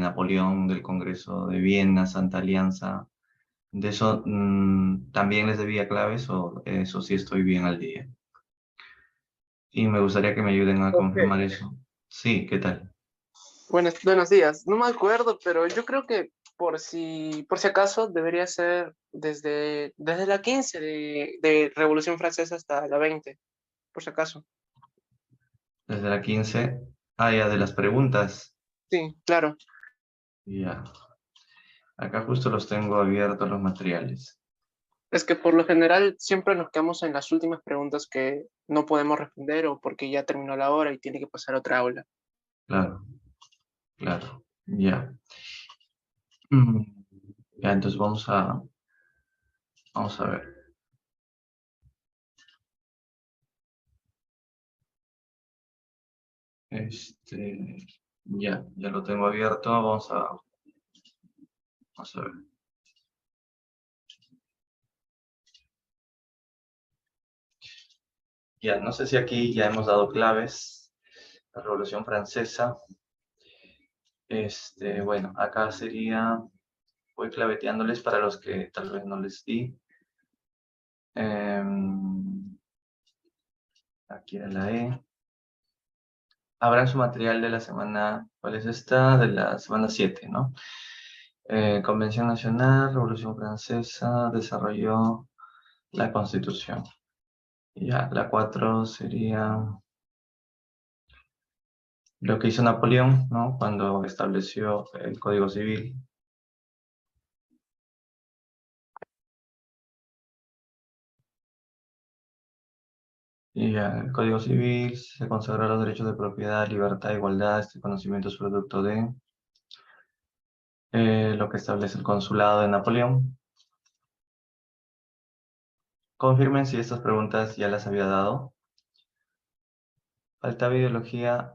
Napoleón, del Congreso de Viena, Santa Alianza. De eso también les debía claves o eso sí estoy bien al día. Y me gustaría que me ayuden a Ok. confirmar eso. Sí, ¿qué tal? Buenos días. No me acuerdo, pero yo creo que por si acaso debería ser desde la 15 de Revolución Francesa hasta la 20, por si acaso. Desde la 15. Ah, ya, de las preguntas. Sí, claro. Ya. Acá justo los tengo abiertos los materiales. Es que por lo general siempre nos quedamos en las últimas preguntas que no podemos responder o porque ya terminó la hora y tiene que pasar a otra aula. Claro, claro. Ya. Mm, Ya, entonces vamos a ver. Ya lo tengo abierto. Vamos a ver. Ya, no sé si aquí ya hemos dado claves. La Revolución Francesa. Bueno, acá voy claveteándoles para los que tal vez no les di. Aquí era la E. Habrá su material de la semana, ¿cuál es esta? De la semana 7, ¿no? Convención Nacional, Revolución Francesa, desarrolló la Constitución. Ya, la 4 sería lo que hizo Napoleón, ¿no? Cuando estableció el Código Civil. Y ya, el Código Civil se consagró los derechos de propiedad, libertad, igualdad, este conocimiento es producto de lo que establece el Consulado de Napoleón. Confirmen si estas preguntas ya las había dado. Faltaba ideología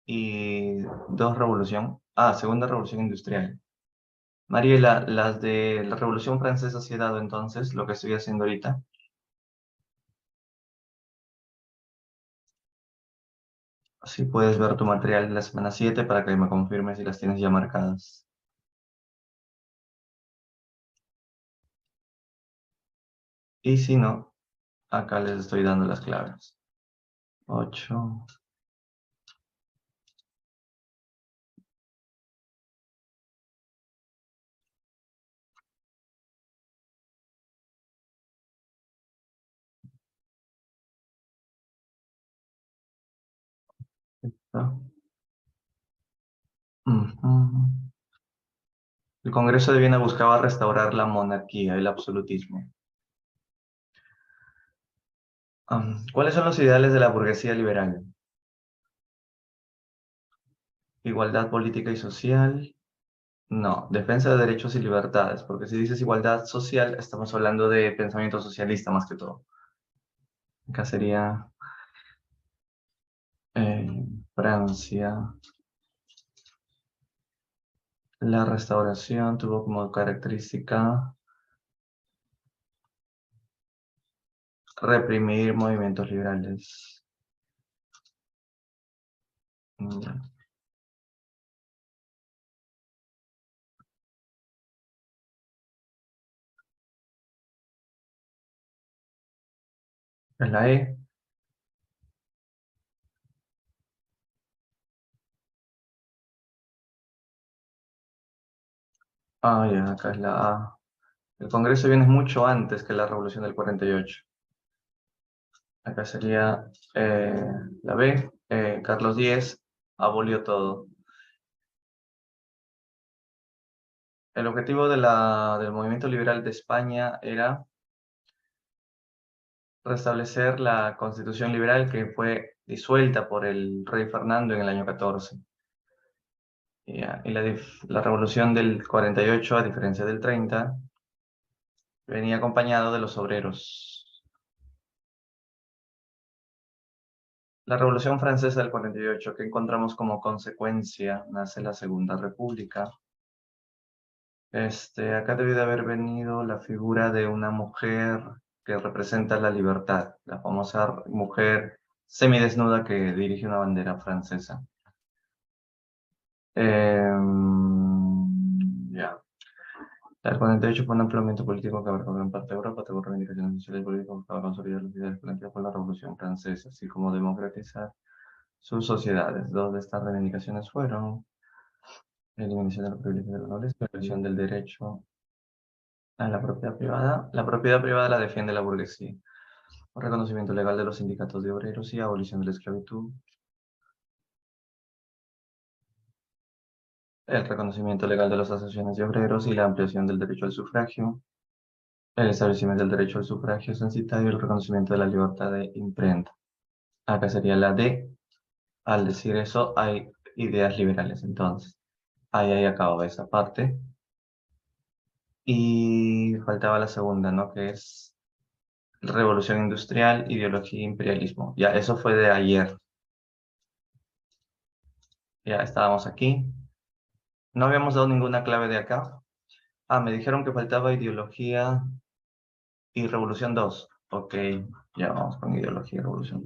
y dos, revolución. Ah, segunda revolución industrial. Mariela, las de la Revolución Francesa sí he dado entonces, lo que estoy haciendo ahorita. Así puedes ver tu material de la semana 7 para que me confirmes si las tienes ya marcadas. Y si no, acá les estoy dando las claves. 8. El Congreso de Viena buscaba restaurar la monarquía, el absolutismo. ¿Cuáles son los ideales de la burguesía liberal? Igualdad política y social. No, defensa de derechos y libertades, porque si dices igualdad social, estamos hablando de pensamiento socialista más que todo. Acá sería Francia. La restauración tuvo como característica reprimir movimientos liberales. Ya. Es la E. Ah, ya, acá es la A. El Congreso viene mucho antes que la Revolución del 48. Acá sería la B. Carlos X abolió todo. El objetivo del movimiento liberal de España era restablecer la Constitución liberal que fue disuelta por el rey Fernando en el año 14. Y la revolución del 48, a diferencia del 30, venía acompañado de los obreros. La Revolución Francesa del 48, que encontramos como consecuencia, nace la Segunda República. Acá debe de haber venido la figura de una mujer que representa la libertad, la famosa mujer semidesnuda que dirige una bandera francesa. El 48 fue un ampliamiento político que abarcó gran parte de Europa, tuvo reivindicaciones sociales y políticas que buscaba consolidar los ideales planteados por la Revolución Francesa, así como democratizar sus sociedades. Dos de estas reivindicaciones fueron la eliminación de los privilegios de los nobles, la protección del derecho a la propiedad privada. La propiedad privada la defiende la burguesía. Un reconocimiento legal de los sindicatos de obreros y abolición de la esclavitud. El reconocimiento legal de las asociaciones de obreros y la ampliación del derecho al sufragio. El establecimiento del derecho al sufragio censitario y el reconocimiento de la libertad de imprenta. Acá sería la D. Al decir eso, hay ideas liberales. Entonces, ahí acababa esa parte. Y faltaba la segunda, ¿no? Que es revolución industrial, ideología e imperialismo. Ya, eso fue de ayer. Ya estábamos aquí. No habíamos dado ninguna clave de acá. Ah, me dijeron que faltaba ideología y revolución 2. Ok, ya vamos con ideología y revolución.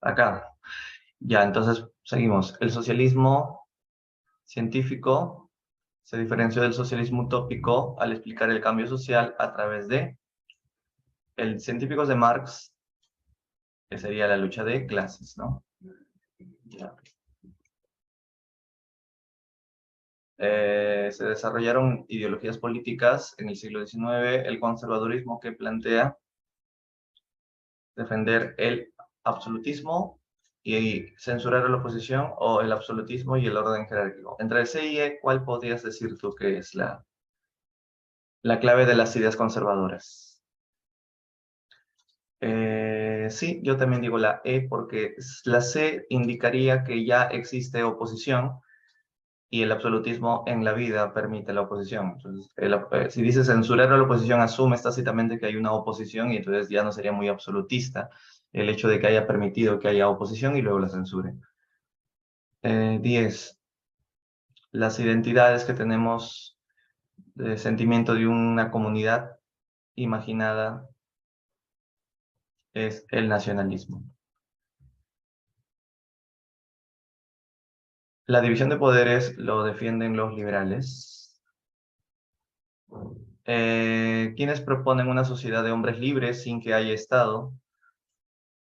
Acá. Ya, entonces seguimos. El socialismo científico se diferenció del socialismo utópico al explicar el cambio social a través de el científico de Marx, que sería la lucha de clases, ¿no? Ya. Se desarrollaron ideologías políticas en el siglo XIX, el conservadurismo que plantea defender el absolutismo y censurar a la oposición, o el absolutismo y el orden jerárquico. Entre C y E, ¿cuál podrías decir tú que es la clave de las ideas conservadoras? Sí, yo también digo la E porque la C indicaría que ya existe oposición y el absolutismo en la vida permite la oposición. Entonces, si dice censurar a la oposición, asume tácitamente que hay una oposición y entonces ya no sería muy absolutista el hecho de que haya permitido que haya oposición y luego la censure. 10. Las identidades que tenemos de sentimiento de una comunidad imaginada es el nacionalismo. La división de poderes lo defienden los liberales. Quienes proponen una sociedad de hombres libres sin que haya Estado,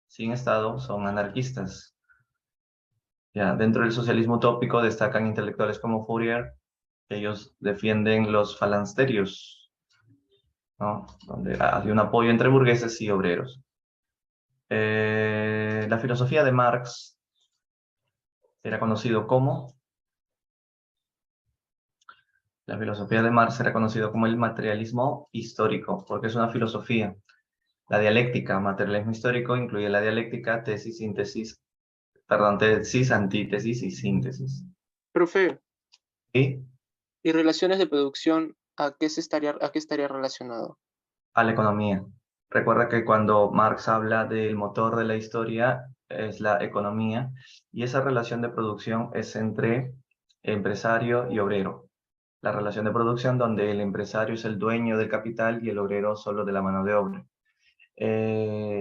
sin Estado, son anarquistas. Ya, dentro del socialismo utópico destacan intelectuales como Fourier, que ellos defienden los falansterios, ¿no? Donde hay un apoyo entre burgueses y obreros. La filosofía de Marx era conocido como, la filosofía de Marx era conocido como el materialismo histórico, porque es una filosofía. La dialéctica, materialismo histórico, incluye la dialéctica, tesis, síntesis, perdón, tesis, antítesis y síntesis. Profe, Y ¿y relaciones de producción a qué estaría relacionado? a la economía. Recuerda que cuando Marx habla del motor de la historia es la economía y esa relación de producción es entre empresario y obrero. La relación de producción donde el empresario es el dueño del capital y el obrero solo de la mano de obra.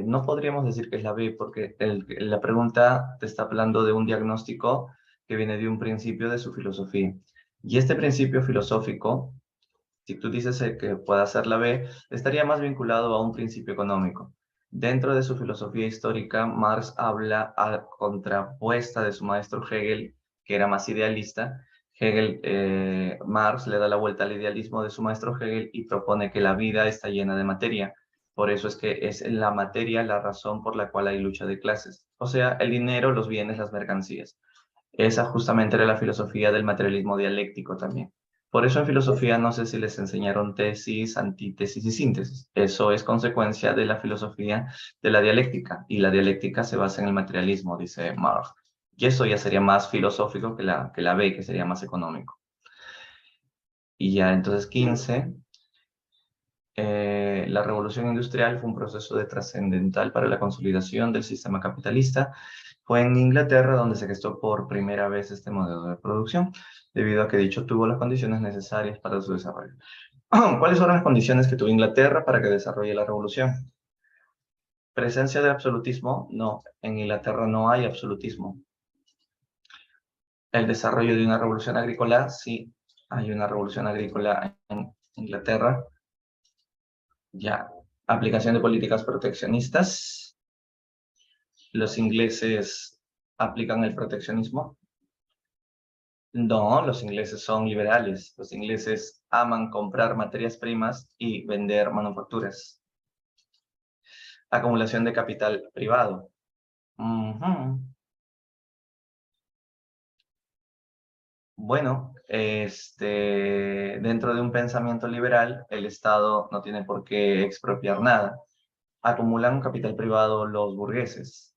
No podríamos decir que es la B porque la pregunta te está hablando de un diagnóstico que viene de un principio de su filosofía. Y este principio filosófico, si tú dices que pueda ser la B, estaría más vinculado a un principio económico. Dentro de su filosofía histórica, Marx habla a contrapuesta de su maestro Hegel, que era más idealista. Marx le da la vuelta al idealismo de su maestro Hegel y propone que la vida está llena de materia. Por eso es que es la materia la razón por la cual hay lucha de clases. O sea, el dinero, los bienes, las mercancías. Esa justamente era la filosofía del materialismo dialéctico también. Por eso en filosofía no sé si les enseñaron tesis, antítesis y síntesis. Eso es consecuencia de la filosofía de la dialéctica. Y la dialéctica se basa en el materialismo, dice Marx. Y eso ya sería más filosófico que la B, que sería más económico. Y ya entonces 15. La revolución industrial fue un proceso trascendental para la consolidación del sistema capitalista. Fue en Inglaterra donde se gestó por primera vez este modelo de producción, debido a que dicho tuvo las condiciones necesarias para su desarrollo. ¿Cuáles fueron las condiciones que tuvo Inglaterra para que desarrolle la revolución? ¿Presencia de absolutismo? No, en Inglaterra no hay absolutismo. ¿El desarrollo de una revolución agrícola? Sí, Hay una revolución agrícola en Inglaterra. Ya. Aplicación de políticas proteccionistas. Los ingleses aplican el proteccionismo. No, los ingleses son liberales. Los ingleses aman comprar materias primas y vender manufacturas. Acumulación de capital privado. Ujú. Bueno, dentro de un pensamiento liberal, el Estado no tiene por qué expropiar nada. Acumulan capital privado los burgueses.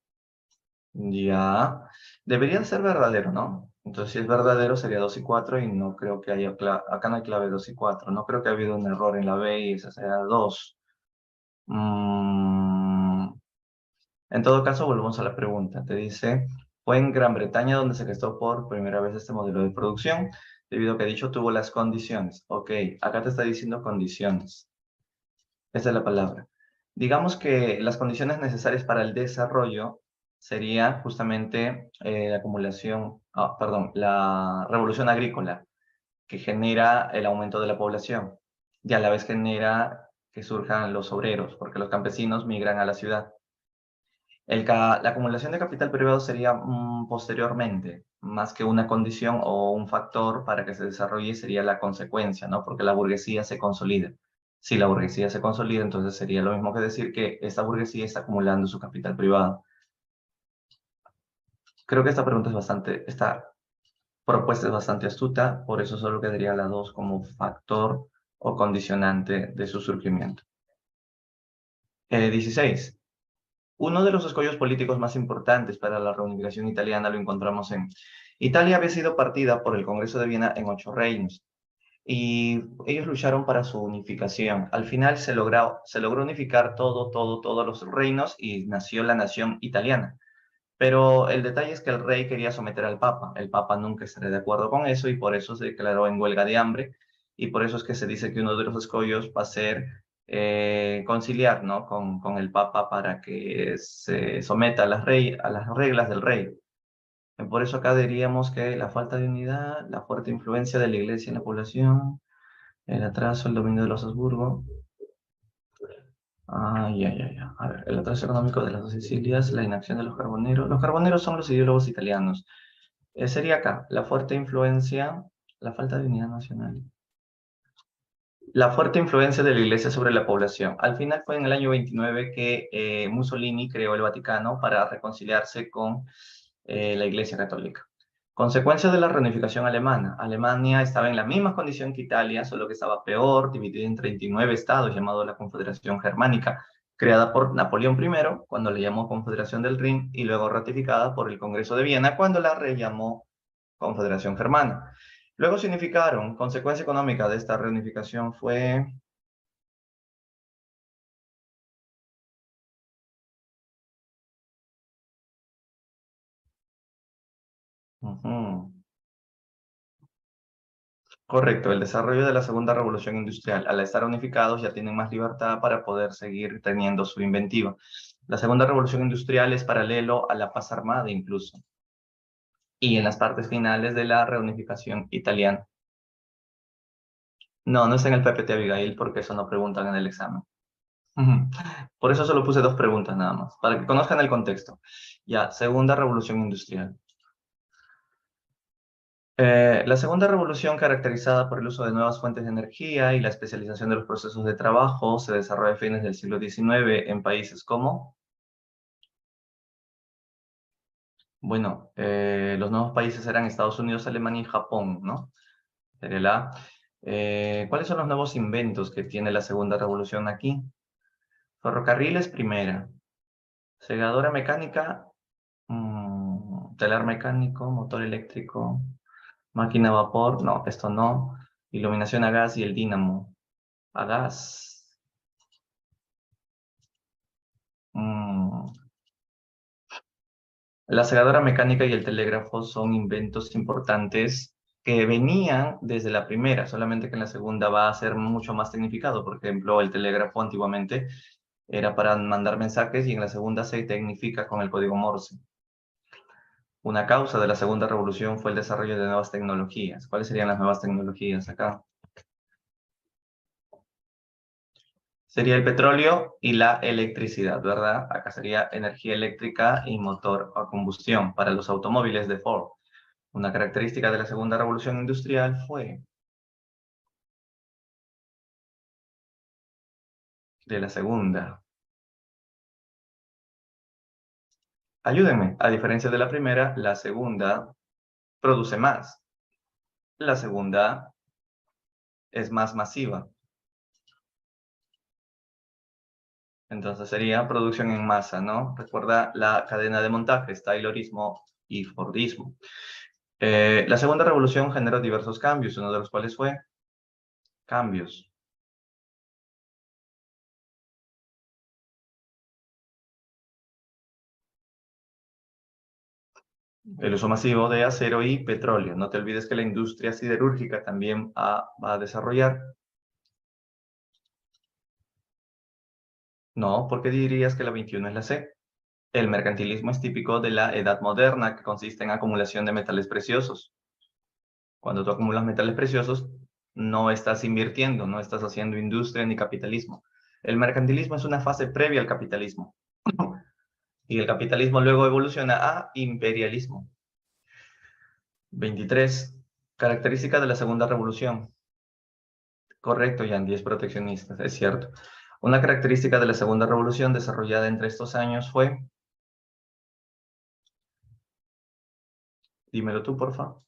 Ya, debería ser verdadero, ¿no? Entonces, si es verdadero, sería 2 y 4 y no creo que haya, acá no hay clave 2 y 4. No creo que haya habido un error en la B y esa sea 2. En todo caso, volvemos a la pregunta. Te dice, fue en Gran Bretaña donde se gestó por primera vez este modelo de producción, debido a que dicho tuvo las condiciones. Ok, acá te está diciendo condiciones. Esa es la palabra. Digamos que las condiciones necesarias para el desarrollo sería justamente la acumulación, perdón, la revolución agrícola, que genera el aumento de la población y a la vez genera que surjan los obreros, porque los campesinos migran a la ciudad. La acumulación de capital privado sería posteriormente, más que una condición o un factor para que se desarrolle, sería la consecuencia, ¿no? Porque la burguesía se consolida. Si la burguesía se consolida, entonces sería lo mismo que decir que esta burguesía está acumulando su capital privado. Creo que esta pregunta es bastante, esta propuesta es bastante astuta, por eso solo quedaría la 2 como factor o condicionante de su surgimiento. 16. Uno de los escollos políticos más importantes para la reunificación italiana lo encontramos en Italia había sido partida por el Congreso de Viena en 8 reinos y ellos lucharon para su unificación. Al final se logró unificar todos los reinos y nació la nación italiana. Pero el detalle es que el rey quería someter al papa. El papa nunca estaría de acuerdo con eso y por eso se declaró en huelga de hambre y por eso es que se dice que uno de los escollos va a ser conciliar, ¿no? con el papa para que se someta a las reglas del rey. Por eso acá diríamos que la falta de unidad, la fuerte influencia de la iglesia en la población, el atraso, el dominio de los Habsburgo. Ya. A ver, el atraso económico de las dos Sicilias, la inacción de los carboneros. Los carboneros son los ideólogos italianos. Sería acá, la fuerte influencia, la falta de unidad nacional. La fuerte influencia de la Iglesia sobre la población. Al final fue en el año 29 que Mussolini creó el Vaticano para reconciliarse con la Iglesia Católica. Consecuencia de la reunificación alemana. Alemania estaba en la misma condición que Italia, solo que estaba peor, dividida en 39 estados, llamado la Confederación Germánica, creada por Napoleón I, cuando le llamó Confederación del Rin, y luego ratificada por el Congreso de Viena, cuando la rellamó Confederación Germana. Luego se unificaron. Consecuencia económica de esta reunificación fue... Ujú. Correcto, el desarrollo de la segunda revolución industrial. Al estar unificados ya tienen más libertad para poder seguir teniendo su inventiva. La segunda revolución industrial es paralelo a la paz armada incluso. Y en las partes finales de la reunificación italiana. No, no está en el PPT Abigail porque eso no preguntan en el examen. Ujú. Por eso solo puse 2 preguntas nada más, para que conozcan el contexto. Ya, segunda revolución industrial. La segunda revolución, caracterizada por el uso de nuevas fuentes de energía y la especialización de los procesos de trabajo, se desarrolla a fines del siglo XIX en países como, bueno, los nuevos países eran Estados Unidos, Alemania y Japón, ¿no? Sería la A. ¿Cuáles son los nuevos inventos que tiene la segunda revolución aquí? Ferrocarriles, primera. Segadora mecánica, telar mecánico, motor eléctrico, máquina a vapor, no, esto no. Iluminación a gas y el dínamo. A gas. Mm, La segadora mecánica y el telégrafo son inventos importantes que venían desde la primera, solamente que en la segunda va a ser mucho más tecnificado. Por ejemplo, el telégrafo antiguamente era para mandar mensajes y en la segunda se tecnifica con el código Morse. Una causa de la segunda revolución fue el desarrollo de nuevas tecnologías. ¿Cuáles serían las nuevas tecnologías acá? Sería el petróleo y la electricidad, ¿verdad? Acá sería energía eléctrica y motor a combustión para los automóviles de Ford. Una característica de la segunda revolución industrial fue de la segunda. Ayúdenme, a diferencia de la primera, la segunda produce más. La segunda es más masiva. Entonces sería producción en masa, ¿no? Recuerda la cadena de montajes, Taylorismo y Fordismo. La segunda revolución generó diversos cambios, uno de los cuales fue cambios. El uso masivo de acero y petróleo. No te olvides que la industria siderúrgica también va a desarrollar. No, ¿por qué dirías que la 21 es la C? El mercantilismo es típico de la edad moderna, que consiste en acumulación de metales preciosos. Cuando tú acumulas metales preciosos, no estás invirtiendo, no estás haciendo industria ni capitalismo. El mercantilismo es una fase previa al capitalismo. Y el capitalismo luego evoluciona a imperialismo. 23. Característica de la segunda revolución. Correcto, Yandy, es proteccionista, es cierto. Una característica de la segunda revolución desarrollada entre estos años fue, dímelo tú, por favor.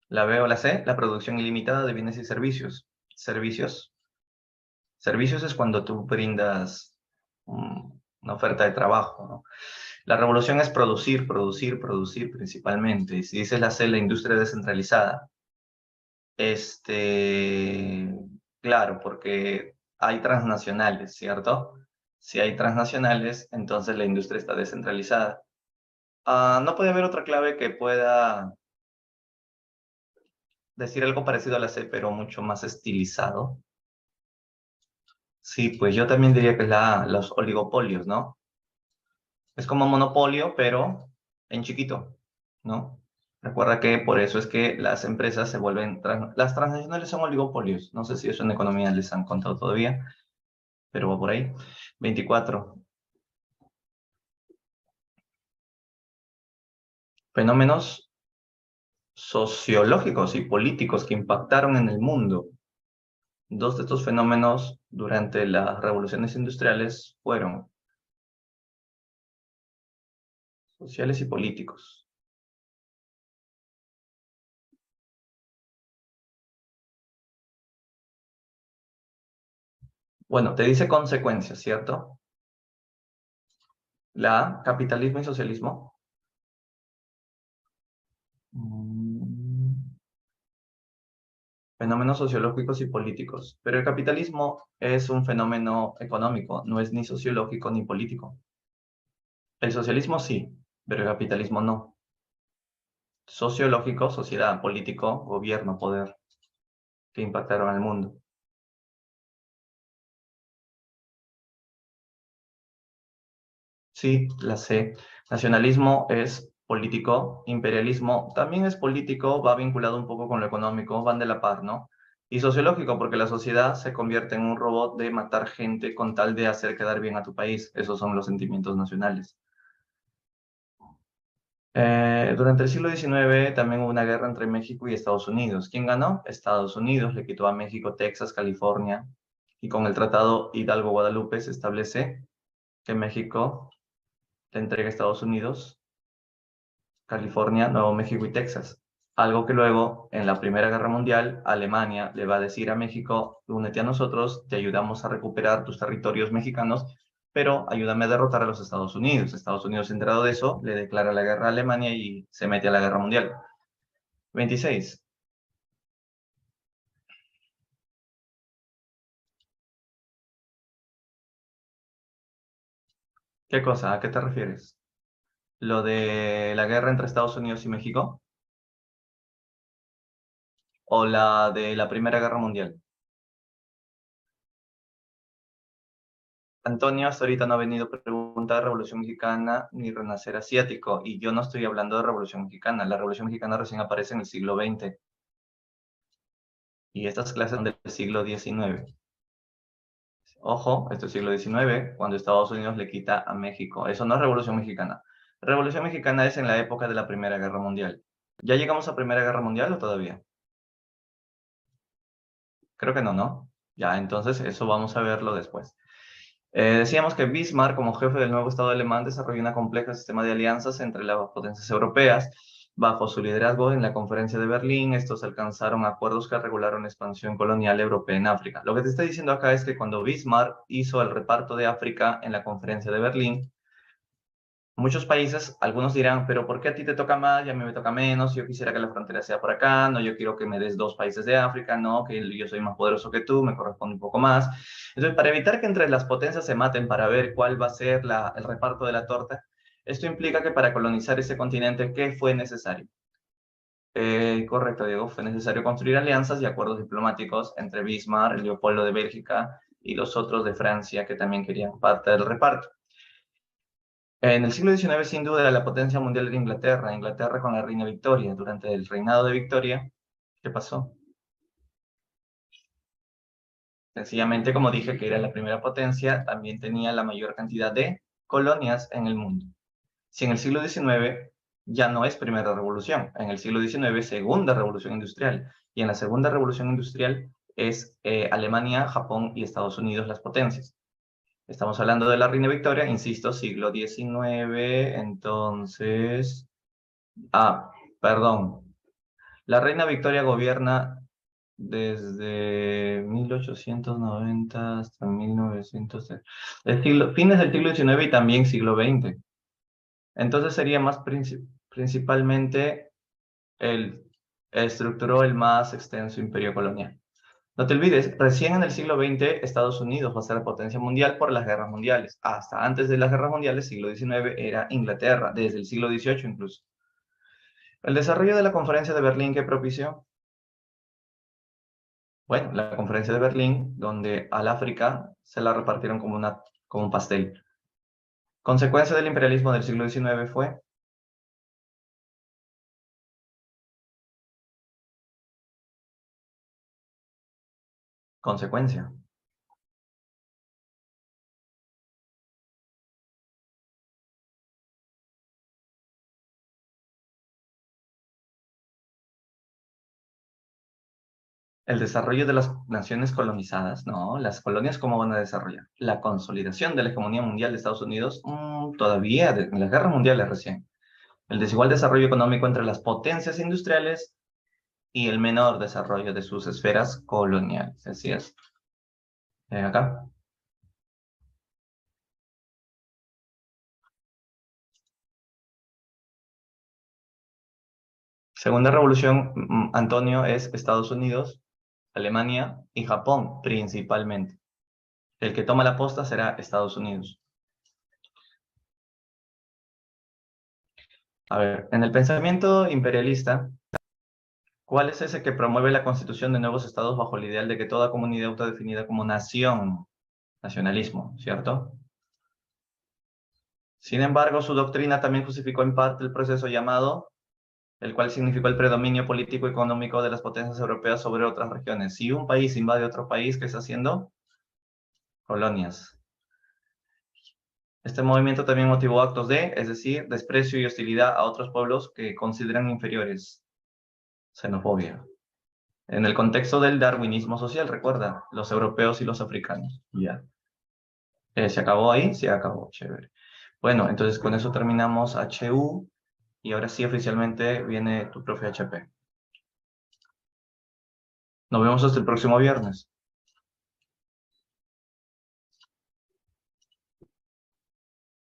La B o la C, la producción ilimitada de bienes y servicios. Servicios. Servicios es cuando tú brindas una oferta de trabajo, ¿no? La revolución es producir, producir, producir principalmente. Y si dices la C, la industria descentralizada, claro, porque hay transnacionales, ¿cierto? Si hay transnacionales, entonces la industria está descentralizada. No puede haber otra clave que pueda decir algo parecido a la C, pero mucho más estilizado. Sí, pues yo también diría que es los oligopolios, ¿no? Es como monopolio, pero en chiquito, ¿no? Recuerda que por eso es que las empresas se vuelven, las transnacionales son oligopolios. No sé si eso en economía les han contado todavía, pero va por ahí. 24. Fenómenos sociológicos y políticos que impactaron en el mundo. Dos de estos fenómenos durante las revoluciones industriales fueron sociales y políticos. Bueno, te dice consecuencias, ¿cierto? La capitalismo y socialismo. Mm, Fenómenos sociológicos y políticos. Pero el capitalismo es un fenómeno económico, no es ni sociológico ni político. El socialismo sí, pero el capitalismo no. Sociológico, sociedad, político, gobierno, poder, que impactaron al mundo. Sí, la C. Nacionalismo es político, imperialismo también es político, va vinculado un poco con lo económico, van de la par, ¿no? Y sociológico, porque la sociedad se convierte en un robot de matar gente con tal de hacer quedar bien a tu país. Esos son los sentimientos nacionales. Durante el siglo XIX también hubo una guerra entre México y Estados Unidos. ¿Quién ganó? Estados Unidos le quitó a México, Texas, California, y con el Tratado Hidalgo-Guadalupe se establece que México le entrega a Estados Unidos California, Nuevo México y Texas. Algo que luego, en la Primera Guerra Mundial, Alemania le va a decir a México, únete a nosotros, te ayudamos a recuperar tus territorios mexicanos, pero ayúdame a derrotar a los Estados Unidos. Estados Unidos, enterado de eso, le declara la guerra a Alemania y se mete a la Guerra Mundial. 26. ¿Qué cosa? ¿A qué te refieres? lo de la guerra entre Estados Unidos y México, o la de la Primera Guerra Mundial. Antonio hasta ahorita no ha venido a preguntar de Revolución Mexicana ni Renacer Asiático, y yo no estoy hablando de Revolución Mexicana. La Revolución Mexicana recién aparece en el siglo XX, y estas clases son del siglo XIX. Ojo, esto es siglo XIX, cuando Estados Unidos le quita a México. Eso no es Revolución Mexicana. Revolución Mexicana es en la época de la Primera Guerra Mundial. ¿Ya llegamos a Primera Guerra Mundial o todavía? Creo que no, ¿no? Ya, entonces eso vamos a verlo después. Decíamos que Bismarck, como jefe del nuevo Estado alemán, desarrolló una compleja sistema de alianzas entre las potencias europeas. Bajo su liderazgo en la Conferencia de Berlín, estos alcanzaron acuerdos que regularon la expansión colonial europea en África. Lo que te estoy diciendo acá es que cuando Bismarck hizo el reparto de África en la Conferencia de Berlín, muchos países, algunos dirán, pero ¿por qué a ti te toca más y a mí me toca menos? Yo quisiera que la frontera sea por acá, no, yo quiero que me des 2 países de África, no, que yo soy más poderoso que tú, me corresponde un poco más. Entonces, para evitar que entre las potencias se maten para ver cuál va a ser el reparto de la torta, esto implica que para colonizar ese continente, ¿qué fue necesario? Correcto, Diego, fue necesario construir alianzas y acuerdos diplomáticos entre Bismarck, Leopoldo de Bélgica y los otros de Francia que también querían parte del reparto. En el siglo XIX, sin duda, la potencia mundial era Inglaterra. Inglaterra con la reina Victoria. Durante el reinado de Victoria, ¿qué pasó? Sencillamente, como dije que era la primera potencia, también tenía la mayor cantidad de colonias en el mundo. Si en el siglo XIX ya no es primera revolución, en el siglo XIX segunda revolución industrial, y en la segunda revolución industrial es Alemania, Japón y Estados Unidos las potencias. Estamos hablando de la reina Victoria, insisto, siglo XIX, entonces... Ah, perdón. La reina Victoria gobierna desde 1890 hasta 1900, fines del siglo XIX y también siglo XX. Entonces sería más principalmente el estructuró el más extenso imperio colonial. No te olvides, recién en el siglo XX Estados Unidos va a ser la potencia mundial por las guerras mundiales. Hasta antes de las guerras mundiales, siglo XIX, era Inglaterra, desde el siglo XVIII incluso. El desarrollo de la conferencia de Berlín que propició, bueno, la conferencia de Berlín, donde al África se la repartieron como un pastel. Consecuencia del imperialismo del siglo XIX fue, consecuencia. El desarrollo de las naciones colonizadas, no, las colonias cómo van a desarrollar. La consolidación de la hegemonía mundial de Estados Unidos, todavía, en las guerras mundiales recién. El desigual desarrollo económico entre las potencias industriales y el menor desarrollo de sus esferas coloniales. Así es. Acá. Segunda revolución, Antonio, es Estados Unidos, Alemania y Japón principalmente. El que toma la posta será Estados Unidos. A ver, en el pensamiento imperialista, ¿cuál es ese que promueve la constitución de nuevos estados bajo el ideal de que toda comunidad autodefinida como nación, nacionalismo, ¿cierto? Sin embargo, su doctrina también justificó en parte el proceso llamado, el cual significó el predominio político y económico de las potencias europeas sobre otras regiones. Si un país invade otro país, ¿qué está haciendo? Colonias. Este movimiento también motivó actos es decir, desprecio y hostilidad a otros pueblos que consideran inferiores. Xenofobia. En el contexto del darwinismo social, recuerda, los europeos y los africanos. Ya. ¿Se acabó ahí? Se acabó, chévere. Bueno, entonces con eso terminamos HU y ahora sí oficialmente viene tu profe HP. Nos vemos hasta el próximo viernes.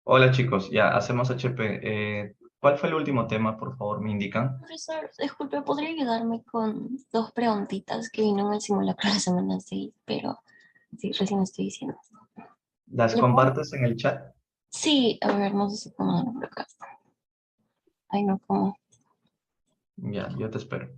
Hola chicos, ya hacemos HP. ¿Cuál fue el último tema, por favor, me indican? Profesor, disculpe, ¿podría ayudarme con dos preguntitas que vino en el simulacro la semana 6? Pero sí, recién estoy diciendo. ¿Las ¿Le puedo? compartes en el chat? Sí, a ver, no sé si puedo mandar por acá. Ay, no, ¿cómo? Ya, yo te espero.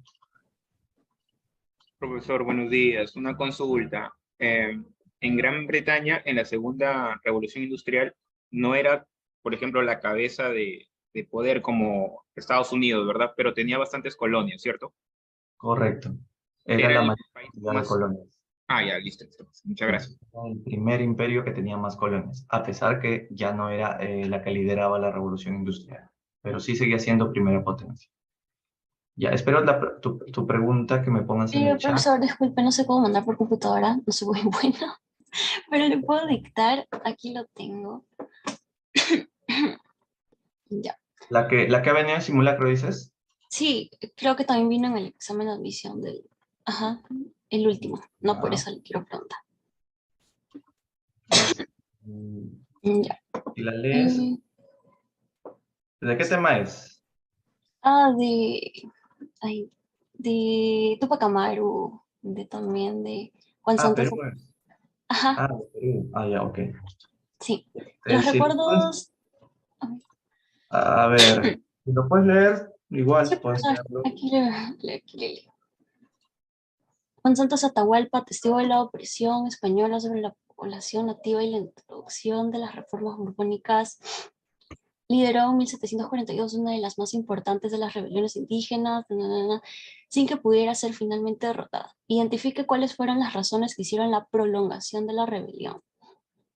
Profesor, buenos días. Una consulta. En Gran Bretaña, en la segunda revolución industrial, no era, por ejemplo, la cabeza de poder como Estados Unidos, ¿verdad? Pero tenía bastantes colonias, ¿cierto? Correcto. Era Era la el mayor país cantidad de más... colonias. Ah, ya, listo, listo. Muchas gracias. El primer imperio que tenía más colonias, a pesar que ya no era la que lideraba la revolución industrial, pero sí seguía siendo primera potencia. Ya, espero tu pregunta que me pongas en el chat. Profesor, disculpe, no sé cómo mandar por computadora, no soy muy buena, pero le puedo dictar, aquí lo tengo. Ya. La que ha venido en simulacro, dices. Sí, creo que también vino en el examen de admisión del, ajá, el último, no por Ya. eso le quiero preguntar. Mm, Ya. Si la lees, Mm, ¿de qué tema es? de, ay, de Tupac Amaru, de también de Juan Ah, Santos. Perú es. Ajá, Ah, de Perú. Ah, ya, ok. sí. Los Si lo puedes, recuerdos, a ver, si lo puedes leer, sí, igual puedes profesor, leerlo. aquí le leo. Juan Santos Atahualpa, testigo de la opresión española sobre la población nativa y la introducción de las reformas borbónicas, lideró en 1742 una de las más importantes de las rebeliones indígenas, sin que pudiera ser finalmente derrotada. Identifique cuáles fueron las razones que hicieron la prolongación de la rebelión.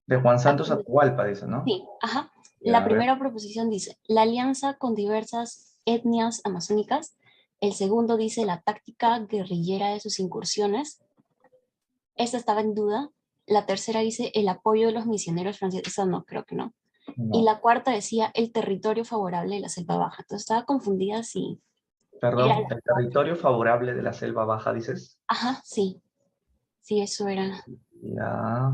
De Juan La Santos prim- Atahualpa, dice, ¿no? sí, ajá. Ya, La a ver. primera proposición dice, la alianza con diversas etnias amazónicas. El segundo dice, la táctica guerrillera de sus incursiones. Esta estaba en duda. La tercera dice, el apoyo de los misioneros franceses. Esa no, creo que no. Y No, la cuarta decía el territorio favorable de la selva baja. Entonces estaba confundida si era perdón, la el cuarta. territorio favorable de la selva baja, dices. Ajá, sí, sí, eso era. Ya.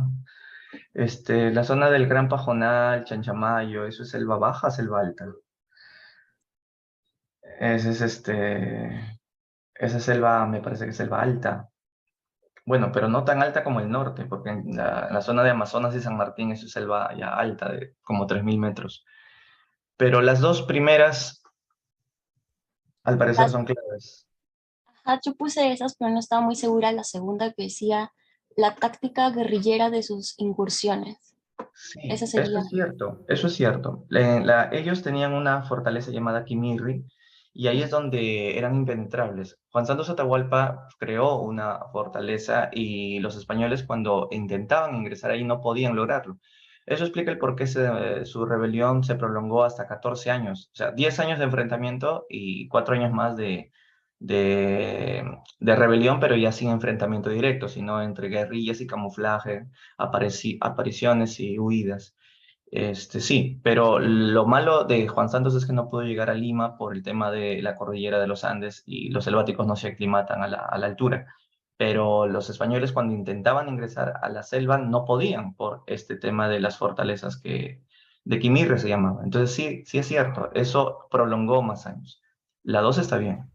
La zona del Gran Pajonal, Chanchamayo, ¿eso es selva baja, selva alta? Ese es esa selva, me parece que es selva alta. Bueno, pero no tan alta como el norte, porque en la zona de Amazonas y San Martín eso es selva ya alta, de como 3000 metros. Pero las dos primeras, al parecer, Las, son claves. ajá, yo puse esas, pero no estaba muy segura. La segunda que decía la táctica guerrillera de sus incursiones. Esa Sí, eso sería. es cierto, eso es cierto. Ellos tenían una fortaleza llamada Kimirri y ahí es donde eran impenetrables. Juan Santos Atahualpa creó una fortaleza y los españoles cuando intentaban ingresar ahí no podían lograrlo. Eso explica el por qué su rebelión se prolongó hasta 14 años, o sea, 10 años de enfrentamiento y 4 años más de rebelión, pero ya sin enfrentamiento directo, sino entre guerrillas y camuflaje, apariciones y huidas. Sí, pero lo malo de Juan Santos es que no pudo llegar a Lima por el tema de la cordillera de los Andes y los selváticos no se aclimatan a la altura. Pero los españoles cuando intentaban ingresar a la selva no podían por este tema de las fortalezas de Quimirre se llamaba. Entonces sí, sí es cierto, eso prolongó más años. La dos está bien.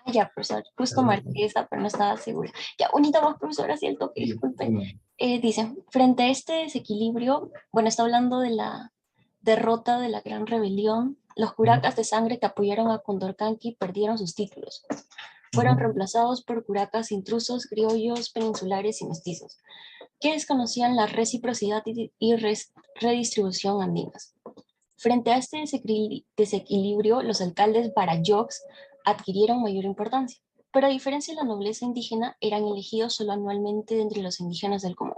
Ah, ya, profesor, justo marqué esa, pero no estaba segura. Ya, unita más, profesor, así el toque, Sí, disculpe. dime. Dice, frente a este desequilibrio, bueno, está hablando de la derrota de la Gran Rebelión, los Ujú, curacas de sangre que apoyaron a Condorcanqui perdieron sus títulos. Fueron ujú. reemplazados por curacas intrusos, criollos, peninsulares y mestizos, que desconocían la reciprocidad y redistribución andinas. Frente a este desequilibrio, los alcaldes Barayoks adquirieron mayor importancia, pero a diferencia de la nobleza indígena, eran elegidos solo anualmente de entre los indígenas del común.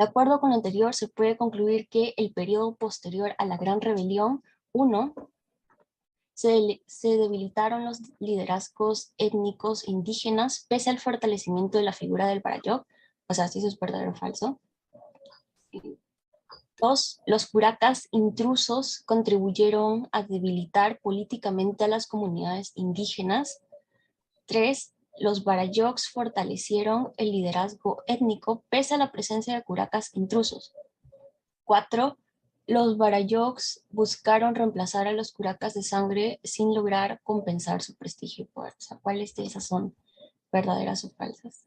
De acuerdo con lo anterior, se puede concluir que el periodo posterior a la Gran Rebelión, 1, se debilitaron los liderazgos étnicos indígenas pese al fortalecimiento de la figura del Barayok, o sea, si eso es verdadero o falso. 2, los curacas intrusos contribuyeron a debilitar políticamente a las comunidades indígenas. 3, los Barayoks fortalecieron el liderazgo étnico pese a la presencia de curacas intrusos. 4, los Barayoks buscaron reemplazar a los curacas de sangre sin lograr compensar su prestigio y fuerza. ¿Cuáles de esas son verdaderas o falsas?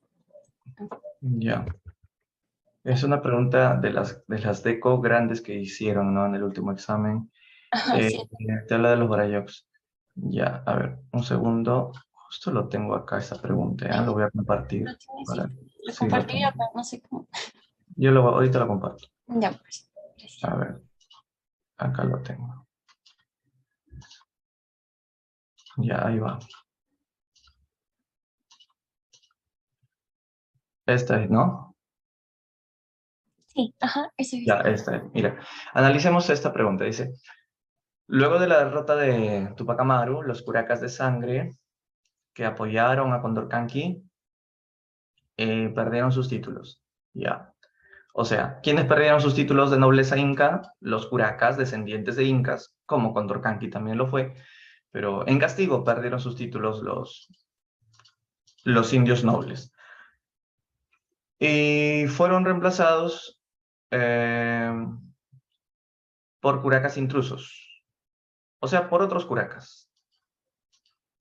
Ya. Es una pregunta de las deco grandes que hicieron, ¿no? En el último examen. Ajá, Eh, sí. Te habla de los Barayoks. Ya, a ver, un segundo. Justo lo tengo acá, esa pregunta, ¿eh? Lo voy a compartir. Lo tienes, Para... lo Sí, lo compartiría, tengo. pero no sé cómo. Ahorita lo comparto. Ya, pues. Gracias. A ver, acá lo tengo. Ya, ahí va. Esta es, ¿no? Sí, ajá, eso es. Ya, esta es. Mira, analicemos esta pregunta. Dice, luego de la derrota de Tupac Amaru, los curacas de sangre que apoyaron a Condor Canqui perdieron sus títulos. Ya. O sea, ¿quiénes perdieron sus títulos de nobleza inca? Los curacas, descendientes de incas, como Condor Canqui también lo fue, pero en castigo perdieron sus títulos los indios nobles. Y fueron reemplazados eh, por curacas intrusos, o sea, por otros curacas.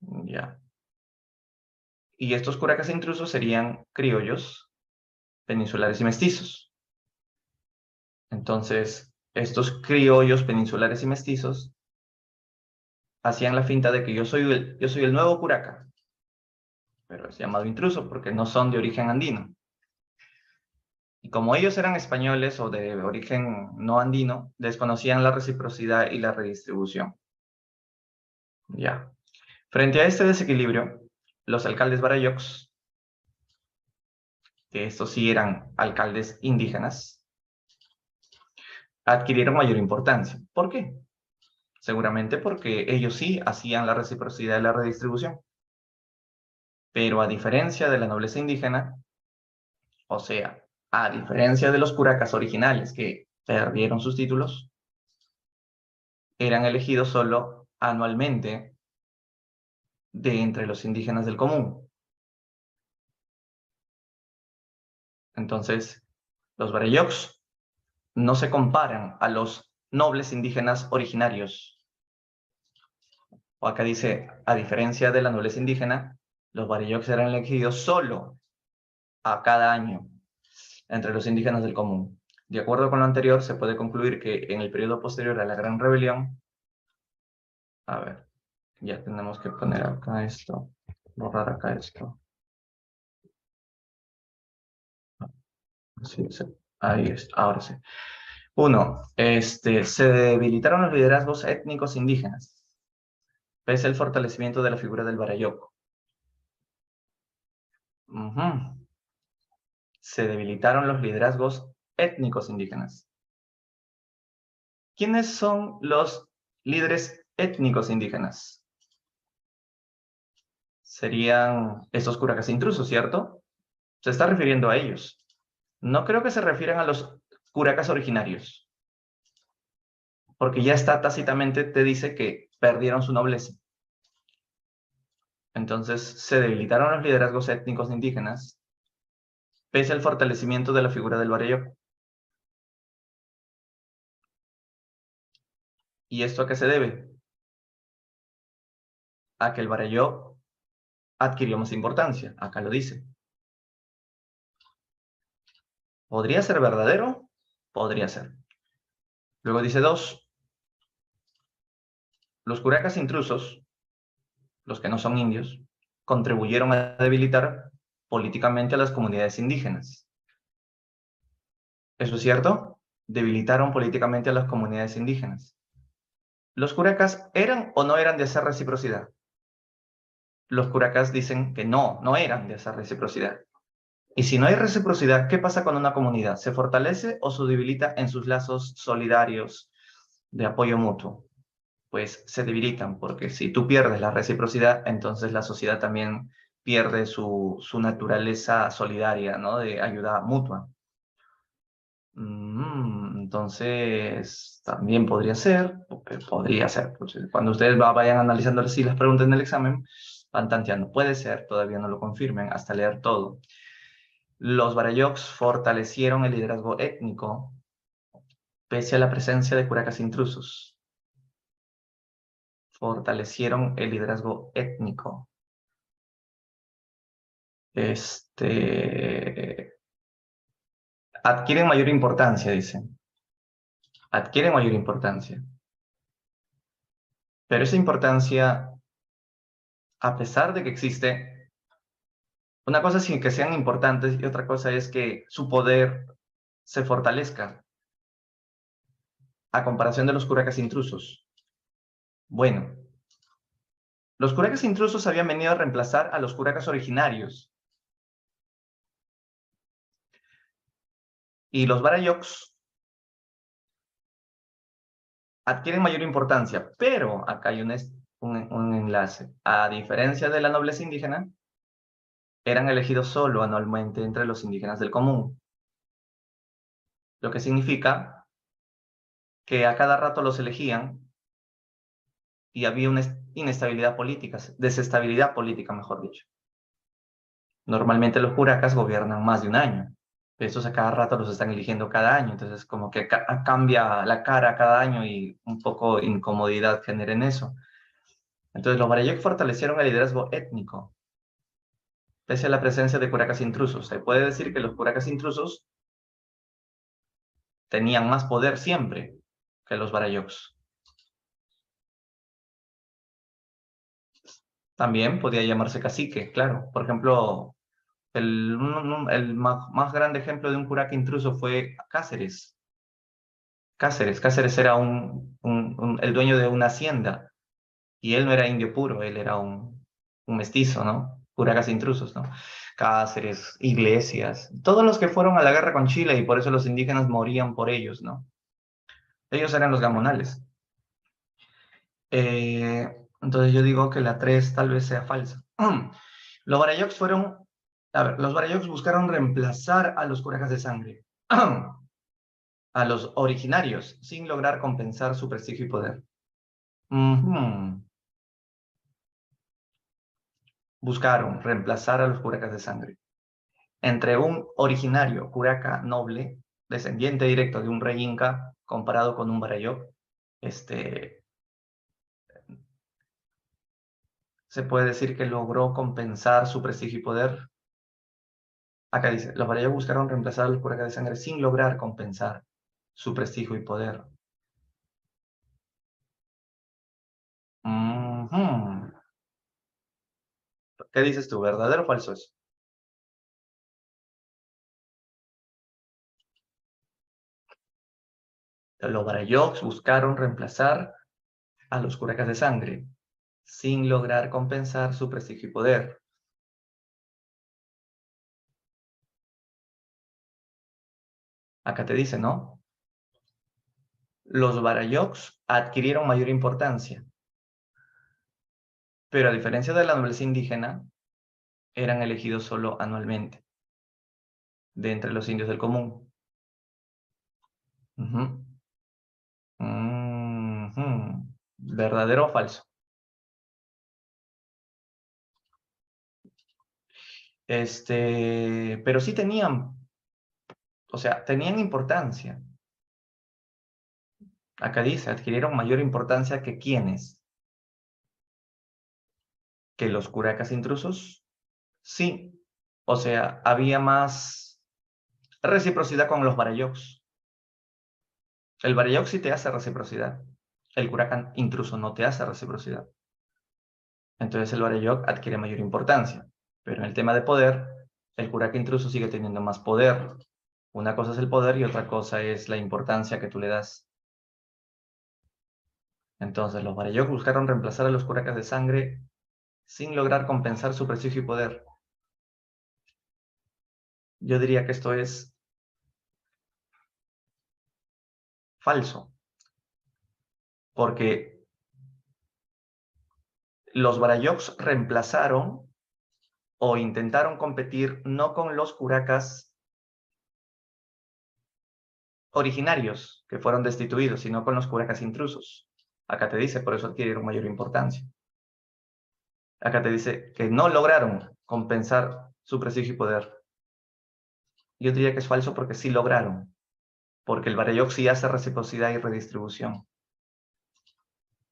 Ya. Y estos curacas intrusos serían criollos, peninsulares y mestizos. Entonces, estos criollos, peninsulares y mestizos hacían la finta de que yo soy el nuevo curaca, pero es llamado intruso porque no son de origen andino. Y como ellos eran españoles o de origen no andino, desconocían la reciprocidad y la redistribución. Ya. Frente a este desequilibrio, los alcaldes barayocs, que estos sí eran alcaldes indígenas, adquirieron mayor importancia. ¿Por qué? Seguramente porque ellos sí hacían la reciprocidad y la redistribución. Pero a diferencia de la nobleza indígena, o sea, a diferencia de los curacas originales que perdieron sus títulos, eran elegidos solo anualmente de entre los indígenas del común. Entonces, los barayocs no se comparan a los nobles indígenas originarios. O acá dice, a diferencia de la nobleza indígena, los barayocs eran elegidos solo a cada año entre los indígenas del común. De acuerdo con lo anterior, se puede concluir que en el periodo posterior a la Gran Rebelión, a ver, ya tenemos que poner acá esto, borrar acá esto. Sí, sí. Ahí está, ahora sí. Uno, se debilitaron los liderazgos étnicos indígenas, pese al fortalecimiento de la figura del Barayoco. Se debilitaron los liderazgos étnicos indígenas. ¿Quiénes son los líderes étnicos indígenas? Serían estos curacas intrusos, ¿cierto? Se está refiriendo a ellos. No creo que se refieran a los curacas originarios, porque ya está tácitamente, te dice que perdieron su nobleza. Entonces, se debilitaron los liderazgos étnicos indígenas, pese al fortalecimiento de la figura del Barayoco. ¿Y esto a qué se debe? A que el Barayoco adquirió más importancia. Acá lo dice. ¿Podría ser verdadero? Podría ser. Luego dice 2. Los curacas intrusos, los que no son indios, contribuyeron a debilitar políticamente a las comunidades indígenas. ¿Eso es cierto? Debilitaron políticamente a las comunidades indígenas. ¿Los curacas eran o no eran de hacer reciprocidad? Los curacas dicen que no eran de hacer reciprocidad. Y si no hay reciprocidad, ¿qué pasa con una comunidad? ¿Se fortalece o se debilita en sus lazos solidarios de apoyo mutuo? Pues se debilitan, porque si tú pierdes la reciprocidad, entonces la sociedad también pierde su naturaleza solidaria, ¿no? De ayuda mutua. Entonces, también podría ser. Pues, cuando ustedes vayan analizando así las preguntas en el examen, van tanteando. Puede ser, todavía no lo confirmen, hasta leer todo. Los Barayocs fortalecieron el liderazgo étnico pese a la presencia de curacas intrusos. Fortalecieron el liderazgo étnico. Adquieren mayor importancia, dicen. Adquieren mayor importancia. Pero esa importancia a pesar de que existe, una cosa es que sean importantes y otra cosa es que su poder se fortalezca a comparación de los curacas intrusos. Bueno, los curacas intrusos habían venido a reemplazar a los curacas originarios. Y los barayoks adquieren mayor importancia, pero acá hay un enlace. A diferencia de la nobleza indígena, eran elegidos solo anualmente entre los indígenas del común. Lo que significa que a cada rato los elegían y había una inestabilidad política, desestabilidad política, mejor dicho. Normalmente los curacas gobiernan más de un año. Estos a cada rato los están eligiendo cada año, entonces como que cambia la cara cada año y un poco incomodidad genera en eso. Entonces los Barayok fortalecieron el liderazgo étnico, pese a la presencia de curacas intrusos. Se puede decir que los curacas intrusos tenían más poder siempre que los Barayoks. También podía llamarse cacique, claro. Por ejemplo, el más grande ejemplo de un curaca intruso fue Cáceres. Cáceres era el dueño de una hacienda y él no era indio puro, él era un mestizo, ¿no? Curacas intrusos, ¿no? Cáceres, Iglesias, todos los que fueron a la guerra con Chile y por eso los indígenas morían por ellos, ¿no? Ellos eran los gamonales. Entonces yo digo que la 3 tal vez sea falsa. Los Barayoks los Barayoks buscaron reemplazar a los curacas de sangre, a los originarios, sin lograr compensar su prestigio y poder. Buscaron reemplazar a los curacas de sangre. Entre un originario curaca noble, descendiente directo de un rey inca, comparado con un Barayok, se puede decir que logró compensar su prestigio y poder. Acá dice, los Barayok buscaron reemplazar a los curacas de sangre sin lograr compensar su prestigio y poder. ¿Qué dices tú? ¿Verdadero o falso es? Los Barayoks buscaron reemplazar a los curacas de sangre sin lograr compensar su prestigio y poder. Acá te dice, ¿no? Los Barayoks adquirieron mayor importancia, pero a diferencia de la nobleza indígena, eran elegidos solo anualmente, de entre los indios del común. ¿Verdadero o falso? Pero sí tenían, o sea, tenían importancia. Acá dice, adquirieron mayor importancia que ¿quiénes? ¿Que los curacas intrusos? Sí. O sea, había más reciprocidad con los Barayoks. El Barayok sí te hace reciprocidad. El curaca intruso no te hace reciprocidad. Entonces el Barayok adquiere mayor importancia. Pero en el tema de poder, el curaca intruso sigue teniendo más poder. Una cosa es el poder y otra cosa es la importancia que tú le das. Entonces los Barayok buscaron reemplazar a los curacas de sangre sin lograr compensar su prestigio y poder. Yo diría que esto es falso. Porque los Barayoks reemplazaron o intentaron competir no con los curacas originarios que fueron destituidos, sino con los curacas intrusos. Acá te dice, por eso adquirieron mayor importancia. Acá te dice que no lograron compensar su prestigio y poder. Yo diría que es falso porque sí lograron, porque el Barayok sí hace reciprocidad y redistribución.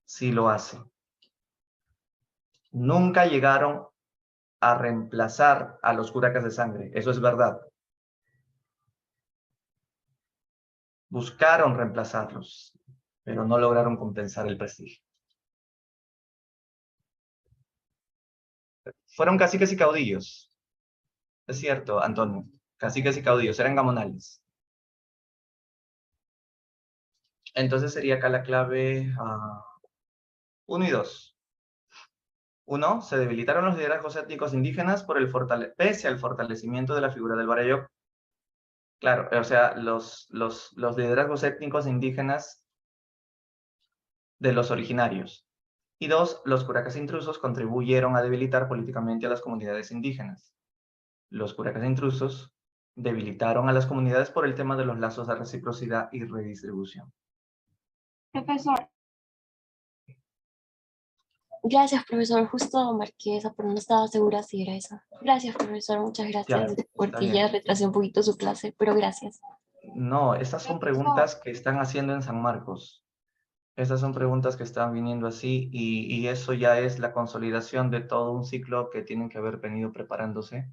Sí lo hace. Nunca llegaron a reemplazar a los curacas de sangre, eso es verdad. Buscaron reemplazarlos, pero no lograron compensar el prestigio. fueron caciques y caudillos. Es cierto, Antonio. Caciques y caudillos, eran gamonales. Entonces sería acá la clave 1 y 2. 1. Se debilitaron los liderazgos étnicos indígenas pese al fortalecimiento de la figura del Barayoc. Claro, o sea, los liderazgos étnicos indígenas de los originarios. Y 2. Los curacas intrusos contribuyeron a debilitar políticamente a las comunidades indígenas. Los curacas intrusos debilitaron a las comunidades por el tema de los lazos de reciprocidad y redistribución. Profesor. Gracias, profesor. Justo marqué esa, pero no estaba segura si era esa. Gracias, profesor. Muchas gracias, Ya, porque está ya bien. retrasé un poquito su clase, pero gracias. No, estas son preguntas que están haciendo en San Marcos. Estas son preguntas que están viniendo así y eso ya es la consolidación de todo un ciclo que tienen que haber venido preparándose,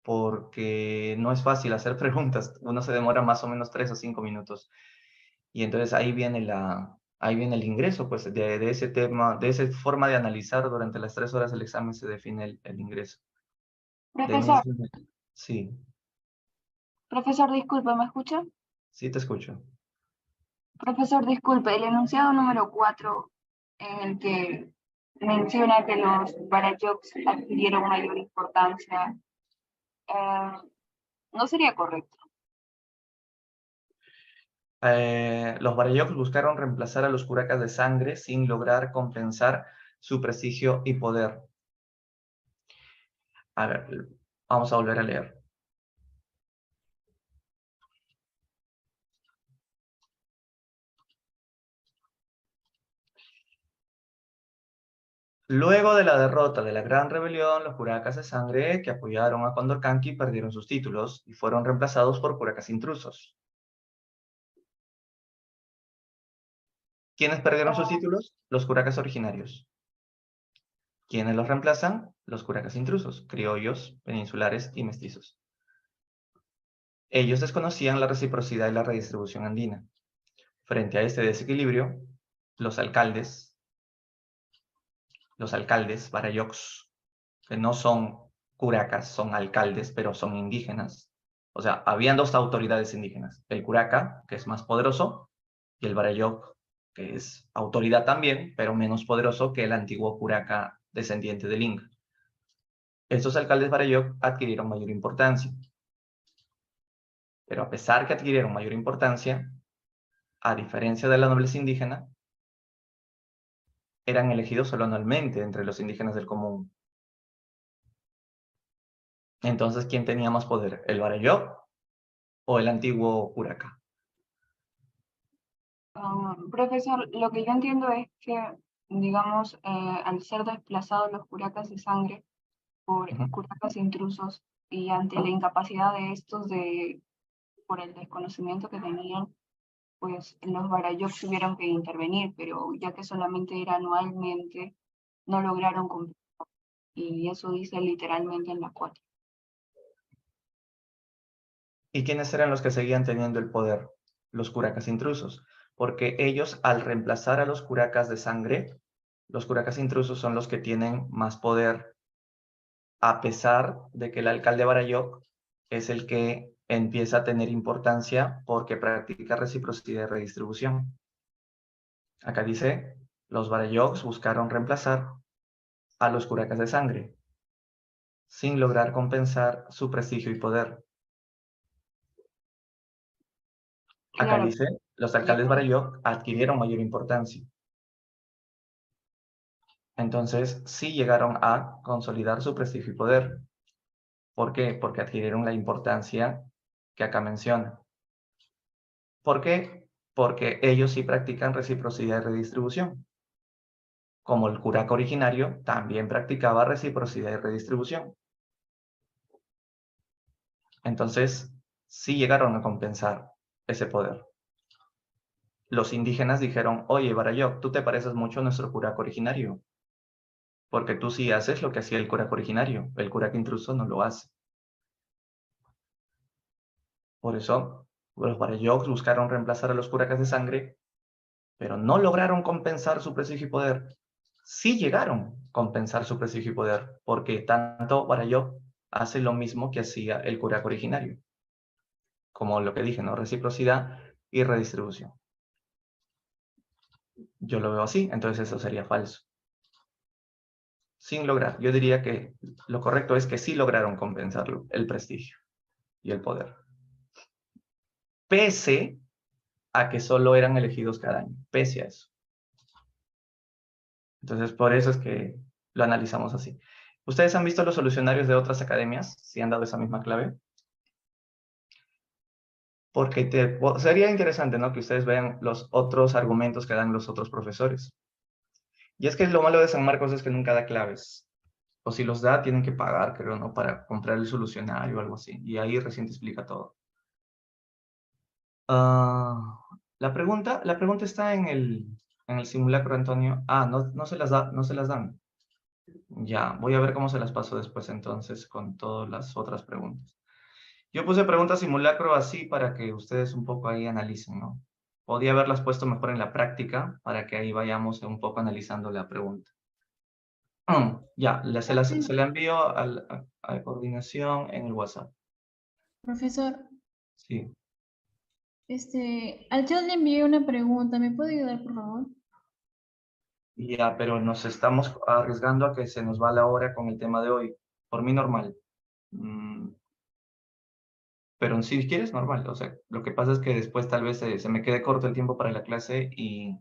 porque no es fácil hacer preguntas. Uno se demora más o menos 3 o 5 minutos. Y entonces ahí viene el ingreso, pues, de ese tema, de esa forma de analizar durante las 3 horas del examen se define el ingreso. Profesor, Sí, profesor, disculpe, ¿me escucha? sí te escucho. Profesor, disculpe, el enunciado número 4 en el que menciona que los Barayoks adquirieron mayor importancia, no sería correcto. Los Barayoks buscaron reemplazar a los curacas de sangre sin lograr compensar su prestigio y poder. A ver, vamos a volver a leer. Luego de la derrota de la Gran Rebelión, los curacas de sangre que apoyaron a Condorcanqui perdieron sus títulos y fueron reemplazados por curacas intrusos. ¿Quiénes perdieron sus títulos? Los curacas originarios. ¿Quiénes los reemplazan? Los curacas intrusos, criollos, peninsulares y mestizos. Ellos desconocían la reciprocidad y la redistribución andina. Frente a este desequilibrio, los alcaldes barayocs, que no son curacas, son alcaldes, pero son indígenas. O sea, habían dos autoridades indígenas, el curaca, que es más poderoso, y el barayoc, que es autoridad también, pero menos poderoso que el antiguo curaca descendiente del Inca. Estos alcaldes barayoc adquirieron mayor importancia. Pero a pesar que adquirieron mayor importancia, a diferencia de la nobleza indígena, eran elegidos solo anualmente entre los indígenas del común. Entonces, ¿quién tenía más poder? ¿El Barayoc o el antiguo curaca? Profesor, lo que yo entiendo es que, digamos, al ser desplazados los curacas de sangre por curacas intrusos y ante la incapacidad de estos por el desconocimiento que tenían, pues los Barayoks tuvieron que intervenir, pero ya que solamente era anualmente, no lograron cumplir. Y eso dice literalmente en la 4. ¿Y quiénes eran los que seguían teniendo el poder? Los curacas intrusos. Porque ellos, al reemplazar a los curacas de sangre, los curacas intrusos son los que tienen más poder, a pesar de que el alcalde Barayoc es el que empieza a tener importancia porque practica reciprocidad y redistribución. Acá dice, los Barayocs buscaron reemplazar a los curacas de sangre, sin lograr compensar su prestigio y poder. Acá Claro, dice, los alcaldes Barayoc adquirieron mayor importancia. Entonces, sí llegaron a consolidar su prestigio y poder. ¿Por qué? Porque adquirieron la importancia que acá menciona. ¿Por qué? Porque ellos sí practican reciprocidad y redistribución. Como el curaca originario también practicaba reciprocidad y redistribución. Entonces, sí llegaron a compensar ese poder. Los indígenas dijeron, oye, Barayoc, tú te pareces mucho a nuestro curaca originario, porque tú sí haces lo que hacía el curaca originario, el curaca intruso no lo hace. Por eso, los Barayocs buscaron reemplazar a los curacas de sangre, pero no lograron compensar su prestigio y poder. sí llegaron a compensar su prestigio y poder, porque tanto Barayop hace lo mismo que hacía el curaca originario, como lo que dije, ¿no? Reciprocidad y redistribución. Yo lo veo así, entonces eso sería falso. Sin lograr, yo diría que lo correcto es que sí lograron compensarlo, el prestigio y el poder. Pese a que solo eran elegidos cada año, pese a eso. Entonces, por eso es que lo analizamos así. ¿Ustedes han visto los solucionarios de otras academias? ¿Si han dado esa misma clave? Porque sería interesante, ¿no? Que ustedes vean los otros argumentos que dan los otros profesores. Y es que lo malo de San Marcos es que nunca da claves. O si los da, tienen que pagar, creo, ¿no? Para comprar el solucionario o algo así. Y ahí recién te explica todo. La pregunta está en el simulacro, Antonio. No se las dan. Ya, voy a ver cómo se las paso después entonces con todas las otras preguntas. Yo puse preguntas simulacro así para que ustedes un poco ahí analicen, ¿no? Podía haberlas puesto mejor en la práctica para que ahí vayamos un poco analizando la pregunta. Ya, se la envío a coordinación en el WhatsApp. Profesor, Sí. al chat le envié una pregunta. ¿Me puede ayudar, por favor? Ya, pero nos estamos arriesgando a que se nos va la hora con el tema de hoy. Por mí normal. Pero si quieres, normal. O sea, lo que pasa es que después tal vez se me quede corto el tiempo para la clase y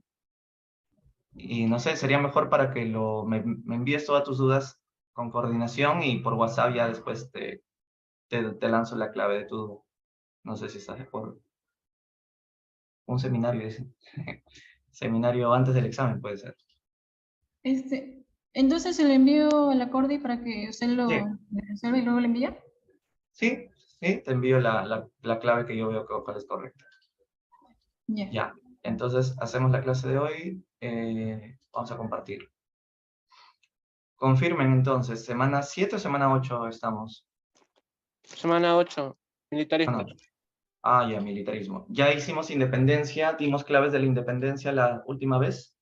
no sé, sería mejor para que me envíes todas tus dudas con coordinación y por WhatsApp ya después te lanzo la clave de tu duda. No sé si estás de acuerdo. Un seminario, dice. Seminario antes del examen puede ser. Entonces se le envío a la Cordi para que usted lo Sí. resuelva y luego le envía. Sí, te envío la clave que yo veo que es correcta. Ya. Ya, entonces hacemos la clase de hoy. Vamos a compartir. Confirmen entonces, ¿semana 7 o semana 8 estamos? Semana 8, militarismo. Ya, militarismo. ¿Ya hicimos independencia? ¿Dimos claves de la independencia la última vez?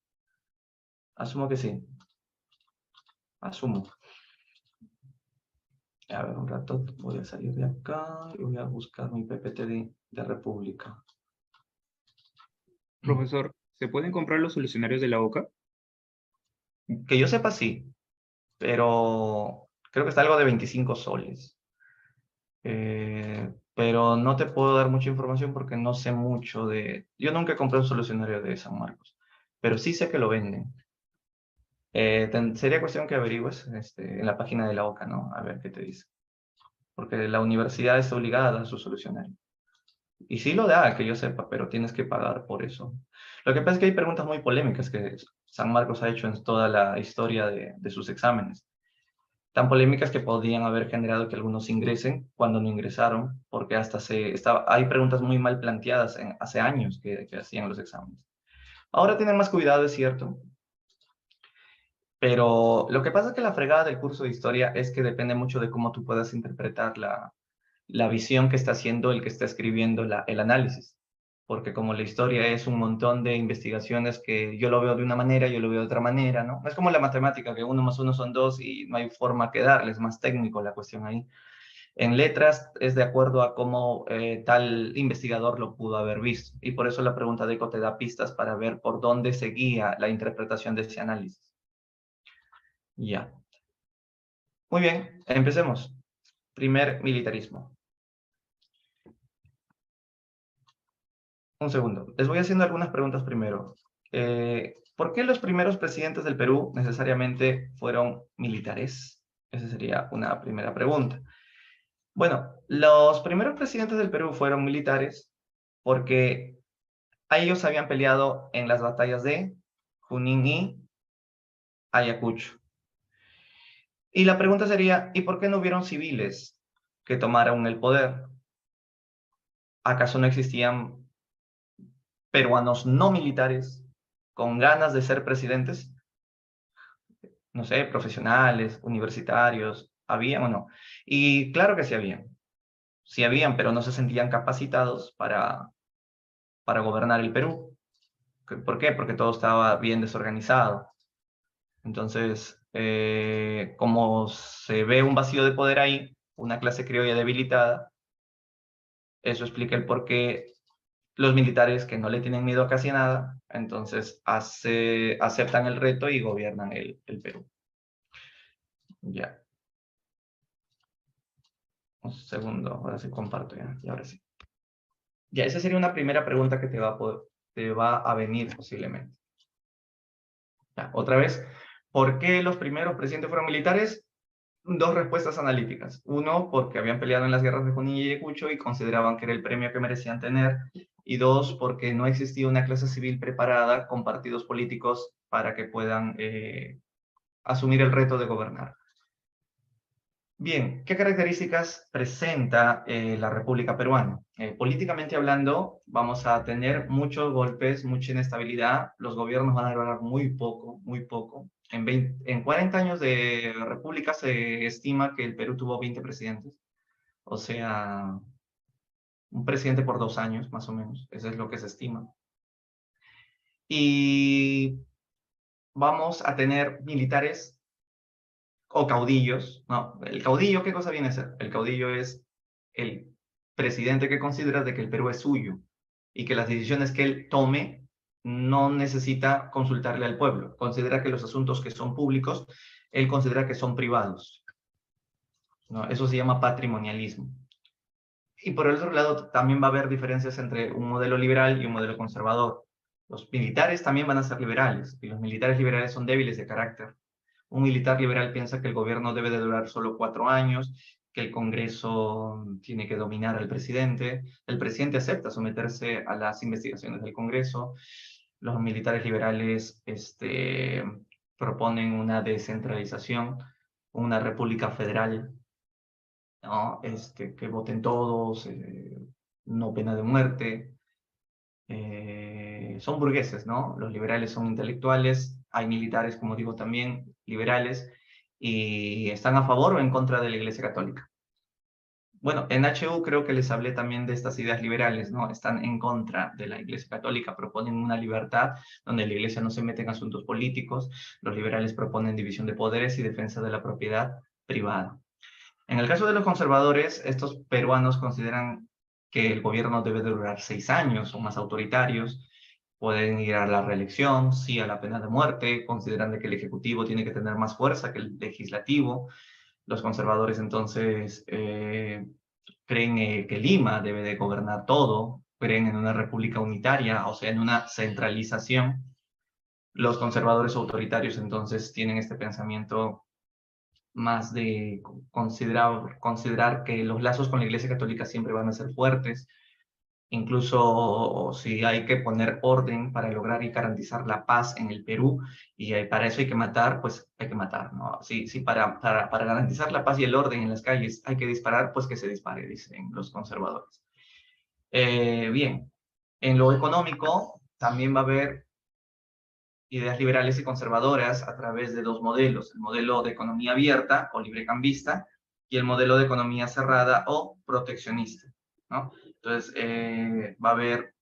Asumo que sí. Asumo. A ver, un rato voy a salir de acá y voy a buscar mi PPT de República. Profesor, ¿se pueden comprar los solucionarios de la OCA? Que yo sepa, sí. Pero creo que está algo de 25 soles. Pero no te puedo dar mucha información porque no sé mucho de... Yo nunca compré un solucionario de San Marcos, pero sí sé que lo venden. Sería cuestión que averigües en la página de la OCA, ¿no? A ver qué te dice. Porque la universidad está obligada a dar su solucionario. Y sí lo da, que yo sepa, pero tienes que pagar por eso. Lo que pasa es que hay preguntas muy polémicas que San Marcos ha hecho en toda la historia de sus exámenes. Tan polémicas que podían haber generado que algunos ingresen cuando no ingresaron, porque hay preguntas muy mal planteadas hace años que hacían los exámenes. Ahora tienen más cuidado, es cierto, pero lo que pasa es que la fregada del curso de historia es que depende mucho de cómo tú puedas interpretar la visión que está haciendo el que está escribiendo el análisis. Porque como la historia es un montón de investigaciones que yo lo veo de una manera, yo lo veo de otra manera, ¿no? No es como la matemática, que 1 más 1 son 2 y no hay forma que darle, es más técnico la cuestión ahí. En letras es de acuerdo a cómo tal investigador lo pudo haber visto. Y por eso la pregunta de Eco te da pistas para ver por dónde seguía la interpretación de ese análisis. Ya. Muy bien, empecemos. Primer militarismo. Un segundo. Les voy haciendo algunas preguntas primero. ¿Por qué los primeros presidentes del Perú necesariamente fueron militares? Esa sería una primera pregunta. Bueno, los primeros presidentes del Perú fueron militares porque ellos habían peleado en las batallas de Junín y Ayacucho. Y la pregunta sería, ¿y por qué no hubieron civiles que tomaran el poder? ¿Acaso no existían peruanos no militares con ganas de ser presidentes? No sé, profesionales, universitarios, ¿habían o no? Y claro que sí habían. Sí habían, pero no se sentían capacitados para gobernar el Perú. ¿Por qué? Porque todo estaba bien desorganizado. Entonces, como se ve un vacío de poder ahí, una clase criolla debilitada, eso explica el por qué los militares que no le tienen miedo a casi nada, entonces aceptan el reto y gobiernan el Perú. Ya. Un segundo, ahora sí comparto ya, y ahora sí. Ya, esa sería una primera pregunta que te va a venir posiblemente. Ya, otra vez, ¿por qué los primeros presidentes fueron militares? Dos respuestas analíticas. Uno, porque habían peleado en las guerras de Junín y Ayacucho y consideraban que era el premio que merecían tener. Y dos, porque no existía una clase civil preparada con partidos políticos para que puedan asumir el reto de gobernar. Bien, ¿qué características presenta la República Peruana? Políticamente hablando, vamos a tener muchos golpes, mucha inestabilidad, los gobiernos van a durar muy poco, muy poco. En 40 años de república se estima que el Perú tuvo 20 presidentes, o sea, un presidente por 2 años, más o menos, eso es lo que se estima. Y vamos a tener militares o caudillos, no, el caudillo, ¿qué cosa viene a ser? El caudillo es el presidente que considera de que el Perú es suyo y que las decisiones que él tome no necesita consultarle al pueblo. Considera que los asuntos que son públicos, él considera que son privados, ¿no? Eso se llama patrimonialismo. Y por el otro lado, también va a haber diferencias entre un modelo liberal y un modelo conservador. Los militares también van a ser liberales, y los militares liberales son débiles de carácter. Un militar liberal piensa que el gobierno debe de durar solo 4 años, que el Congreso tiene que dominar al presidente. El presidente acepta someterse a las investigaciones del Congreso. Los militares liberales proponen una descentralización, una república federal, ¿no? Que voten todos, no pena de muerte. Son burgueses, ¿no? Los liberales son intelectuales, hay militares, como digo, también liberales, y están a favor o en contra de la Iglesia Católica. Bueno, en HU creo que les hablé también de estas ideas liberales, ¿no? Están en contra de la Iglesia Católica, proponen una libertad donde la Iglesia no se mete en asuntos políticos, los liberales proponen división de poderes y defensa de la propiedad privada. En el caso de los conservadores, estos peruanos consideran que el gobierno debe durar 6 años, son más autoritarios, pueden ir a la reelección, sí a la pena de muerte, consideran de que el ejecutivo tiene que tener más fuerza que el legislativo. Los conservadores entonces creen que Lima debe de gobernar todo, creen en una república unitaria, o sea, en una centralización. Los conservadores autoritarios entonces tienen este pensamiento más de considerar que los lazos con la Iglesia Católica siempre van a ser fuertes, incluso si hay que poner orden para lograr y garantizar la paz en el Perú, y para eso hay que matar, pues hay que matar, ¿no? Si para garantizar la paz y el orden en las calles hay que disparar, pues que se dispare, dicen los conservadores. Bien, en lo económico también va a haber ideas liberales y conservadoras a través de 2 modelos, el modelo de economía abierta o librecambista y el modelo de economía cerrada o proteccionista, ¿no? Entonces, va a haber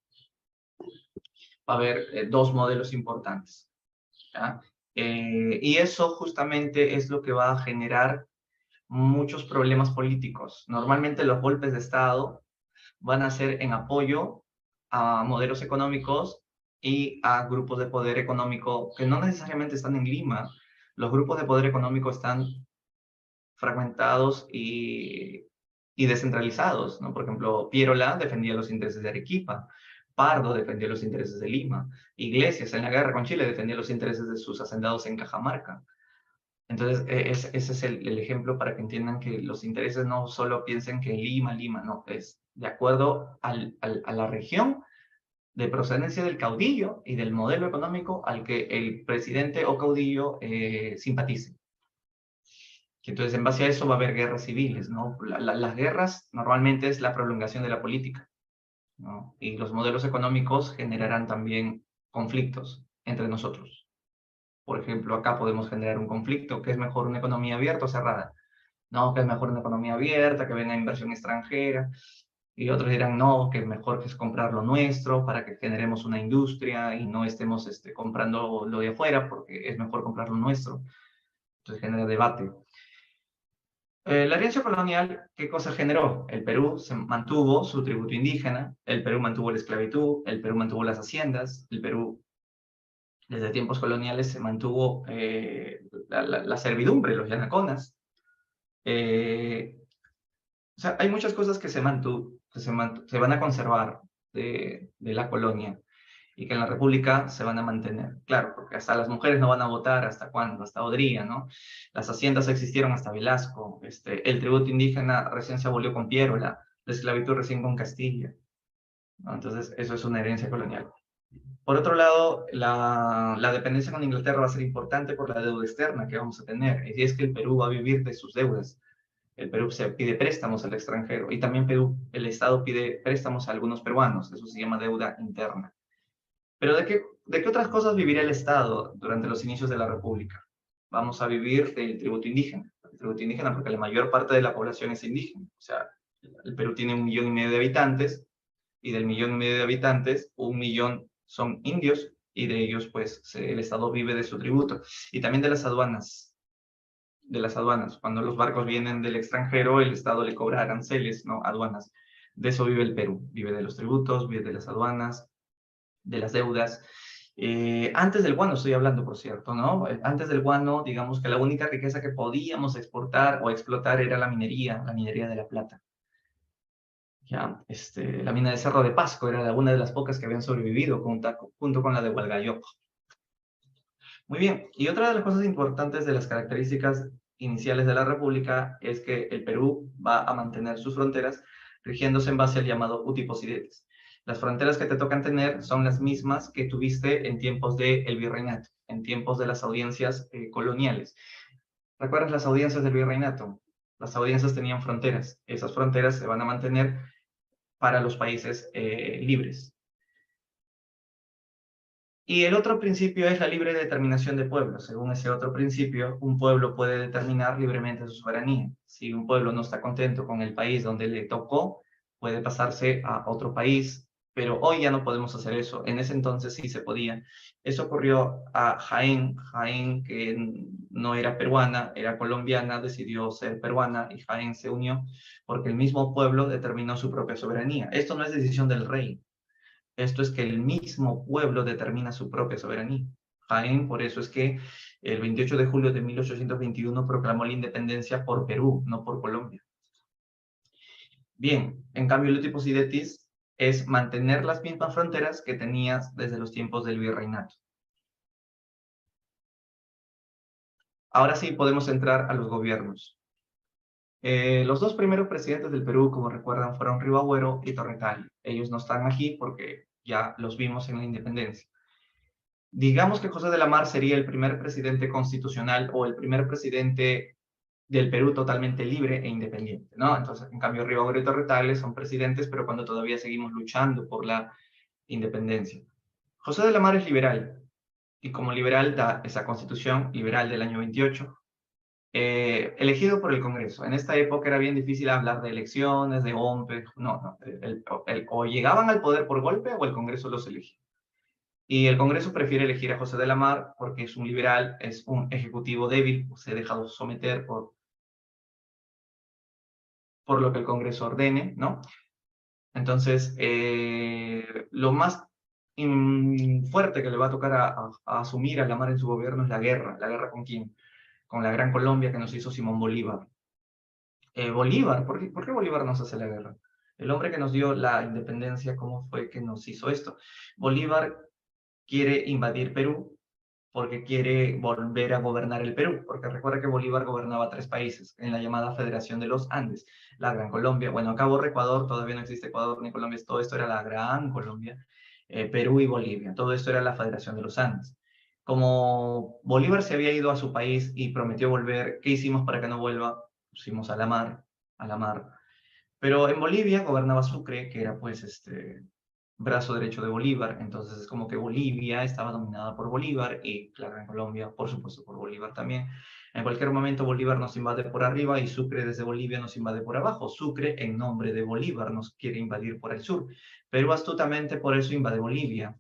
2 modelos importantes, ¿ya? Y eso justamente es lo que va a generar muchos problemas políticos. Normalmente los golpes de Estado van a ser en apoyo a modelos económicos y a grupos de poder económico que no necesariamente están en Lima. Los grupos de poder económico están fragmentados y descentralizados, ¿no? Por ejemplo, Pierola defendía los intereses de Arequipa, Pardo defendía los intereses de Lima, Iglesias en la guerra con Chile defendía los intereses de sus hacendados en Cajamarca. Entonces, ese es el ejemplo para que entiendan que los intereses no solo piensen que Lima, no, es de acuerdo a la región de procedencia del caudillo y del modelo económico al que el presidente o caudillo simpatice. Entonces, en base a eso va a haber guerras civiles, ¿no? Las guerras normalmente es la prolongación de la política, ¿no? Y los modelos económicos generarán también conflictos entre nosotros. Por ejemplo, acá podemos generar un conflicto. ¿Qué es mejor, una economía abierta o cerrada? No, que es mejor una economía abierta, que venga inversión extranjera. Y otros dirán, no, que mejor que es comprar lo nuestro para que generemos una industria y no estemos comprando lo de afuera, porque es mejor comprar lo nuestro. Entonces genera debate. La herencia colonial, ¿qué cosa generó? El Perú se mantuvo su tributo indígena, el Perú mantuvo la esclavitud, el Perú mantuvo las haciendas, el Perú desde tiempos coloniales se mantuvo la servidumbre, los yanaconas. O sea, hay muchas cosas que se van a conservar de la colonia y que en la República se van a mantener. Claro, porque hasta las mujeres no van a votar, ¿hasta cuándo? Hasta Odría, ¿no? Las haciendas existieron hasta Velasco, el tributo indígena recién se abolió con Piérola, la esclavitud recién con Castilla, ¿no? Entonces, eso es una herencia colonial. Por otro lado, la dependencia con Inglaterra va a ser importante por la deuda externa que vamos a tener, y es que el Perú va a vivir de sus deudas. El Perú se pide préstamos al extranjero y también el Estado pide préstamos a algunos peruanos, eso se llama deuda interna. Pero ¿de qué otras cosas vivirá el Estado durante los inicios de la República? Vamos a vivir del tributo indígena. El tributo indígena porque la mayor parte de la población es indígena. O sea, el Perú tiene 1,5 millones de habitantes y del 1,5 millones de habitantes, 1 millón son indios y de ellos pues el Estado vive de su tributo. Y también de las aduanas. Cuando los barcos vienen del extranjero, el Estado le cobra aranceles, ¿no? Aduanas. De eso vive el Perú. Vive de los tributos, vive de las aduanas, de las deudas. Antes del guano estoy hablando, por cierto, ¿no? Antes del guano, digamos que la única riqueza que podíamos exportar o explotar era la minería de la plata. Ya, la mina de Cerro de Pasco era una de las pocas que habían sobrevivido junto con la de Hualgayoco. Muy bien, y otra de las cosas importantes de las características iniciales de la República es que el Perú va a mantener sus fronteras rigiéndose en base al llamado uti possidetis. Las fronteras que te tocan tener son las mismas que tuviste en tiempos del virreinato, en tiempos de las audiencias coloniales. ¿Recuerdas las audiencias del virreinato? Las audiencias tenían fronteras. Esas fronteras se van a mantener para los países libres. Y el otro principio es la libre determinación de pueblos. Según ese otro principio, un pueblo puede determinar libremente su soberanía. Si un pueblo no está contento con el país donde le tocó, puede pasarse a otro país, pero hoy ya no podemos hacer eso. En ese entonces sí se podía. Eso ocurrió a Jaén. Jaén, que no era peruana, era colombiana, decidió ser peruana y Jaén se unió porque el mismo pueblo determinó su propia soberanía. Esto no es decisión del rey. Esto es que el mismo pueblo determina su propia soberanía. Jaén, por eso es que el 28 de julio de 1821 proclamó la independencia por Perú, no por Colombia. Bien, en cambio el uti possidetis es mantener las mismas fronteras que tenías desde los tiempos del virreinato. Ahora sí podemos entrar a los gobiernos. Los dos primeros presidentes del Perú, como recuerdan, fueron Rivagüero y Torrecalli. Ellos no están aquí porque ya los vimos en la independencia. Digamos que José de la Mar sería el primer presidente constitucional o el primer presidente del Perú totalmente libre e independiente, ¿no? Entonces, en cambio, Rivagüero y Torrecalli son presidentes, pero cuando todavía seguimos luchando por la independencia. José de la Mar es liberal, y como liberal da esa constitución liberal del año 28, elegido por el Congreso. En esta época era bien difícil hablar de elecciones, de golpes, no, o llegaban al poder por golpe o el Congreso los elegía. Y el Congreso prefiere elegir a José de la Mar porque es un liberal, es un ejecutivo débil, se ha dejado someter por lo que el Congreso ordene, ¿no? Entonces, lo más fuerte que le va a tocar a asumir a la Mar en su gobierno es la guerra. ¿La guerra con quién? Con la Gran Colombia que nos hizo Simón Bolívar. Bolívar, ¿por qué Bolívar nos hace la guerra? El hombre que nos dio la independencia, ¿cómo fue que nos hizo esto? Bolívar quiere invadir Perú porque quiere volver a gobernar el Perú, porque recuerda que Bolívar gobernaba 3 países en la llamada Federación de los Andes, la Gran Colombia, bueno, acá borra Ecuador, todavía no existe Ecuador ni Colombia, todo esto era la Gran Colombia, Perú y Bolivia, todo esto era la Federación de los Andes. Como Bolívar se había ido a su país y prometió volver, ¿qué hicimos para que no vuelva? Pusimos a la mar. Pero en Bolivia gobernaba Sucre, que era pues brazo derecho de Bolívar, entonces es como que Bolivia estaba dominada por Bolívar y claro, en Colombia, por supuesto, por Bolívar también. En cualquier momento Bolívar nos invade por arriba y Sucre desde Bolivia nos invade por abajo. Sucre, en nombre de Bolívar, nos quiere invadir por el sur. Perú astutamente por eso invade Bolivia,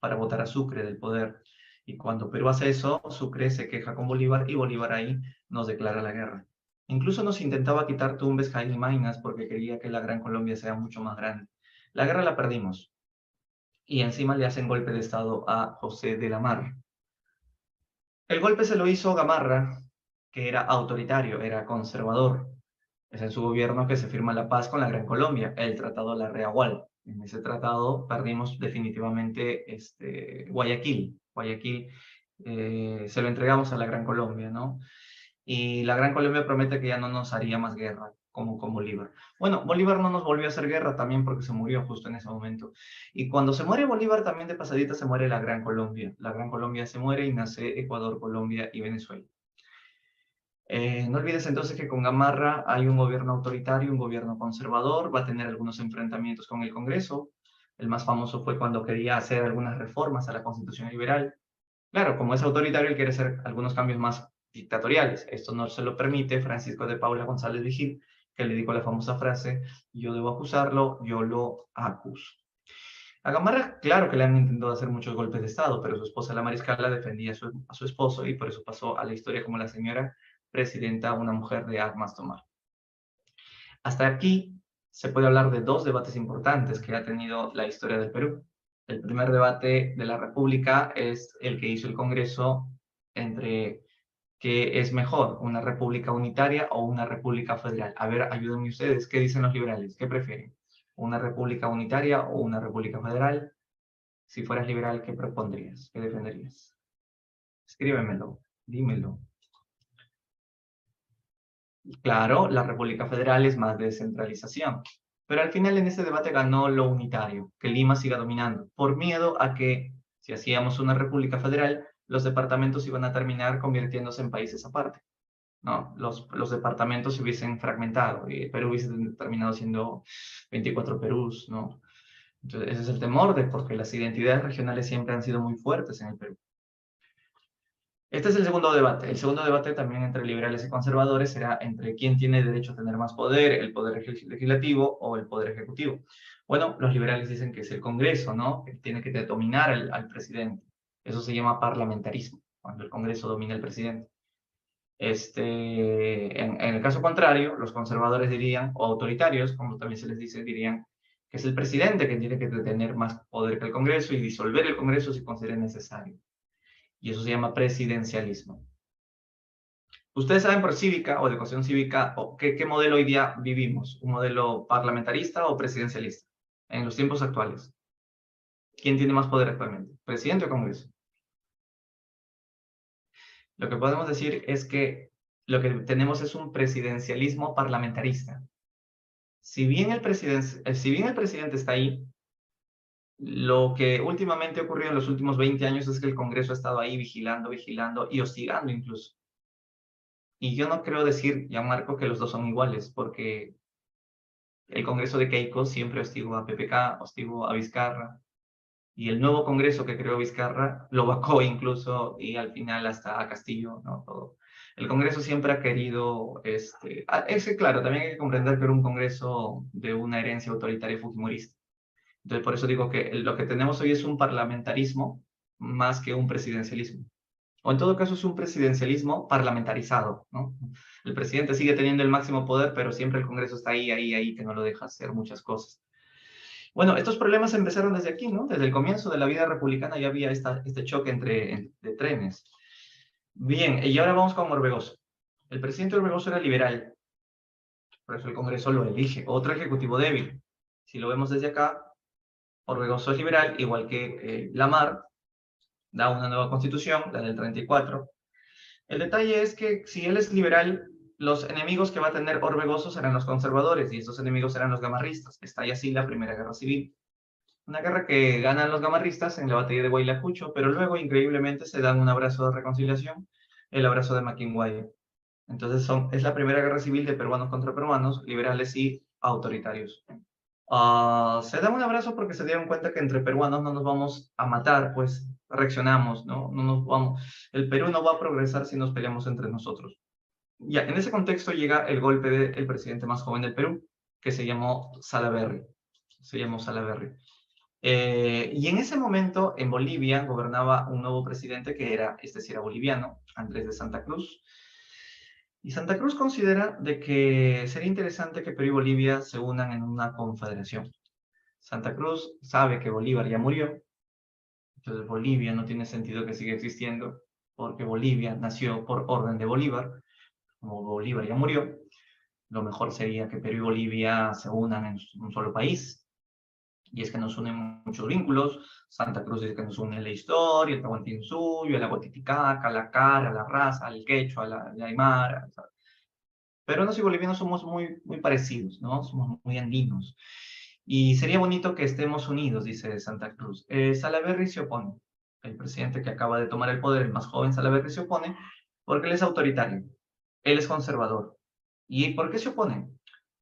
para botar a Sucre del poder. Y cuando Perú hace eso, Sucre se queja con Bolívar y Bolívar ahí nos declara la guerra. Incluso nos intentaba quitar Tumbes, Jaén y Maynas porque quería que la Gran Colombia sea mucho más grande. La guerra la perdimos. Y encima le hacen golpe de estado a José de la Mar. El golpe se lo hizo Gamarra, que era autoritario, era conservador. Es en su gobierno que se firma la paz con la Gran Colombia, el Tratado de la Reagual. En ese tratado perdimos definitivamente Guayaquil. Guayaquil se lo entregamos a la Gran Colombia, ¿no? Y la Gran Colombia promete que ya no nos haría más guerra, como con Bolívar. Bueno, Bolívar no nos volvió a hacer guerra también porque se murió justo en ese momento. Y cuando se muere Bolívar, también de pasadita se muere la Gran Colombia. La Gran Colombia se muere y nace Ecuador, Colombia y Venezuela. No olvides entonces que con Gamarra hay un gobierno autoritario, un gobierno conservador, va a tener algunos enfrentamientos con el Congreso. El más famoso fue cuando quería hacer algunas reformas a la Constitución liberal. Claro, como es autoritario, él quiere hacer algunos cambios más dictatoriales. Esto no se lo permite Francisco de Paula González Vigil, que le dijo la famosa frase: yo debo acusarlo, yo lo acuso. A Gamarra, claro que le han intentado hacer muchos golpes de Estado, pero su esposa, la mariscala, defendía a su esposo y por eso pasó a la historia como la señora presidenta, una mujer de armas tomar. Hasta aquí se puede hablar de dos debates importantes que ha tenido la historia del Perú. El primer debate de la República es el que hizo el Congreso entre qué es mejor, una república unitaria o una república federal. A ver, ayúdenme ustedes, ¿qué dicen los liberales? ¿Qué prefieren? ¿Una república unitaria o una república federal? Si fueras liberal, ¿qué propondrías? ¿Qué defenderías? Escríbemelo, dímelo. Claro, la República Federal es más descentralización, pero al final en este debate ganó lo unitario, que Lima siga dominando, por miedo a que si hacíamos una República Federal, los departamentos iban a terminar convirtiéndose en países aparte. No, los departamentos se hubiesen fragmentado y Perú hubiese terminado siendo 24 Perús, ¿no? Entonces ese es el temor porque las identidades regionales siempre han sido muy fuertes en el Perú. Este es el segundo debate. El segundo debate también entre liberales y conservadores será entre quién tiene derecho a tener más poder, el poder legislativo o el poder ejecutivo. Bueno, los liberales dicen que es el Congreso, ¿no? Que tiene que dominar al presidente. Eso se llama parlamentarismo, cuando el Congreso domina al presidente. En el caso contrario, los conservadores dirían, o autoritarios, como también se les dice, dirían que es el presidente quien tiene que tener más poder que el Congreso y disolver el Congreso si considera necesario. Y eso se llama presidencialismo. Ustedes saben por cívica o educación cívica ¿qué modelo hoy día vivimos? ¿Un modelo parlamentarista o presidencialista? En los tiempos actuales. ¿Quién tiene más poder actualmente? ¿Presidente o Congreso? Lo que podemos decir es que lo que tenemos es un presidencialismo parlamentarista. Si bien el presidente está ahí, lo que últimamente ha ocurrido en los últimos 20 años es que el Congreso ha estado ahí vigilando y hostigando incluso. Y yo no creo decir, Gianmarco, que los dos son iguales, porque el Congreso de Keiko siempre hostigó a PPK, hostigó a Vizcarra, y el nuevo Congreso que creó Vizcarra lo vacó incluso, y al final hasta a Castillo, ¿no? Todo. El Congreso siempre ha querido, es que claro, también hay que comprender que era un Congreso de una herencia autoritaria fujimorista. Entonces, por eso digo que lo que tenemos hoy es un parlamentarismo más que un presidencialismo. O en todo caso es un presidencialismo parlamentarizado, ¿no? El presidente sigue teniendo el máximo poder, pero siempre el Congreso está ahí, que no lo deja hacer muchas cosas. Bueno, estos problemas empezaron desde aquí, ¿no? Desde el comienzo de la vida republicana ya había este choque de trenes. Bien, y ahora vamos con Orbegoso. El presidente Orbegoso era liberal, por eso el Congreso lo elige. Otro ejecutivo débil. Si lo vemos desde acá, Orbegoso es liberal, igual que Lamarck, da una nueva constitución, la del 34. El detalle es que si él es liberal, los enemigos que va a tener Orbegoso serán los conservadores, y esos enemigos serán los gamarristas. Está ahí así la Primera Guerra Civil. Una guerra que ganan los gamarristas en la batalla de Huaylacucho, pero luego increíblemente se dan un abrazo de reconciliación, el abrazo de Maquinguay. Entonces es la Primera Guerra Civil de peruanos contra peruanos, liberales y autoritarios. Se dan un abrazo porque se dieron cuenta que entre peruanos no nos vamos a matar, pues reaccionamos, ¿no? No nos vamos. El Perú no va a progresar si nos peleamos entre nosotros. Ya, en ese contexto llega el golpe del presidente más joven del Perú, que se llamó Salaverry. Y en ese momento, en Bolivia, gobernaba un nuevo presidente que era, este sí era boliviano, Andrés de Santa Cruz. Y Santa Cruz considera de que sería interesante que Perú y Bolivia se unan en una confederación. Santa Cruz sabe que Bolívar ya murió, entonces Bolivia no tiene sentido que siga existiendo, porque Bolivia nació por orden de Bolívar. Como Bolívar ya murió, lo mejor sería que Perú y Bolivia se unan en un solo país. Y es que nos unen muchos vínculos. Santa Cruz dice que nos une la historia, el Tahuantinsuyo, el agua Titicaca, la cara, la raza, el quechua, la aymara. Peruanos y bolivianos somos muy parecidos, ¿no? Somos muy andinos. Y sería bonito que estemos unidos, dice Santa Cruz. Salaverry se opone. El presidente que acaba de tomar el poder, el más joven Salaverry, se opone porque él es autoritario. Él es conservador. ¿Y por qué se opone?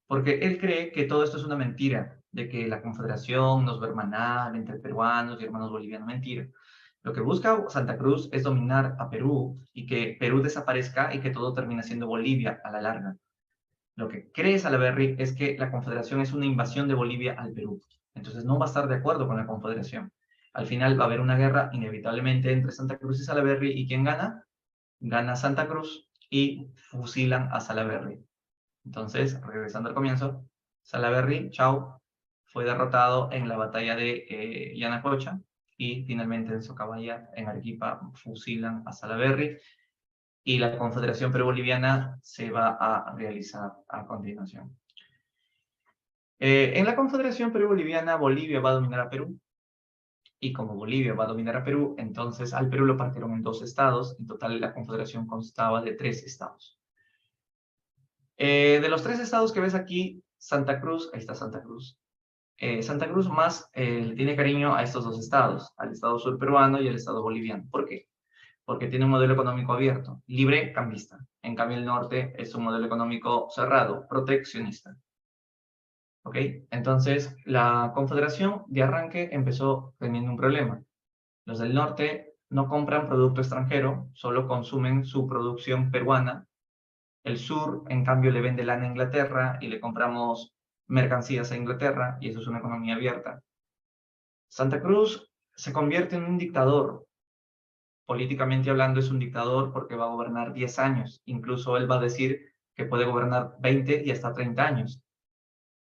Porque él cree que todo esto es una mentira, de que la confederación nos va a hermanar entre peruanos y hermanos bolivianos. Mentira. Lo que busca Santa Cruz es dominar a Perú y que Perú desaparezca y que todo termine siendo Bolivia a la larga. Lo que cree Salaverry es que la confederación es una invasión de Bolivia al Perú. Entonces no va a estar de acuerdo con la confederación. Al final va a haber una guerra inevitablemente entre Santa Cruz y Salaverry. ¿Y quién gana? Gana Santa Cruz y fusilan a Salaverry. Entonces, regresando al comienzo, Salaverry, chao, fue derrotado en la batalla de Yanacocha y finalmente en Socabaya, en Arequipa, fusilan a Salaverry y la Confederación Perú-Boliviana se va a realizar a continuación. En la Confederación Perú-Boliviana, Bolivia va a dominar a Perú y como Bolivia va a dominar a Perú, entonces al Perú lo partieron en 2 estados, en total la Confederación constaba de 3 estados. De los 3 estados que ves aquí, Santa Cruz, ahí está Santa Cruz. Santa Cruz más le tiene cariño a estos 2 estados, al estado sur peruano y al estado boliviano. ¿Por qué? Porque tiene un modelo económico abierto, libre, cambista. En cambio, el norte es un modelo económico cerrado, proteccionista. ¿Ok? Entonces, la confederación de arranque empezó teniendo un problema. Los del norte no compran producto extranjero, solo consumen su producción peruana. El sur, en cambio, le vende lana a Inglaterra y le compramos mercancías a Inglaterra, y eso es una economía abierta. Santa Cruz se convierte en un dictador. Políticamente hablando, es un dictador porque va a gobernar 10 años. Incluso él va a decir que puede gobernar 20 y hasta 30 años.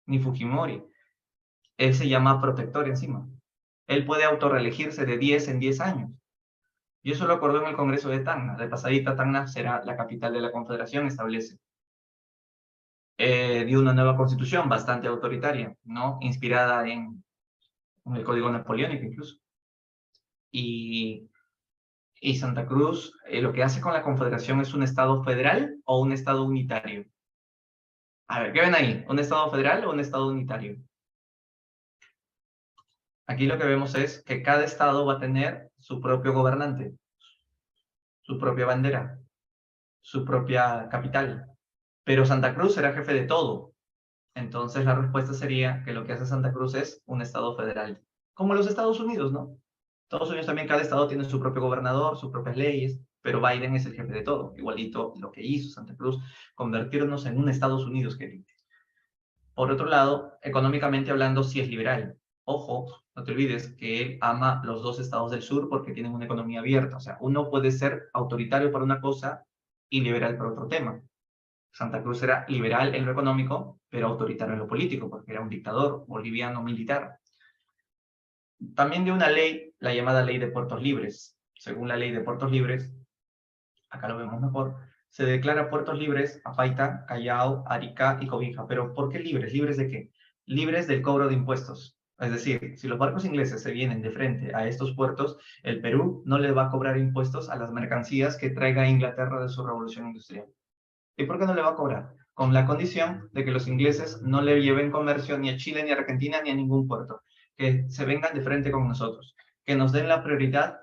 Ni Fujimori. Él se llama protector encima. Él puede autorreelegirse de 10 en 10 años. Y eso lo acordó en el Congreso de Tacna. De pasadita, Tacna será la capital de la Confederación, establece. Dio una nueva constitución bastante autoritaria, ¿no? Inspirada en el Código Napoleónico incluso. Y Santa Cruz, lo que hace con la Confederación es un Estado federal o un Estado unitario. A ver, ¿qué ven ahí? ¿Un Estado federal o un Estado unitario? Aquí lo que vemos es que cada Estado va a tener su propio gobernante, su propia bandera, su propia capital. Pero Santa Cruz será jefe de todo. Entonces la respuesta sería que lo que hace Santa Cruz es un Estado federal. Como los Estados Unidos, ¿no? Estados Unidos también, cada estado tiene su propio gobernador, sus propias leyes, pero Biden es el jefe de todo. Igualito lo que hizo Santa Cruz, convertirnos en un Estados Unidos querido. Por otro lado, económicamente hablando, sí es liberal. Ojo, no te olvides que él ama los 2 estados del sur porque tienen una economía abierta. O sea, uno puede ser autoritario para una cosa y liberal para otro tema. Santa Cruz era liberal en lo económico, pero autoritario en lo político, porque era un dictador boliviano militar. También de una ley, la llamada Ley de Puertos Libres. Según la Ley de Puertos Libres, acá lo vemos mejor, se declara puertos libres a Paita, Callao, Arica y Cobija. ¿Pero por qué libres? ¿Libres de qué? Libres del cobro de impuestos. Es decir, si los barcos ingleses se vienen de frente a estos puertos, el Perú no le va a cobrar impuestos a las mercancías que traiga Inglaterra de su revolución industrial. ¿Y por qué no le va a cobrar? Con la condición de que los ingleses no le lleven comercio ni a Chile, ni a Argentina, ni a ningún puerto. Que se vengan de frente con nosotros. Que nos den la prioridad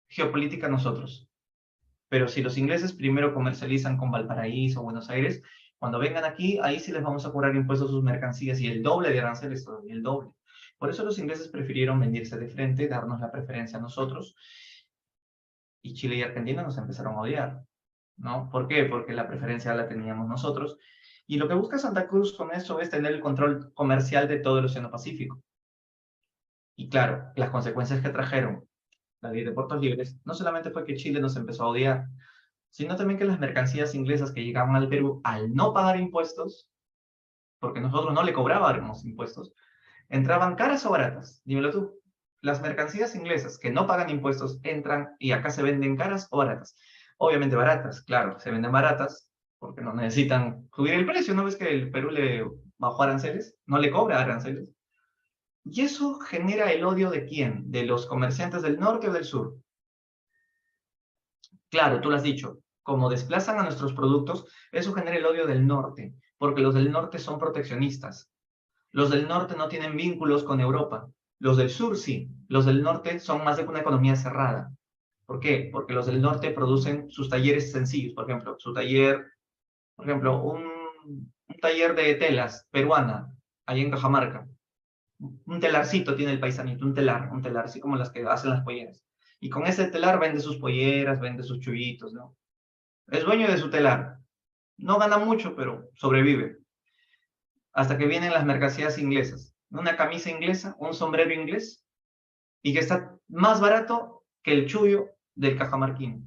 geopolítica a nosotros. Pero si los ingleses primero comercializan con Valparaíso o Buenos Aires, Cuando vengan aquí, ahí sí les vamos a cobrar impuestos a sus mercancías y el doble de aranceles todavía, el doble. Por eso los ingleses prefirieron venirse de frente, darnos la preferencia a nosotros, y Chile y Argentina nos empezaron a odiar, ¿no? ¿Por qué? Porque la preferencia la teníamos nosotros. Y lo que busca Santa Cruz con eso es tener el control comercial de todo el Océano Pacífico. Y claro, las consecuencias que trajeron la ley de puertos libres no solamente fue que Chile nos empezó a odiar, sino también que las mercancías inglesas que llegaban al Perú, al no pagar impuestos, porque nosotros no le cobrábamos impuestos, entraban caras o baratas. Dímelo tú. Las mercancías inglesas que no pagan impuestos entran y acá se venden caras o baratas. Obviamente baratas, claro, se venden baratas porque no necesitan subir el precio. ¿No ves que el Perú le bajó aranceles? No le cobra aranceles. Y eso genera el odio ¿de quién? ¿De los comerciantes del norte o del sur? Claro, tú lo has dicho, como desplazan a nuestros productos, eso genera el odio del norte, porque los del norte son proteccionistas. Los del norte no tienen vínculos con Europa. Los del sur sí. Los del norte son más de una economía cerrada. ¿Por qué? Porque los del norte producen sus talleres sencillos. Por ejemplo, su taller, por ejemplo, un taller de telas peruana, ahí en Cajamarca. Un telarcito tiene el paisanito, un telar, así como las que hacen las polleras. Y con ese telar vende sus polleras, vende sus chullitos, ¿no? Es dueño de su telar. No gana mucho, pero sobrevive. Hasta que vienen las mercancías inglesas. Una camisa inglesa, un sombrero inglés, y que está más barato que el chullo del cajamarquino.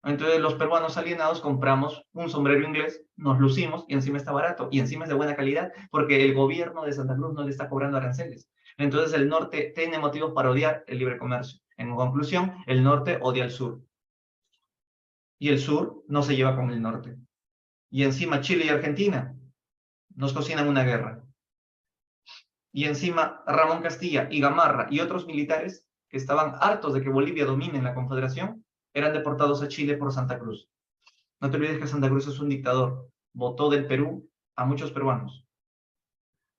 Entonces los peruanos alienados compramos un sombrero inglés, nos lucimos y encima está barato y encima es de buena calidad porque el gobierno de Santa Cruz no le está cobrando aranceles. Entonces el norte tiene motivos para odiar el libre comercio. En conclusión, el norte odia al sur. Y el sur no se lleva con el norte. Y encima Chile y Argentina nos cocinan una guerra. Y encima Ramón Castilla y Gamarra y otros militares que estaban hartos de que Bolivia domine en la Confederación, eran deportados a Chile por Santa Cruz. No te olvides que Santa Cruz es un dictador. Votó del Perú a muchos peruanos.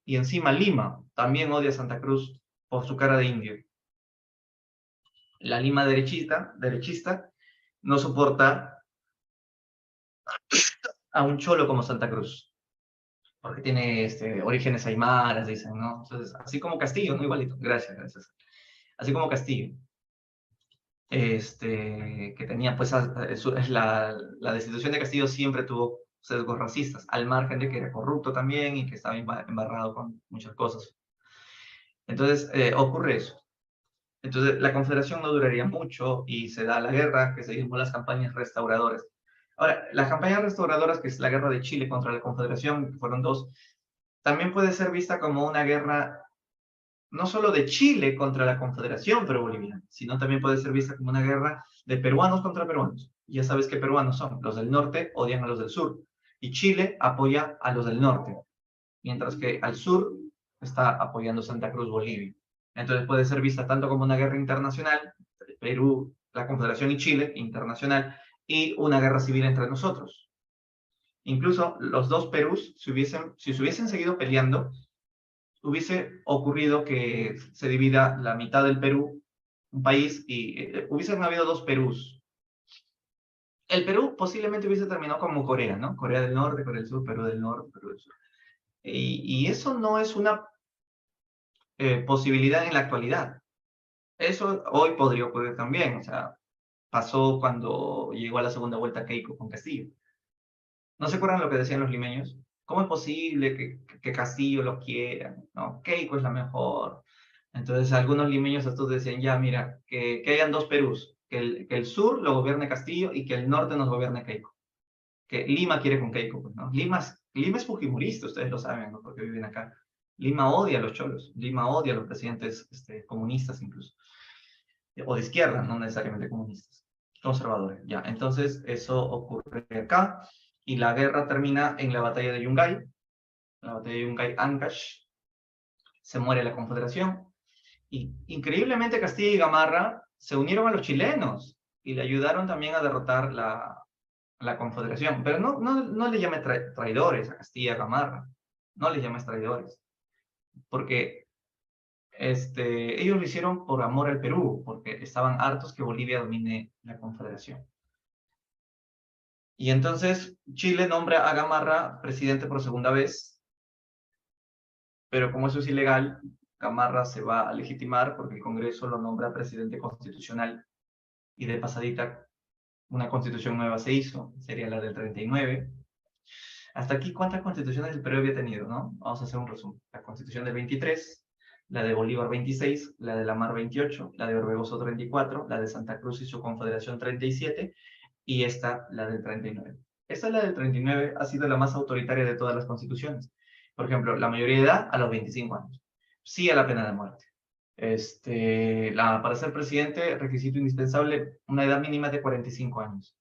Y encima Lima también odia a Santa Cruz por su cara de indio. La Lima derechista no soporta a un cholo como Santa Cruz, porque tiene orígenes aymaras, dicen, ¿no? Entonces, así como Castillo, ¿no? Igualito. Gracias, gracias. Así como Castillo. Que tenía, pues, la destitución de Castillo siempre tuvo sesgos racistas, al margen de que era corrupto también y que estaba embarrado con muchas cosas. Entonces, ocurre eso. Entonces, la Confederación no duraría mucho y se da la guerra, que seguimos las campañas restauradoras. Ahora, las campañas restauradoras, que es la guerra de Chile contra la Confederación, que fueron dos, también puede ser vista como una guerra no solo de Chile contra la Confederación Perú-Boliviana, sino también puede ser vista como una guerra de peruanos contra peruanos. Ya sabes qué peruanos son. Los del norte odian a los del sur. Y Chile apoya a los del norte. Mientras que al sur está apoyando Santa Cruz, Bolivia. Entonces puede ser vista tanto como una guerra internacional, Perú, la Confederación y Chile, internacional, y una guerra civil entre nosotros. Incluso los dos Perús, si se hubiesen seguido peleando, hubiese ocurrido que se divida la mitad del Perú, un país, y hubiesen habido dos Perús. El Perú posiblemente hubiese terminado como Corea, ¿no? Corea del Norte, Corea del Sur, Perú del Norte, Perú del Sur. Y eso no es una posibilidad en la actualidad. Eso hoy podría ocurrir también, o sea, pasó cuando llegó a la segunda vuelta Keiko con Castillo. ¿No se acuerdan lo que decían los limeños? ¿Cómo es posible que Castillo lo quiera? ¿No? Keiko es la mejor. Entonces algunos limeños estos decían, ya, mira, que hayan dos Perús, que el sur lo gobierne Castillo y que el norte nos gobierne Keiko. Que Lima quiere con Keiko, pues, ¿no? Lima es fujimorista, ustedes lo saben, ¿no? Porque viven acá. Lima odia a los cholos, Lima odia a los presidentes comunistas incluso, o de izquierda, no necesariamente comunistas, conservadores. Ya, entonces eso ocurre acá, y la guerra termina en la batalla de Yungay, la batalla de Yungay-Ancash, se muere la Confederación, y increíblemente Castilla y Gamarra se unieron a los chilenos, y le ayudaron también a derrotar la Confederación, pero no le llames traidores a Castilla y Gamarra, no les llames traidores, porque ellos lo hicieron por amor al Perú, porque estaban hartos que Bolivia domine la Confederación. Y entonces Chile nombra a Gamarra presidente por segunda vez, pero como eso es ilegal, Gamarra se va a legitimar porque el Congreso lo nombra presidente constitucional y de pasadita una constitución nueva se hizo, sería la del 39. Hasta aquí, ¿cuántas constituciones el Perú había tenido, no? Vamos a hacer un resumen. La constitución del 23, la de Bolívar 26, la de Lamar 28, la de Orbegoso 34, la de Santa Cruz y su confederación 37, y esta, la del 39. Esta, la del 39, ha sido la más autoritaria de todas las constituciones. Por ejemplo, la mayoría de edad a los 25 años. Sí a la pena de muerte. Para ser presidente, requisito indispensable, una edad mínima de 45 años.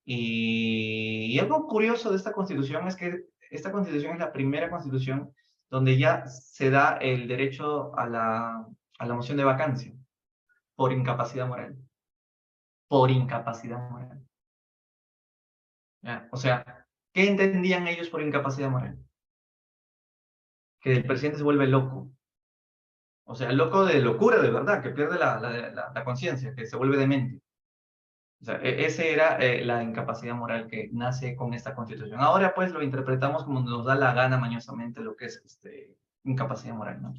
Y algo curioso de esta constitución es que esta constitución es la primera constitución donde ya se da el derecho a la moción de vacancia por incapacidad moral. Por incapacidad moral. ¿Ya? O sea, ¿qué entendían ellos por incapacidad moral? Que el presidente se vuelve loco. O sea, loco de locura, de verdad, que pierde la conciencia, que se vuelve demente. O sea, esa era la incapacidad moral que nace con esta constitución. Ahora pues lo interpretamos como nos da la gana mañosamente lo que es incapacidad moral, ¿no?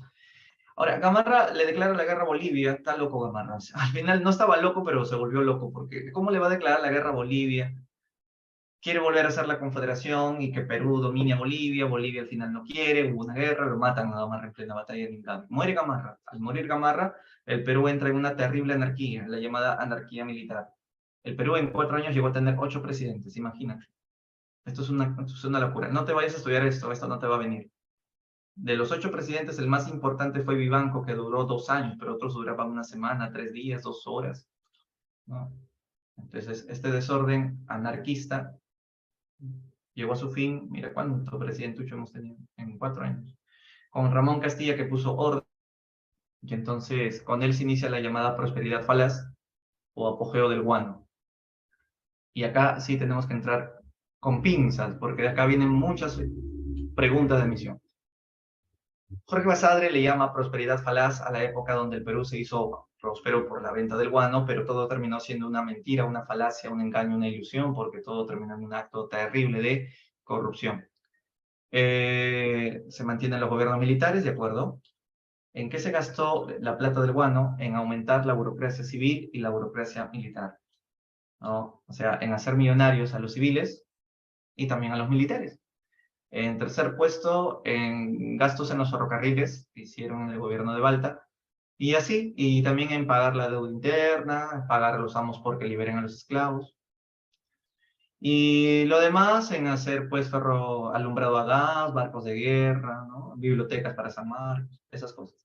Ahora, Gamarra le declara la guerra a Bolivia, está loco Gamarra. O sea, al final no estaba loco, pero se volvió loco, porque ¿cómo le va a declarar la guerra a Bolivia? Quiere volver a hacer la confederación y que Perú domine a Bolivia, Bolivia al final no quiere, hubo una guerra, lo matan a Gamarra en plena batalla de Inca. Muere Gamarra. Al morir Gamarra, el Perú entra en una terrible anarquía, la llamada anarquía militar. El Perú en 4 años llegó a tener 8 presidentes, imagínate. Esto es una locura. No te vayas a estudiar esto no te va a venir. De los 8 presidentes, el más importante fue Vivanco, que duró 2 años, pero otros duraban una semana, 3 días, 2 horas, ¿no? Entonces, este desorden anarquista llegó a su fin. Mira cuánto presidente hemos tenido en 4 años. Con Ramón Castilla, que puso orden, y entonces con él se inicia la llamada prosperidad falaz o apogeo del guano. Y acá sí tenemos que entrar con pinzas, porque de acá vienen muchas preguntas de misión. Jorge Basadre le llama prosperidad falaz a la época donde el Perú se hizo próspero por la venta del guano, pero todo terminó siendo una mentira, una falacia, un engaño, una ilusión, porque todo terminó en un acto terrible de corrupción. Se mantienen los gobiernos militares, ¿de acuerdo? ¿En qué se gastó la plata del guano? En aumentar la burocracia civil y la burocracia militar, ¿no? O sea, en hacer millonarios a los civiles y también a los militares. En tercer puesto, en gastos en los ferrocarriles que hicieron en el gobierno de Balta, y así, y también en pagar la deuda interna, pagar a los amos porque liberen a los esclavos. Y lo demás en hacer pues alumbrado a gas, barcos de guerra, ¿no? Bibliotecas para San Marcos, esas cosas.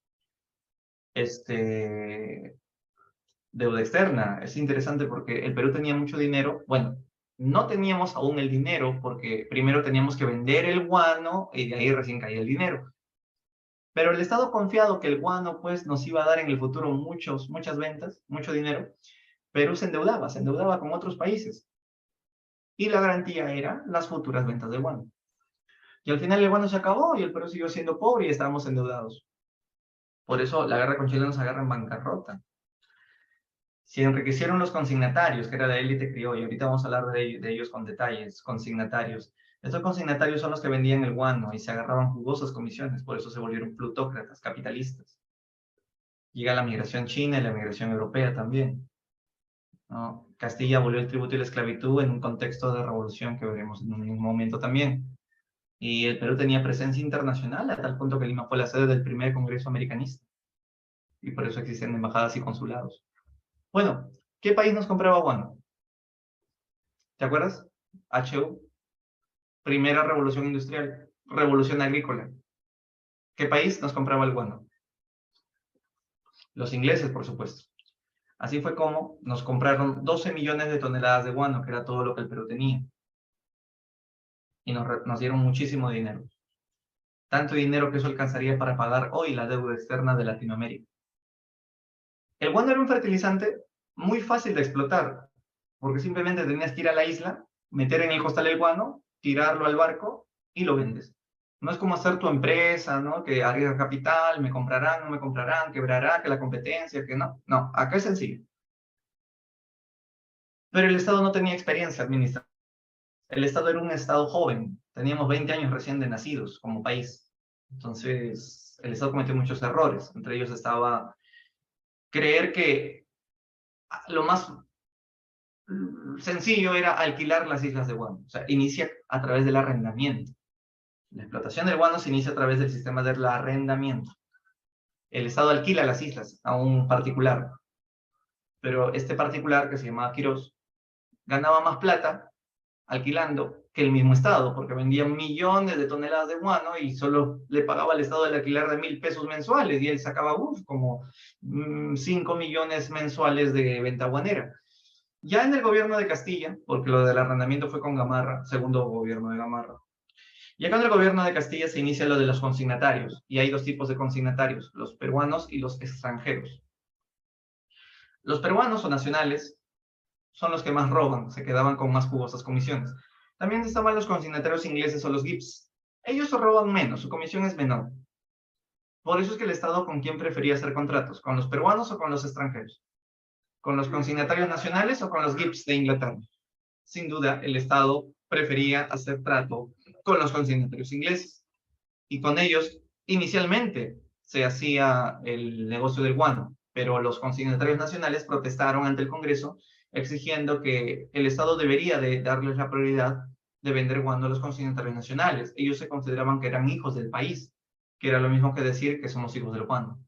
Deuda externa, es interesante porque el Perú tenía mucho dinero. Bueno, no teníamos aún el dinero porque primero teníamos que vender el guano y de ahí recién caía el dinero. Pero el Estado confiado que el guano pues nos iba a dar en el futuro muchas ventas, mucho dinero, Perú se endeudaba con otros países. Y la garantía era las futuras ventas del guano. Y al final el guano se acabó y el Perú siguió siendo pobre y estábamos endeudados. Por eso la guerra con Chile nos agarra en bancarrota. Se enriquecieron los consignatarios, que era la élite criolla. Ahorita vamos a hablar de ellos con detalles. Consignatarios. Estos consignatarios son los que vendían el guano y se agarraban jugosas comisiones. Por eso se volvieron plutócratas, capitalistas. Llega la migración china y la migración europea también, ¿no? Castilla abolió el tributo y la esclavitud en un contexto de revolución que veremos en un momento también. Y el Perú tenía presencia internacional a tal punto que Lima fue la sede del primer congreso americanista. Y por eso existen embajadas y consulados. Bueno, ¿qué país nos compraba guano? ¿Te acuerdas? HU. Primera revolución industrial, revolución agrícola. ¿Qué país nos compraba el guano? Los ingleses, por supuesto. Así fue como nos compraron 12 millones de toneladas de guano, que era todo lo que el Perú tenía. Y nos dieron muchísimo dinero. Tanto dinero que eso alcanzaría para pagar hoy la deuda externa de Latinoamérica. El guano era un fertilizante muy fácil de explotar, porque simplemente tenías que ir a la isla, meter en el costal el guano, tirarlo al barco y lo vendes. No es como hacer tu empresa, ¿no? Que arriesga capital, me comprarán, no me comprarán, quebrará, que la competencia, que no. No, acá es sencillo. Pero el Estado no tenía experiencia administrativa. El Estado era un Estado joven, teníamos 20 años recién de nacidos como país. Entonces, el Estado cometió muchos errores. Entre ellos estaba creer que lo más sencillo era alquilar las islas de guano. O sea, inicia a través del arrendamiento. La explotación del guano se inicia a través del sistema del arrendamiento. El Estado alquila las islas a un particular, pero este particular, que se llamaba Quirós, ganaba más plata alquilando que el mismo Estado, porque vendía millones de toneladas de guano y solo le pagaba al Estado el alquiler de 1.000 pesos mensuales, y él sacaba como 5 millones mensuales de venta guanera. Ya en el gobierno de Castilla, porque lo del arrendamiento fue con Gamarra, segundo gobierno de Gamarra, ya con el gobierno de Castilla se inicia lo de los consignatarios, y hay dos tipos de consignatarios, los peruanos y los extranjeros. Los peruanos o nacionales son los que más roban, se quedaban con más jugosas comisiones. También estaban los consignatarios ingleses o los GIPS. Ellos roban menos, su comisión es menor. Por eso es que el Estado con quién prefería hacer contratos, con los peruanos o con los extranjeros, con los consignatarios nacionales o con los GIPS de Inglaterra. Sin duda, el Estado prefería hacer trato con los consignatarios ingleses. Y con ellos, inicialmente, se hacía el negocio del guano, pero los consignatarios nacionales protestaron ante el Congreso exigiendo que el Estado debería de darles la prioridad de vender guano a los consignatarios nacionales. Ellos se consideraban que eran hijos del país, que era lo mismo que decir que somos hijos del guano.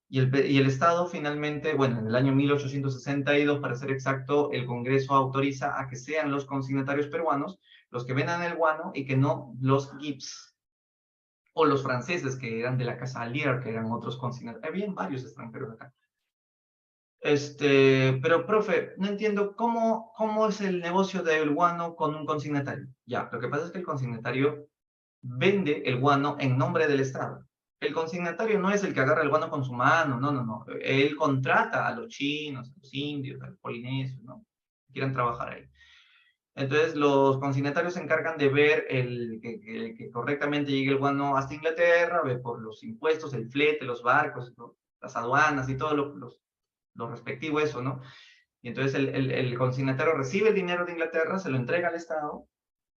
Y el Estado finalmente, bueno, en el año 1862, para ser exacto, el Congreso autoriza a que sean los consignatarios peruanos los que vendan el guano y que no los GIPS o los franceses que eran de la Casa Allier, que eran otros consignatarios. Habían varios extranjeros acá. Pero, profe, no entiendo cómo es el negocio del guano con un consignatario. Ya, lo que pasa es que el consignatario vende el guano en nombre del Estado. El consignatario no es el que agarra el guano con su mano, no. Él contrata a los chinos, a los indios, a los polinesios, ¿no? Que quieran trabajar ahí. Entonces, los consignatarios se encargan de ver que correctamente llegue el guano hasta Inglaterra, ve por los impuestos, el flete, los barcos, las aduanas y todo lo respectivo eso, ¿no? Y entonces el consignatario recibe el dinero de Inglaterra, se lo entrega al Estado,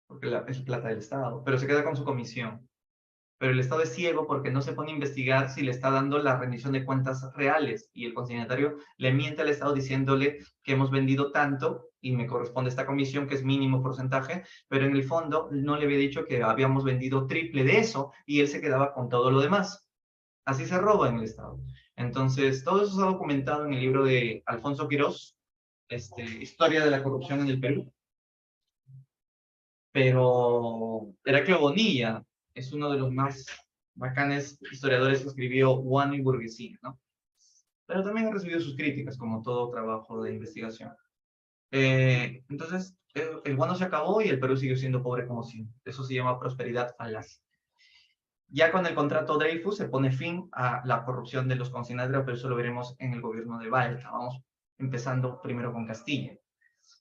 porque es plata del Estado, pero se queda con su comisión. Pero el Estado es ciego porque no se pone a investigar si le está dando la rendición de cuentas reales, y el consignatario le miente al Estado diciéndole que hemos vendido tanto y me corresponde esta comisión que es mínimo porcentaje, pero en el fondo no le había dicho que habíamos vendido triple de eso y él se quedaba con todo lo demás. Así se roba en el Estado. Entonces, todo eso está documentado en el libro de Alfonso Quirós, Historia de la corrupción en el Perú. Pero Heraclio Bonilla es uno de los más bacanes historiadores que escribió Guano y Burguesía, ¿no? Pero también ha recibido sus críticas, como todo trabajo de investigación. Entonces, el guano se acabó y el Perú siguió siendo pobre como siempre. Eso se llama prosperidad falaz. Ya con el contrato Dreyfus se pone fin a la corrupción de los consignatarios, pero eso lo veremos en el gobierno de Balta. Vamos empezando primero con Castilla.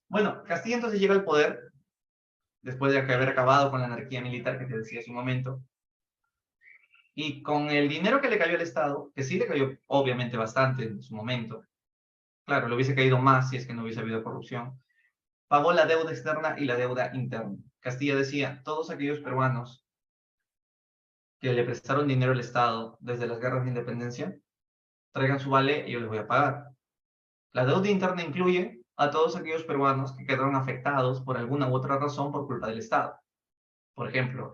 Bueno, Castilla entonces llega al poder después de haber acabado con la anarquía militar que te decía hace un momento, y con el dinero que le cayó al Estado, que sí le cayó obviamente bastante en su momento, claro, le hubiese caído más si es que no hubiese habido corrupción, pagó la deuda externa y la deuda interna. Castilla decía, todos aquellos peruanos que le prestaron dinero al Estado desde las guerras de independencia, traigan su vale y yo les voy a pagar. La deuda interna incluye a todos aquellos peruanos que quedaron afectados por alguna u otra razón por culpa del Estado. Por ejemplo,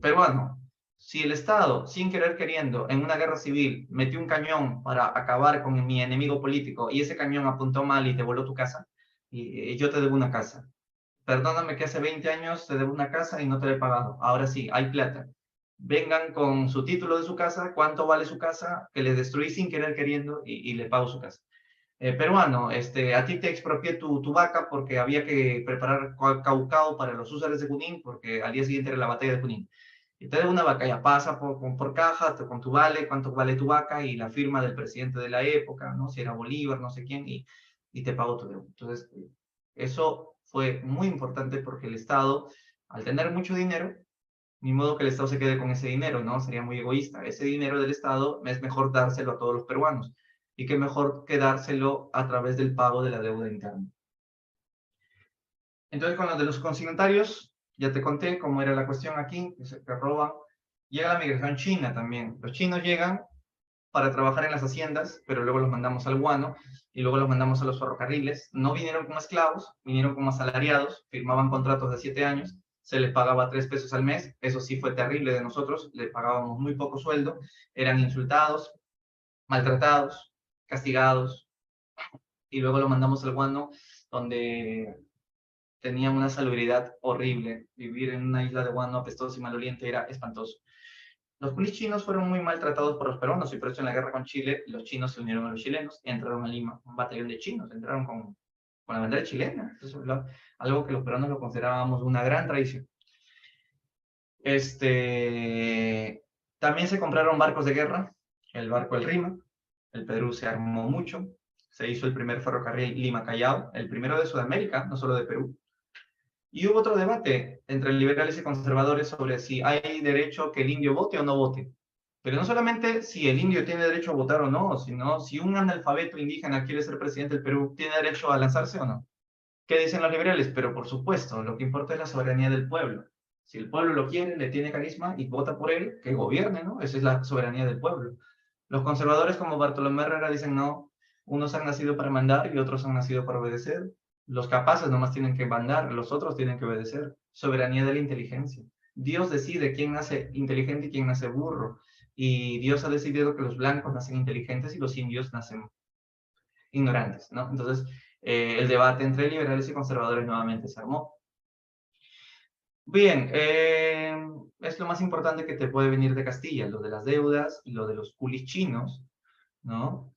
peruano, si el Estado, sin querer queriendo, en una guerra civil, metió un cañón para acabar con mi enemigo político y ese cañón apuntó mal y te voló tu casa, y yo te debo una casa. Perdóname que hace 20 años te debo una casa y no te la he pagado. Ahora sí, hay plata. Vengan con su título de su casa, cuánto vale su casa, que le destruí sin querer queriendo y le pago su casa. Peruano, a ti te expropié tu vaca porque había que preparar caucao para los húsares de Junín, porque al día siguiente era la batalla de Junín. Y te debo una vaca, ya pasa por caja, con tu vale, cuánto vale tu vaca, y la firma del presidente de la época, ¿no? Si era Bolívar, no sé quién, y te pago tu deuda. Entonces, eso fue muy importante porque el Estado, al tener mucho dinero, ni modo que el Estado se quede con ese dinero, ¿no? Sería muy egoísta. Ese dinero del Estado es mejor dárselo a todos los peruanos. Y qué mejor que dárselo a través del pago de la deuda interna. Entonces, con lo de los consignatarios, ya te conté cómo era la cuestión aquí, que roban. Llega la migración china también. Los chinos llegan para trabajar en las haciendas, pero luego los mandamos al guano y luego los mandamos a los ferrocarriles. No vinieron como esclavos, vinieron como asalariados, firmaban contratos de 7 años, se les pagaba 3 pesos al mes. Eso sí fue terrible de nosotros, le pagábamos muy poco sueldo, eran insultados, maltratados, castigados, y luego los mandamos al guano, donde tenían una salubridad horrible. Vivir en una isla de guano apestosa y maloliente era espantoso. Los culis chinos fueron muy maltratados por los peruanos, y por eso en la guerra con Chile los chinos se unieron a los chilenos y entraron a Lima, un batallón de chinos, entraron con la bandera chilena. Eso es algo que los peruanos lo considerábamos una gran traición. También se compraron barcos de guerra, el barco El Rima. El Perú se armó mucho, se hizo el primer ferrocarril Lima-Callao, el primero de Sudamérica, no solo de Perú. Y hubo otro debate entre liberales y conservadores sobre si hay derecho que el indio vote o no vote. Pero no solamente si el indio tiene derecho a votar o no, sino si un analfabeto indígena quiere ser presidente del Perú, ¿tiene derecho a lanzarse o no? ¿Qué dicen los liberales? Pero por supuesto, lo que importa es la soberanía del pueblo. Si el pueblo lo quiere, le tiene carisma y vota por él, que gobierne, ¿no? Esa es la soberanía del pueblo. Los conservadores como Bartolomé Herrera dicen no, unos han nacido para mandar y otros han nacido para obedecer. Los capaces nomás tienen que mandar, los otros tienen que obedecer. Soberanía de la inteligencia. Dios decide quién nace inteligente y quién nace burro. Y Dios ha decidido que los blancos nacen inteligentes y los indios nacen ignorantes, ¿no? Entonces, el debate entre liberales y conservadores nuevamente se armó. Bien, es lo más importante que te puede venir de Castilla, lo de las deudas y lo de los culis chinos, ¿no?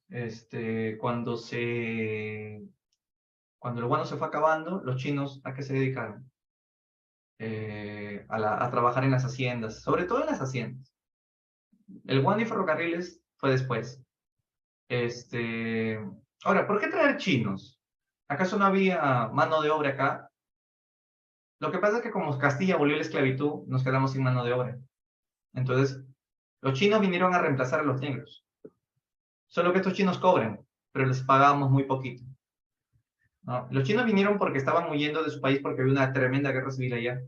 Cuando el guano se fue acabando, los chinos, ¿a qué se dedicaron? A trabajar en las haciendas, sobre todo en las haciendas. El guano y ferrocarriles fue después. Ahora, ¿por qué traer chinos? ¿Acaso no había mano de obra acá? Lo que pasa es que como Castilla abolió la esclavitud, nos quedamos sin mano de obra. Entonces, los chinos vinieron a reemplazar a los negros. Solo que estos chinos cobran, pero les pagábamos muy poquito, ¿no? Los chinos vinieron porque estaban huyendo de su país porque había una tremenda guerra civil allá.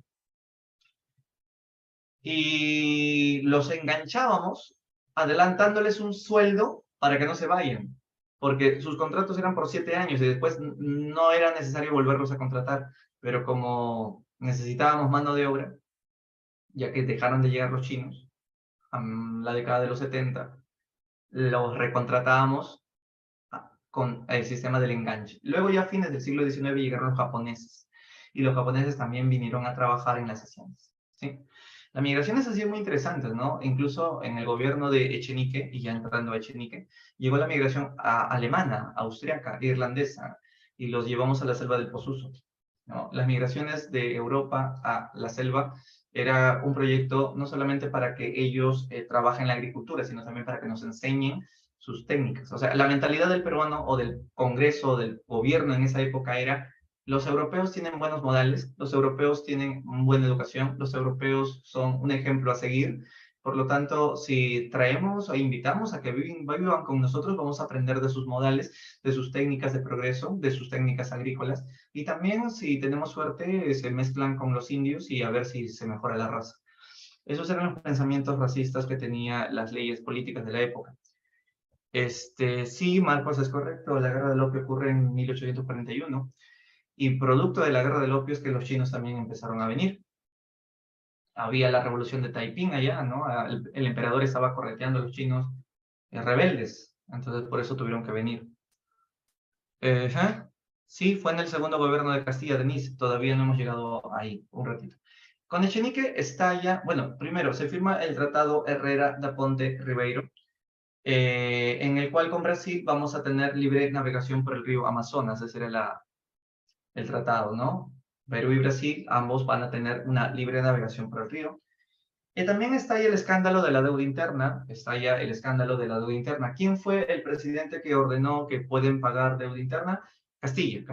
Y los enganchábamos adelantándoles un sueldo para que no se vayan, porque sus contratos eran por 7 años y después no era necesario volverlos a contratar, pero como necesitábamos mano de obra, ya que dejaron de llegar los chinos en la década de los 70, los recontratábamos con el sistema del enganche. Luego ya a fines del siglo XIX llegaron los japoneses, y los japoneses también vinieron a trabajar en las haciendas, ¿sí? Las migraciones han sido muy interesantes, ¿no? Incluso en el gobierno de Echenique, y ya entrando a Echenique, llegó la migración alemana, austriaca, irlandesa, y los llevamos a la selva del Posuzo, ¿no? Las migraciones de Europa a la selva era un proyecto no solamente para que ellos trabajen en la agricultura, sino también para que nos enseñen sus técnicas. O sea, la mentalidad del peruano o del Congreso, del gobierno en esa época era: los europeos tienen buenos modales, los europeos tienen buena educación, los europeos son un ejemplo a seguir. Por lo tanto, si traemos o invitamos a que vivan con nosotros, vamos a aprender de sus modales, de sus técnicas de progreso, de sus técnicas agrícolas. Y también, si tenemos suerte, se mezclan con los indios y a ver si se mejora la raza. Esos eran los pensamientos racistas que tenían las leyes políticas de la época. Sí, Marcos, es correcto. La guerra del opio ocurre en 1841. Y producto de la guerra del opio es que los chinos también empezaron a venir. Había la revolución de Taiping allá, ¿no? El emperador estaba correteando a los chinos rebeldes. Entonces, por eso tuvieron que venir. Sí, fue en el segundo gobierno de Castilla de Nice. Todavía no hemos llegado ahí, un ratito. Con Echenique estalla, bueno, primero se firma el Tratado Herrera da Ponte Ribeiro, en el cual con Brasil vamos a tener libre navegación por el río Amazonas. Ese era el tratado, ¿no? Perú y Brasil, ambos van a tener una libre navegación por el río. Y también estalla el escándalo de la deuda interna, ¿Quién fue el presidente que ordenó que pueden pagar deuda interna? Castilla.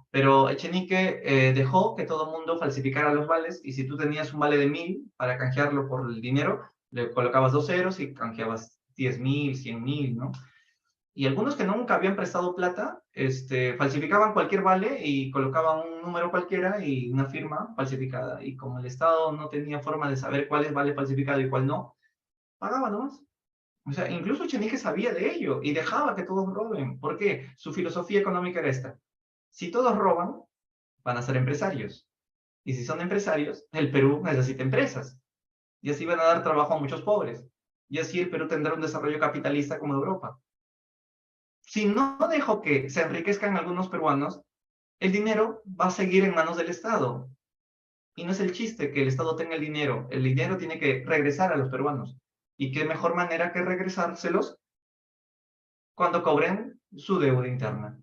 Pero Echenique dejó que todo el mundo falsificara los vales, y si tú tenías un vale de 1000 para canjearlo por el dinero, le colocabas 2 ceros y canjeabas 10.000, 100.000, ¿no? Y algunos que nunca habían prestado plata, falsificaban cualquier vale y colocaban un número cualquiera y una firma falsificada. Y como el Estado no tenía forma de saber cuál es vale falsificado y cuál no, pagaba nomás. O sea, incluso Echenique sabía de ello y dejaba que todos roben. ¿Por qué? Su filosofía económica era esta. Si todos roban, van a ser empresarios. Y si son empresarios, el Perú necesita empresas. Y así van a dar trabajo a muchos pobres. Y así el Perú tendrá un desarrollo capitalista como Europa. Si no dejo que se enriquezcan algunos peruanos, el dinero va a seguir en manos del Estado. Y no es el chiste que el Estado tenga el dinero tiene que regresar a los peruanos. ¿Y qué mejor manera que regresárselos cuando cobren su deuda interna?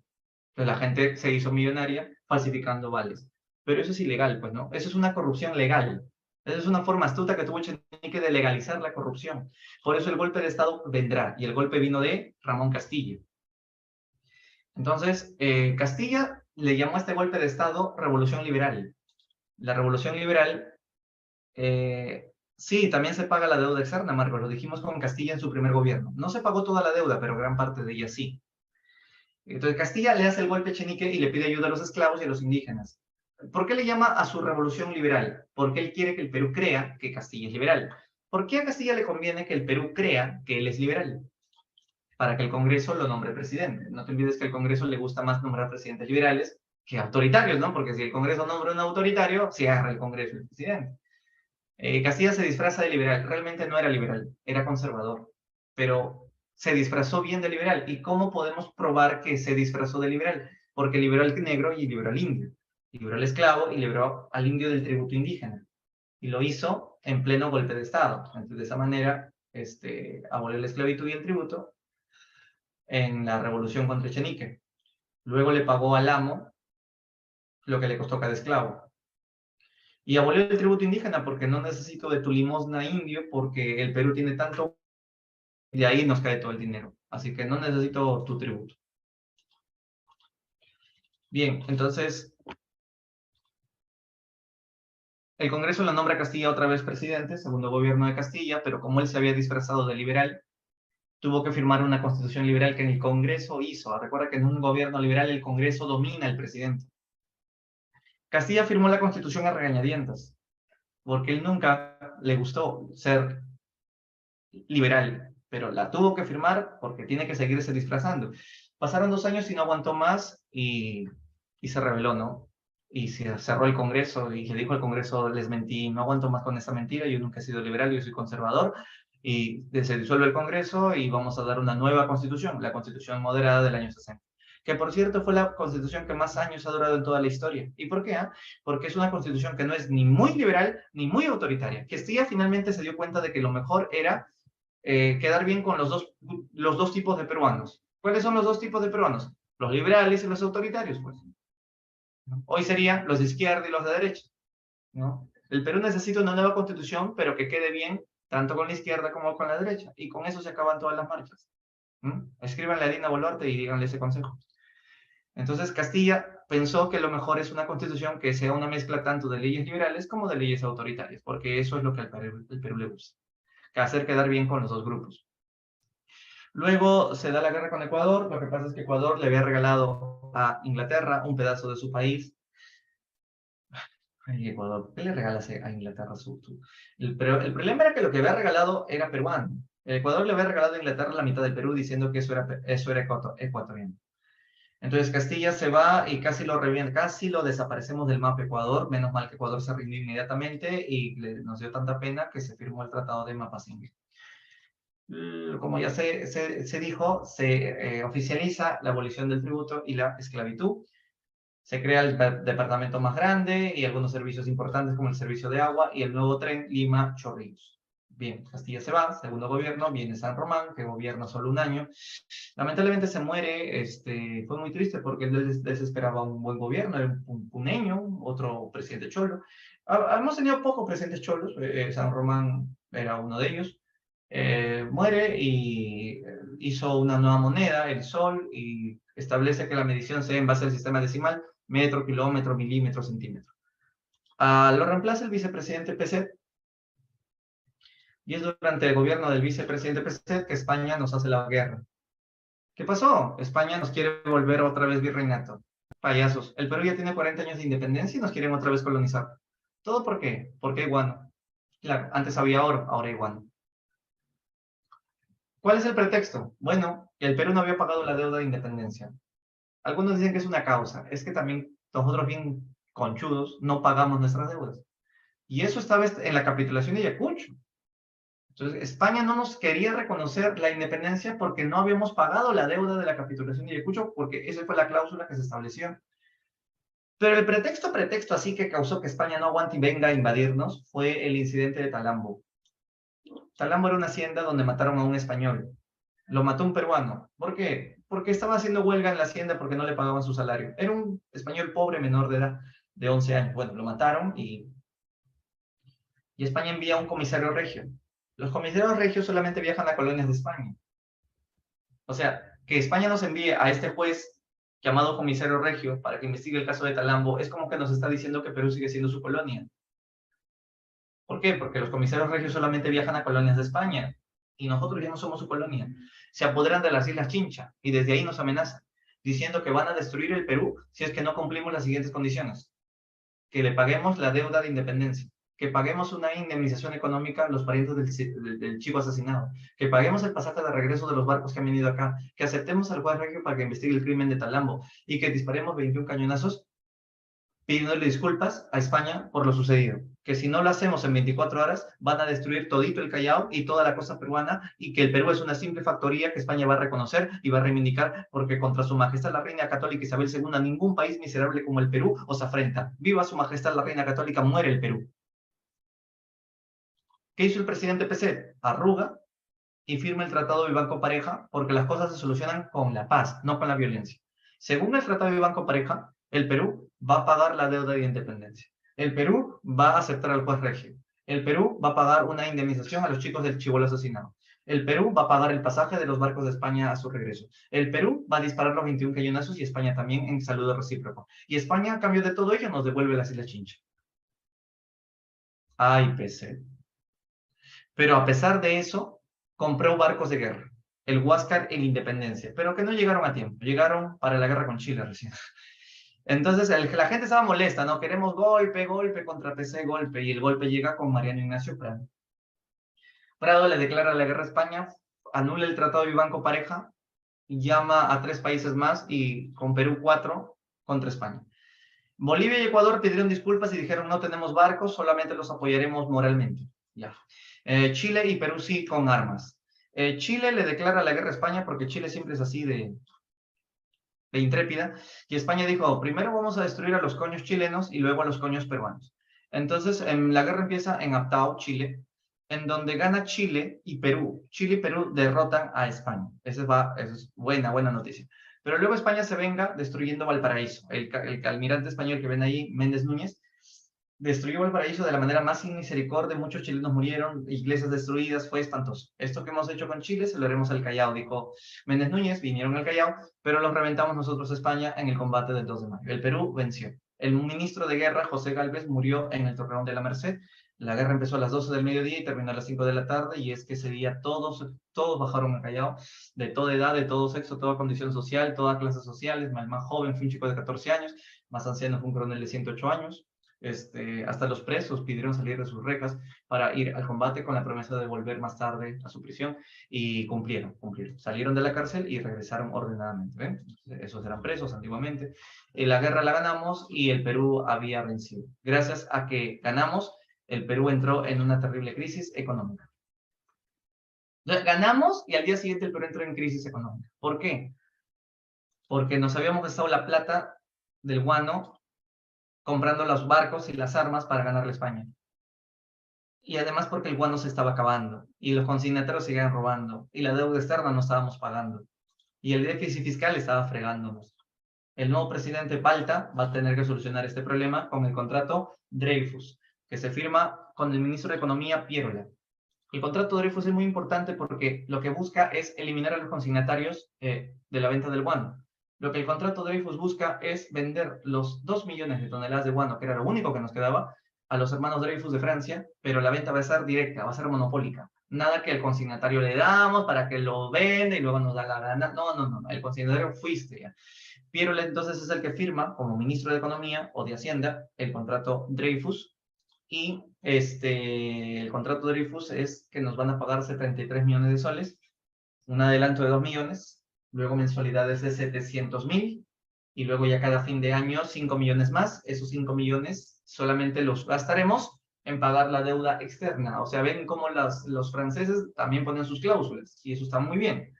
Entonces la gente se hizo millonaria falsificando vales. Pero eso es ilegal, pues, ¿no? Eso es una corrupción legal. Esa es una forma astuta que tuvo Echenique de legalizar la corrupción. Por eso el golpe de Estado vendrá. Y el golpe vino de Ramón Castillo. Entonces, Castilla le llamó a este golpe de Estado Revolución Liberal. La Revolución Liberal, sí, también se paga la deuda externa, Marcos, lo dijimos con Castilla en su primer gobierno. No se pagó toda la deuda, pero gran parte de ella sí. Entonces, Castilla le hace el golpe a Echenique y le pide ayuda a los esclavos y a los indígenas. ¿Por qué le llama a su Revolución Liberal? Porque él quiere que el Perú crea que Castilla es liberal. ¿Por qué a Castilla le conviene que el Perú crea que él es liberal? Para que el Congreso lo nombre presidente. No te olvides que al Congreso le gusta más nombrar presidentes liberales que autoritarios, ¿no? Porque si el Congreso nombra un autoritario, se agarra el Congreso el presidente. Castilla se disfraza de liberal. Realmente no era liberal, era conservador. Pero se disfrazó bien de liberal. ¿Y cómo podemos probar que se disfrazó de liberal? Porque liberó al negro y liberó al indio. Liberó al esclavo y liberó al indio del tributo indígena. Y lo hizo en pleno golpe de Estado. Entonces, de esa manera, abolió la esclavitud y el tributo en la revolución contra Echenique. Luego le pagó al amo lo que le costó cada esclavo. Y abolió el tributo indígena porque no necesito de tu limosna indio porque el Perú tiene tanto y de ahí nos cae todo el dinero. Así que no necesito tu tributo. Bien, entonces el Congreso lo nombra a Castilla otra vez presidente, segundo gobierno de Castilla, pero como él se había disfrazado de liberal, tuvo que firmar una constitución liberal que en el Congreso hizo. Recuerda que en un gobierno liberal el Congreso domina al presidente. Castilla firmó la constitución a regañadientas, porque él nunca le gustó ser liberal, pero la tuvo que firmar porque tiene que seguirse disfrazando. Pasaron 2 años y no aguantó más y se rebeló, ¿no? Y se cerró el Congreso y le dijo al Congreso, les mentí, no aguanto más con esta mentira, yo nunca he sido liberal, yo soy conservador, y se disuelve el Congreso y vamos a dar una nueva constitución, la constitución moderada del año 60. Que por cierto fue la constitución que más años ha durado en toda la historia. ¿Y por qué? Porque es una constitución que no es ni muy liberal ni muy autoritaria. Castilla finalmente se dio cuenta de que lo mejor era quedar bien con los dos tipos de peruanos. ¿Cuáles son los dos tipos de peruanos? Los liberales y los autoritarios, pues. Hoy serían los de izquierda y los de derecha, ¿no? El Perú necesita una nueva constitución, pero que quede bien tanto con la izquierda como con la derecha. Y con eso se acaban todas las marchas. Escríbanle a Dina Boluarte y díganle ese consejo. Entonces Castilla pensó que lo mejor es una constitución que sea una mezcla tanto de leyes liberales como de leyes autoritarias, porque eso es lo que al Perú le gusta, que hacer quedar bien con los dos grupos. Luego se da la guerra con Ecuador. Lo que pasa es que Ecuador le había regalado a Inglaterra un pedazo de su país. Ay, Ecuador, ¿qué le regalas a Inglaterra? Pero el problema era que lo que había regalado era peruano. El Ecuador le había regalado a Inglaterra la mitad del Perú diciendo que eso era ecuatoriano. Entonces Castilla se va y casi lo revienta, casi lo desaparecemos del mapa Ecuador. Menos mal que Ecuador se rindió inmediatamente y nos dio tanta pena que se firmó el Tratado de Mapingué. Como ya se dijo, se oficializa la abolición del tributo y la esclavitud. Se crea el departamento más grande y algunos servicios importantes como el servicio de agua y el nuevo tren Lima-Chorrillos. Bien, Castilla se va, segundo gobierno, viene San Román, que gobierna solo 1 año. Lamentablemente se muere, fue muy triste porque él desesperaba un buen gobierno, era un puneño, otro presidente cholo. Hemos tenido pocos presidentes cholos, San Román era uno de ellos. Muere y hizo una nueva moneda, el sol, y establece que la medición sea en base al sistema decimal, metro, kilómetro, milímetro, centímetro. Lo reemplaza el vicepresidente Peset, y es durante el gobierno del vicepresidente Peset que España nos hace la guerra. ¿Qué pasó? España nos quiere volver otra vez virreinato. Payasos. El Perú ya tiene 40 años de independencia y nos quieren otra vez colonizar. ¿Todo por qué? Porque hay guano. Claro, antes había oro, ahora hay guano. ¿Cuál es el pretexto? Bueno, que el Perú no había pagado la deuda de independencia. Algunos dicen que es una causa. Es que también nosotros bien conchudos no pagamos nuestras deudas. Y eso estaba en la capitulación de Ayacucho. Entonces, España no nos quería reconocer la independencia porque no habíamos pagado la deuda de la capitulación de Ayacucho, porque esa fue la cláusula que se estableció. Pero el pretexto así que causó que España no aguante y venga a invadirnos fue el incidente de Talambo. Talambo era una hacienda donde mataron a un español. Lo mató un peruano. ¿Por qué? Porque estaba haciendo huelga en la hacienda porque no le pagaban su salario. Era un español pobre menor de edad, de 11 años. Bueno, lo mataron y España envía a un comisario regio. Los comisarios regios solamente viajan a colonias de España. O sea, que España nos envíe a este juez llamado comisario regio para que investigue el caso de Talambo es como que nos está diciendo que Perú sigue siendo su colonia. ¿Por qué? Porque los comisarios regios solamente viajan a colonias de España y nosotros ya no somos su colonia. Se apoderan de las Islas Chincha y desde ahí nos amenazan, diciendo que van a destruir el Perú si es que no cumplimos las siguientes condiciones. Que le paguemos la deuda de independencia, que paguemos una indemnización económica a los parientes del chico asesinado, que paguemos el pasaje de regreso de los barcos que han venido acá, que aceptemos al juez regio para que investigue el crimen de Talambo y que disparemos 21 cañonazos pidiéndole disculpas a España por lo sucedido. Que si no lo hacemos en 24 horas, van a destruir todito el Callao y toda la costa peruana y que el Perú es una simple factoría que España va a reconocer y va a reivindicar porque contra su majestad la reina católica Isabel II ningún país miserable como el Perú os afrenta. Viva su majestad la reina católica, muere el Perú. ¿Qué hizo el presidente PC? Arruga y firma el Tratado de Banco Pareja porque las cosas se solucionan con la paz, no con la violencia. Según el Tratado de Banco Pareja, el Perú va a pagar la deuda de independencia. El Perú va a aceptar al juez regio. El Perú va a pagar una indemnización a los chicos del chibolo asesinado. El Perú va a pagar el pasaje de los barcos de España a su regreso. El Perú va a disparar los 21 cañonazos y España también en saludo recíproco. Y España, a cambio de todo ello, nos devuelve las Islas Chincha. Ay, PC. Pero a pesar de eso, compró barcos de guerra, el Huáscar y la Independencia, pero que no llegaron a tiempo, llegaron para la guerra con Chile recién. Entonces la gente estaba molesta, ¿no? Queremos golpe, golpe contra PC, golpe, y el golpe llega con Mariano Ignacio Prado. Prado le declara la guerra a España, anula el Tratado de Banco Pareja, llama a 3 países más y con Perú 4 contra España. Bolivia y Ecuador pidieron disculpas y dijeron no tenemos barcos, solamente los apoyaremos moralmente. Ya. Chile y Perú sí con armas. Chile le declara la guerra a España porque Chile siempre es así de intrépida. Y España dijo, primero vamos a destruir a los coños chilenos y luego a los coños peruanos. Entonces la guerra empieza en Aptao, Chile, en donde gana Chile y Perú. Chile y Perú derrotan a España. Esa es buena noticia. Pero luego España se venga destruyendo Valparaíso. El almirante español que ven ahí, Méndez Núñez, destruyó Valparaíso de la manera más sin misericordia, muchos chilenos murieron, iglesias destruidas, fue espantoso. Esto que hemos hecho con Chile se lo haremos al Callao, dijo Méndez Núñez, vinieron al Callao, pero los reventamos nosotros a España en el combate del 2 de mayo. El Perú venció. El ministro de guerra, José Gálvez, murió en el Torreón de la Merced. La guerra empezó a las 12 del mediodía y terminó a las 5 de la tarde, y es que ese día todos bajaron al Callao, de toda edad, de todo sexo, toda condición social, todas clases sociales, el más joven fue un chico de 14 años, más anciano fue un coronel de 108 años, hasta los presos pidieron salir de sus recas para ir al combate con la promesa de volver más tarde a su prisión y cumplieron. Salieron de la cárcel y regresaron ordenadamente. ¿Ven? Esos eran presos antiguamente. La guerra la ganamos y el Perú había vencido. Gracias a que ganamos, el Perú entró en una terrible crisis económica. Ganamos y al día siguiente el Perú entró en crisis económica. ¿Por qué? Porque nos habíamos gastado la plata del guano comprando los barcos y las armas para ganarle a España. Y además porque el guano se estaba acabando, y los consignatarios seguían robando, y la deuda externa no estábamos pagando, y el déficit fiscal estaba fregándonos. El nuevo presidente Palta va a tener que solucionar este problema con el contrato Dreyfus, que se firma con el ministro de Economía, Pierola. El contrato Dreyfus es muy importante porque lo que busca es eliminar a los consignatarios de la venta del guano. Lo que el contrato Dreyfus busca es vender los 2 millones de toneladas de guano, que era lo único que nos quedaba, a los hermanos Dreyfus de Francia, pero la venta va a ser directa, va a ser monopólica. Nada que el consignatario le damos para que lo venda y luego nos da la gana. No, no, no, el consignatario fuiste ya. Piero entonces es el que firma como ministro de Economía o de Hacienda el contrato Dreyfus, y el contrato Dreyfus es que nos van a pagar 73 millones de soles, un adelanto de 2 millones, luego mensualidades de 700.000, y luego ya cada fin de año 5 millones más. Esos 5 millones solamente los gastaremos en pagar la deuda externa. O sea, ven cómo los franceses también ponen sus cláusulas, y eso está muy bien.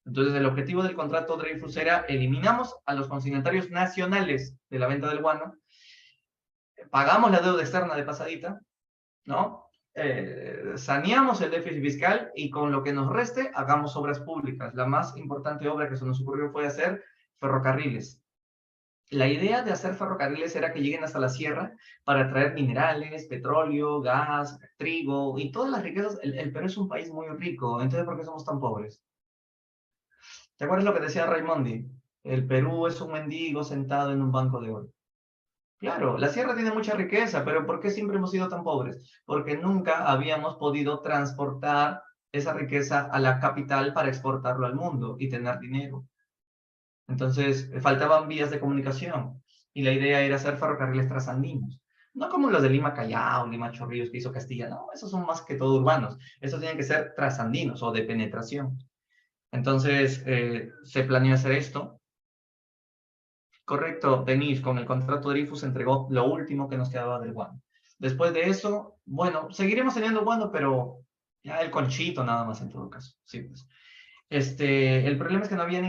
Entonces, el objetivo del contrato Dreyfus era: eliminamos a los consignatarios nacionales de la venta del guano, pagamos la deuda externa de pasadita, ¿no? Saneamos el déficit fiscal, y con lo que nos reste, hagamos obras públicas. La más importante obra que se nos ocurrió fue hacer ferrocarriles. La idea de hacer ferrocarriles era que lleguen hasta la sierra para traer minerales, petróleo, gas, trigo y todas las riquezas. El Perú es un país muy rico, entonces ¿por qué somos tan pobres? ¿Te acuerdas lo que decía Raimondi? El Perú es un mendigo sentado en un banco de oro. Claro, la sierra tiene mucha riqueza, pero ¿por qué siempre hemos sido tan pobres? Porque nunca habíamos podido transportar esa riqueza a la capital para exportarlo al mundo y tener dinero. Entonces, faltaban vías de comunicación, y la idea era hacer ferrocarriles trasandinos. No como los de Lima Callao, Lima Chorrillos que hizo Castilla, no, esos son más que todo urbanos. Esos tienen que ser trasandinos o de penetración. Entonces, se planeó hacer esto. Correcto, Denise, con el contrato de Dreyfus se entregó lo último que nos quedaba del guano. Después de eso, bueno, seguiremos teniendo guano, pero ya el conchito nada más en todo caso. Sí, pues. El problema es que no habían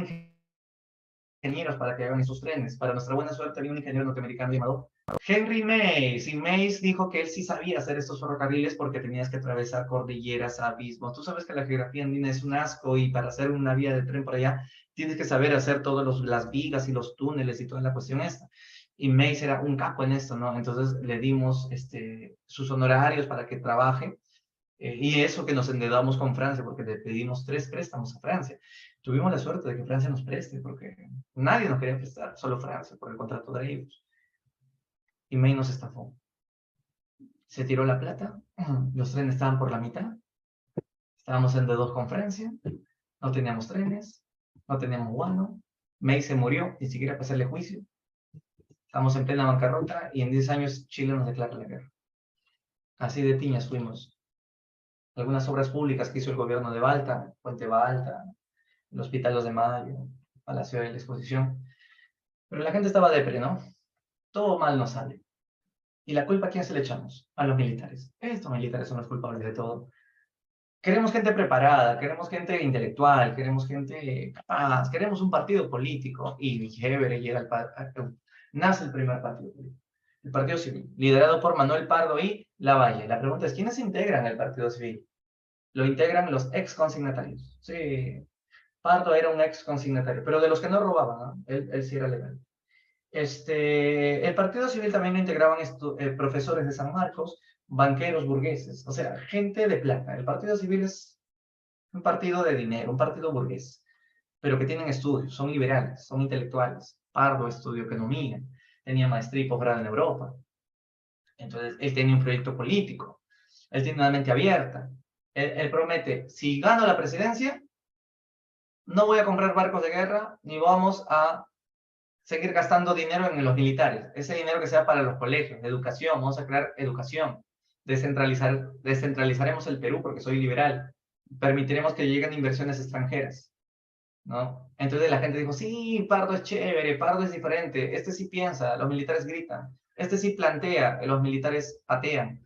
ingenieros para que hagan esos trenes. Para nuestra buena suerte había un ingeniero norteamericano llamado Henry Mays, y Mays dijo que él sí sabía hacer estos ferrocarriles porque tenías que atravesar cordilleras, abismos. Tú sabes que la geografía andina es un asco, y para hacer una vía de tren por allá tienes que saber hacer todas las vigas y los túneles y toda la cuestión esta. Y Mays era un capo en esto, ¿no? Entonces le dimos sus honorarios para que trabaje. Y eso que nos endeudamos con Francia, porque le pedimos 3 préstamos a Francia. Tuvimos la suerte de que Francia nos preste, porque nadie nos quería prestar, solo Francia, por el contrato de Dreyfus. Y May nos estafó. Se tiró la plata, los trenes estaban por la mitad, estábamos en deudos con Francia, no teníamos trenes, no teníamos guano, May se murió, ni siquiera para hacerle juicio. Estamos en plena bancarrota, y en 10 años Chile nos declara la guerra. Así de tiñas fuimos. Algunas obras públicas que hizo el gobierno de Balta, Puente Balta, el Hospital 2 de Mayo, Palacio de la Exposición. Pero la gente estaba depre, ¿no? Todo mal nos sale. ¿Y la culpa a quién se le echamos? A los militares. Estos militares son los culpables de todo. Queremos gente preparada, queremos gente intelectual, queremos gente capaz, queremos un partido político. Y chévere, llega nace el primer partido político. El Partido Civil, liderado por Manuel Pardo y Lavalle. La pregunta es: ¿quiénes integran el Partido Civil? Lo integran los ex consignatarios. Sí, Pardo era un ex consignatario, pero de los que no robaban, ¿no? Él sí era legal. El Partido Civil también lo integraban profesores de San Marcos, banqueros burgueses, o sea, gente de plata. El Partido Civil es un partido de dinero, un partido burgués, pero que tienen estudios, son liberales, son intelectuales. Pardo estudió economía, tenía maestría y posgrado en Europa. Entonces, él tenía un proyecto político, él tiene una mente abierta. Él promete: si gano la presidencia, no voy a comprar barcos de guerra, ni vamos a seguir gastando dinero en los militares. Ese dinero que sea para los colegios, educación, vamos a crear educación. Descentralizaremos el Perú porque soy liberal. Permitiremos que lleguen inversiones extranjeras, ¿no? Entonces la gente dijo: sí, Pardo es chévere, Pardo es diferente, este sí piensa, los militares gritan, este sí plantea, los militares patean.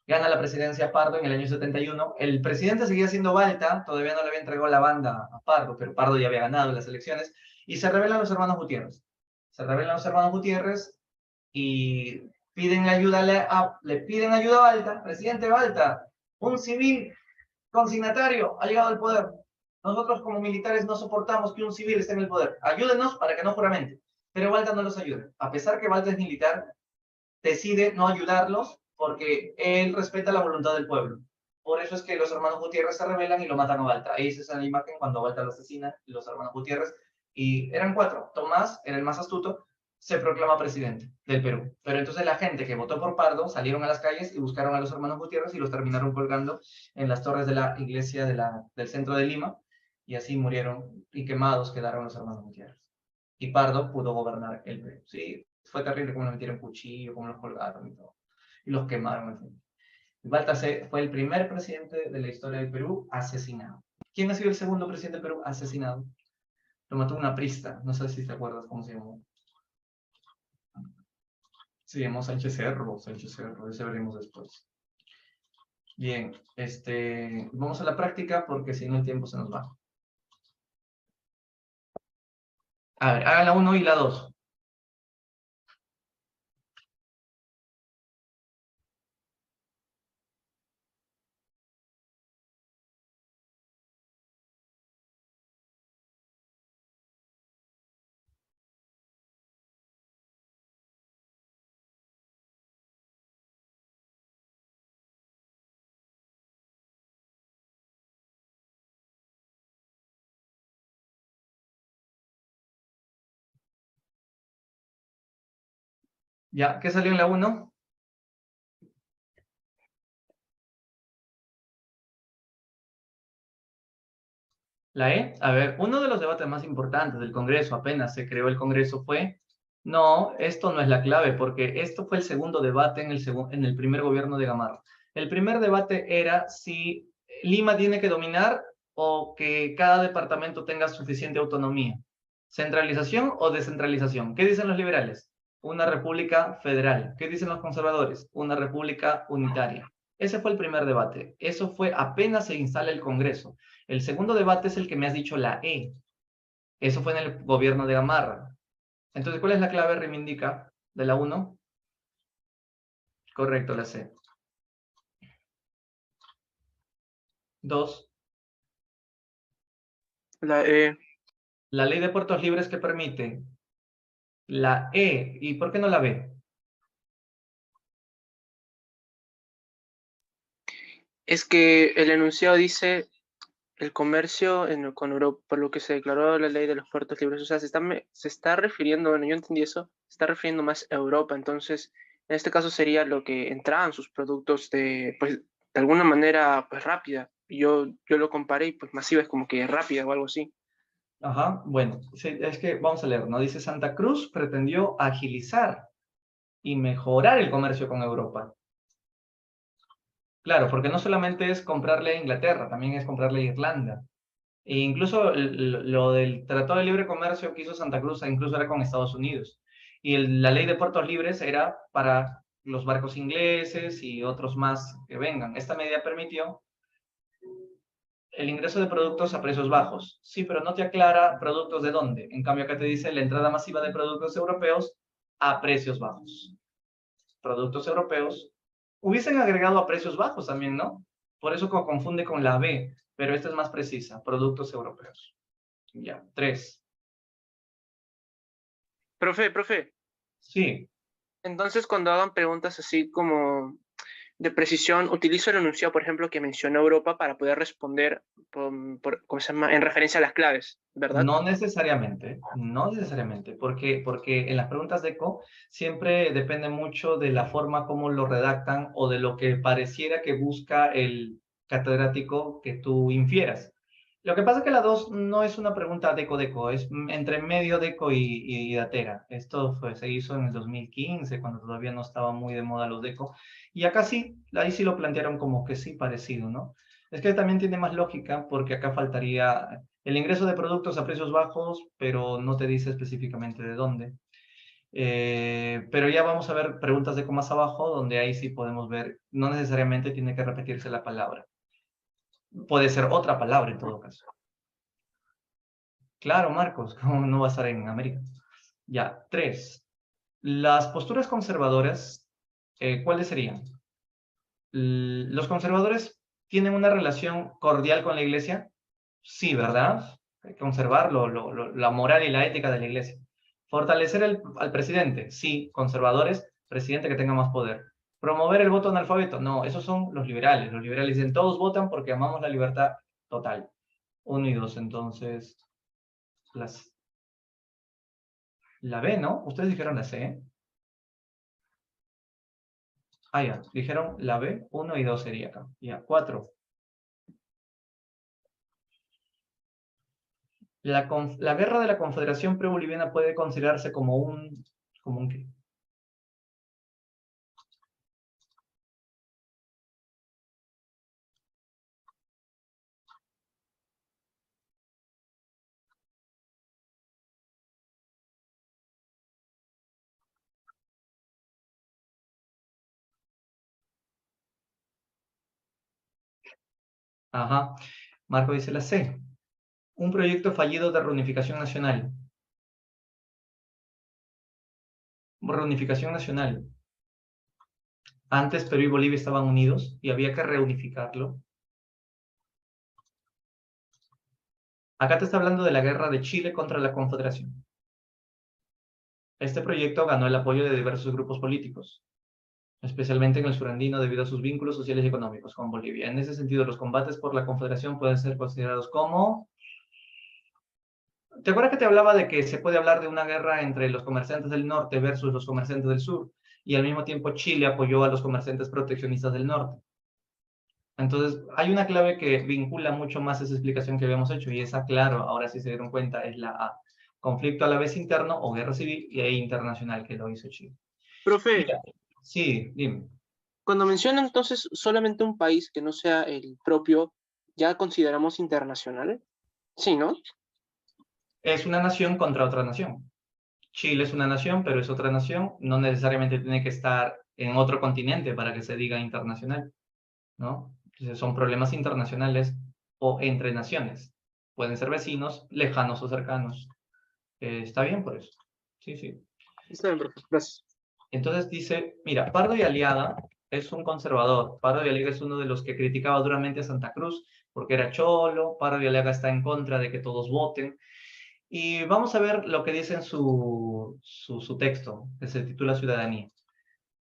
Gana la presidencia Pardo en el año 71. El presidente seguía siendo Balta, todavía no le había entregado la banda a Pardo, pero Pardo ya había ganado las elecciones, y se rebelan los hermanos Gutiérrez. Se rebelan los hermanos Gutiérrez y piden ayuda le piden ayuda a Balta. Presidente Balta, un civil consignatario ha llegado al poder. Nosotros como militares no soportamos que un civil esté en el poder. Ayúdenos para que no juramente. Pero Balta no los ayuda. A pesar que Balta es militar, decide no ayudarlos porque él respeta la voluntad del pueblo. Por eso es que los hermanos Gutiérrez se rebelan y lo matan a Balta. Ahí se esa la imagen cuando Balta lo asesina, los hermanos Gutiérrez. Y eran 4. Tomás era el más astuto, se proclama presidente del Perú. Pero entonces la gente que votó por Pardo salieron a las calles y buscaron a los hermanos Gutiérrez y los terminaron colgando en las torres de la iglesia del centro de Lima, y así murieron y quemados quedaron los hermanos Gutiérrez. Y Pardo pudo gobernar el Perú. Sí, fue terrible cómo los metieron cuchillo, cómo los colgaron y todo. Y los quemaron, en fin. Baltasar fue el primer presidente de la historia del Perú asesinado. ¿Quién ha sido el segundo presidente del Perú asesinado? Lo mató una prista, no sé si te acuerdas cómo se llamó. Se llamó Sánchez Cerro, ese veremos después. Bien, vamos a la práctica porque si no el tiempo se nos va. A ver, hagan la 1 y la 2. Ya, ¿qué salió en la 1? La E, a ver, uno de los debates más importantes del Congreso, apenas se creó el Congreso, fue, no, esto no es la clave, porque esto fue el segundo debate en el primer gobierno de Gamarra. El primer debate era si Lima tiene que dominar o que cada departamento tenga suficiente autonomía. ¿Centralización o descentralización? ¿Qué dicen los liberales? Una república federal. ¿Qué dicen los conservadores? Una república unitaria. Ese fue el primer debate. Eso fue apenas se instala el Congreso. El segundo debate es el que me has dicho, la E. Eso fue en el gobierno de Gamarra. Entonces, ¿cuál es la clave reivindica de la 1? Correcto, la C. 2. La E. La ley de puertos libres que permite la E. ¿Y por qué no la B? Es que el enunciado dice el comercio con Europa, por lo que se declaró la ley de los puertos libres. O sea, se está refiriendo, bueno, yo entendí eso, se está refiriendo más a Europa. Entonces, en este caso sería lo que entraban sus productos pues, de alguna manera, pues rápida. Yo lo comparé y pues masiva es como que rápida o algo así. Ajá, bueno, sí, es que vamos a leer, ¿no? Dice Santa Cruz pretendió agilizar y mejorar el comercio con Europa. Claro, porque no solamente es comprarle a Inglaterra, también es comprarle a Irlanda. E incluso lo del Tratado de Libre Comercio que hizo Santa Cruz, incluso era con Estados Unidos. Y la ley de puertos libres era para los barcos ingleses y otros más que vengan. Esta medida permitió el ingreso de productos a precios bajos. Sí, pero no te aclara productos de dónde. En cambio, acá te dice la entrada masiva de productos europeos a precios bajos. Productos europeos hubiesen agregado a precios bajos también, ¿no? Por eso confunde con la B, pero esta es más precisa. Productos europeos. Ya, 3. Profe. Sí. Entonces, cuando hagan preguntas así como de precisión, utilizo el enunciado, por ejemplo, que mencionó Europa para poder responder ¿cómo se llama? En referencia a las claves, ¿verdad? No necesariamente, porque en las preguntas de ECO siempre depende mucho de la forma como lo redactan o de lo que pareciera que busca el catedrático que tú infieras. Lo que pasa es que la 2 no es una pregunta deco, es entre medio deco y datera. Esto se hizo en el 2015, cuando todavía no estaba muy de moda los deco, y acá sí, ahí sí lo plantearon como que sí parecido, ¿no? Es que también tiene más lógica porque acá faltaría el ingreso de productos a precios bajos, pero no te dice específicamente de dónde. Pero ya vamos a ver preguntas de más abajo, donde ahí sí podemos ver, no necesariamente tiene que repetirse la palabra. Puede ser otra palabra en todo caso. Claro, Marcos, ¿cómo no va a estar en América? Ya, 3. Las posturas conservadoras, ¿cuáles serían? ¿Los conservadores tienen una relación cordial con la iglesia? Sí, ¿verdad? Hay que conservar la moral y la ética de la iglesia. Fortalecer al presidente. Sí, conservadores, presidente que tenga más poder. Promover el voto analfabeto. No, esos son los liberales. Los liberales dicen, todos votan porque amamos la libertad total. 1 y 2, entonces, las... La B, ¿no? Ustedes dijeron la C. Ah, ya. Dijeron la B, 1 y 2 sería acá. Ya, 4. La guerra de la Confederación Pre-Boliviana puede considerarse como un... ¿Como un qué? Ajá. Marco dice la C. Un proyecto fallido de reunificación nacional. Reunificación nacional. Antes Perú y Bolivia estaban unidos y había que reunificarlo. Acá te está hablando de la guerra de Chile contra la Confederación. Este proyecto ganó el apoyo de diversos grupos políticos, especialmente en el surandino debido a sus vínculos sociales y económicos con Bolivia. En ese sentido, los combates por la Confederación pueden ser considerados como... ¿Te acuerdas que te hablaba de que se puede hablar de una guerra entre los comerciantes del norte versus los comerciantes del sur? Y al mismo tiempo Chile apoyó a los comerciantes proteccionistas del norte. Entonces, hay una clave que vincula mucho más esa explicación que habíamos hecho, y esa, claro, ahora sí se dieron cuenta, es la A. Conflicto a la vez interno o guerra civil y ahí internacional, que lo hizo Chile. Profe, Mira, sí, dime. cuando menciona entonces solamente un país que no sea el propio, ¿ya consideramos internacional? Sí, ¿no? Es una nación contra otra nación. Chile es una nación, pero es otra nación. No necesariamente tiene que estar en otro continente para que se diga internacional, ¿no? Entonces, son problemas internacionales o entre naciones. Pueden ser vecinos, lejanos o cercanos. Está bien por eso. Sí, sí. Está bien, profe. Gracias. Entonces dice, mira, Pardo y Aliaga es un conservador. Pardo y Aliaga es uno de los que criticaba duramente a Santa Cruz porque era cholo. Pardo y Aliaga está en contra de que todos voten. Y vamos a ver lo que dice en su texto, que se titula Ciudadanía.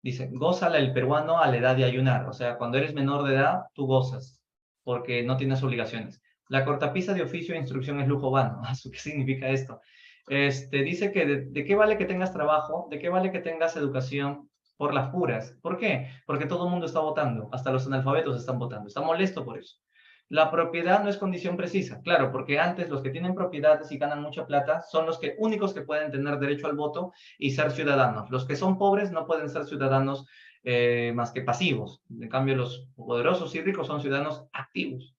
Dice, gózala el peruano a la edad de ayunar. O sea, cuando eres menor de edad, tú gozas, porque no tienes obligaciones. La cortapisa de oficio e instrucción es lujo vano. ¿Qué significa esto? Dice que de qué vale que tengas trabajo, de qué vale que tengas educación por las puras. ¿Por qué? Porque todo el mundo está votando, hasta los analfabetos están votando. Está molesto por eso. La propiedad no es condición precisa, claro, porque antes los que tienen propiedades y ganan mucha plata son los únicos que pueden tener derecho al voto y ser ciudadanos. Los que son pobres no pueden ser ciudadanos más que pasivos. En cambio, los poderosos y ricos son ciudadanos activos.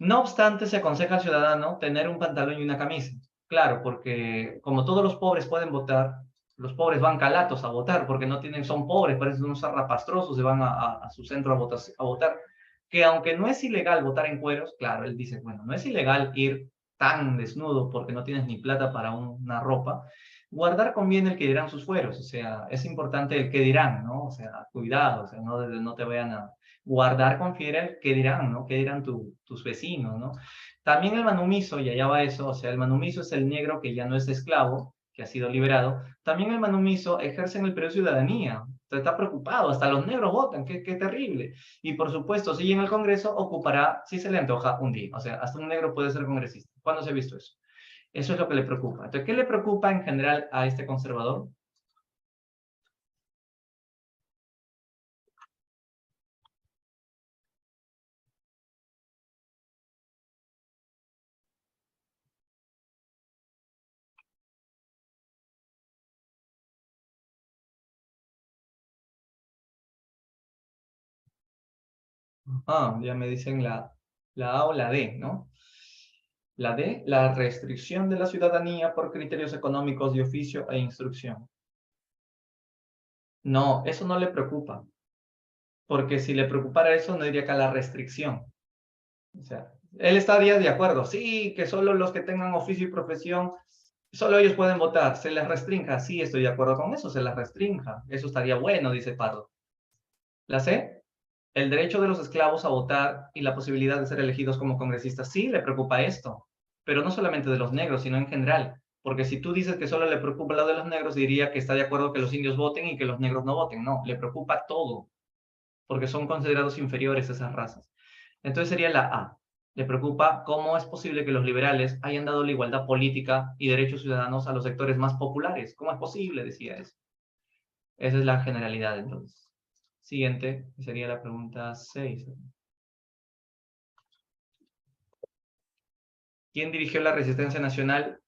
No obstante, se aconseja al ciudadano tener un pantalón y una camisa. Claro, porque como todos los pobres pueden votar, los pobres van calatos a votar porque no tienen, son pobres, parecen unos zarrapastrosos y van a su centro a votar. Que aunque no es ilegal votar en cueros, claro, él dice, bueno, no es ilegal ir tan desnudo porque no tienes ni plata para una ropa, guardar conviene el que dirán sus fueros, o sea, es importante el que dirán, ¿no? O sea, cuidado, o sea, no te vayan a guardar confiere el que dirán, ¿no? ¿Qué dirán tus vecinos, ¿no? También el manumiso, y allá va eso, o sea, el manumiso es el negro que ya no es esclavo, que ha sido liberado. También el manumiso ejerce en el Perú ciudadanía, está preocupado, hasta los negros votan, qué terrible. Y por supuesto, si en el Congreso ocupará, si se le antoja, un día. O sea, hasta un negro puede ser congresista. ¿Cuándo se ha visto eso? Eso es lo que le preocupa. Entonces, ¿qué le preocupa en general a este conservador? Ya me dicen la A o la D, ¿no? La D, la restricción de la ciudadanía por criterios económicos de oficio e instrucción. No, eso no le preocupa. Porque si le preocupara eso, no diría que a la restricción. O sea, él estaría de acuerdo. Sí, que solo los que tengan oficio y profesión, solo ellos pueden votar. Se les restrinja. Sí, estoy de acuerdo con eso, se les restrinja. Eso estaría bueno, dice Pardo. ¿La C? El derecho de los esclavos a votar y la posibilidad de ser elegidos como congresistas. Sí, le preocupa esto. Pero no solamente de los negros, sino en general. Porque si tú dices que solo le preocupa lo de los negros, diría que está de acuerdo que los indios voten y que los negros no voten. No, le preocupa todo. Porque son considerados inferiores a esas razas. Entonces sería la A. Le preocupa cómo es posible que los liberales hayan dado la igualdad política y derechos ciudadanos a los sectores más populares. ¿Cómo es posible? Decía eso. Esa es la generalidad, entonces. Siguiente, sería la pregunta 6. ¿Quién dirigió la resistencia nacional?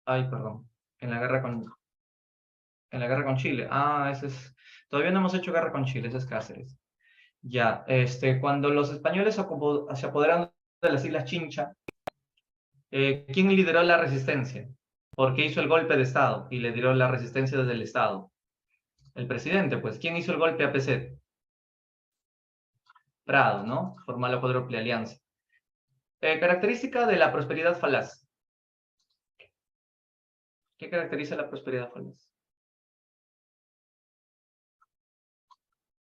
Ay, perdón. En la guerra con Chile. Ah, ese es... Todavía no hemos hecho guerra con Chile, ese es Cáceres. Ya, cuando los españoles se apoderaron de las Islas Chincha, ¿quién lideró la resistencia? Porque hizo el golpe de Estado y le dio la resistencia desde el Estado. El presidente, pues. ¿Quién hizo el golpe a Pezet? Prado, ¿no? Formó la cuádruple alianza. Característica de la prosperidad falaz. ¿Qué caracteriza la prosperidad falaz?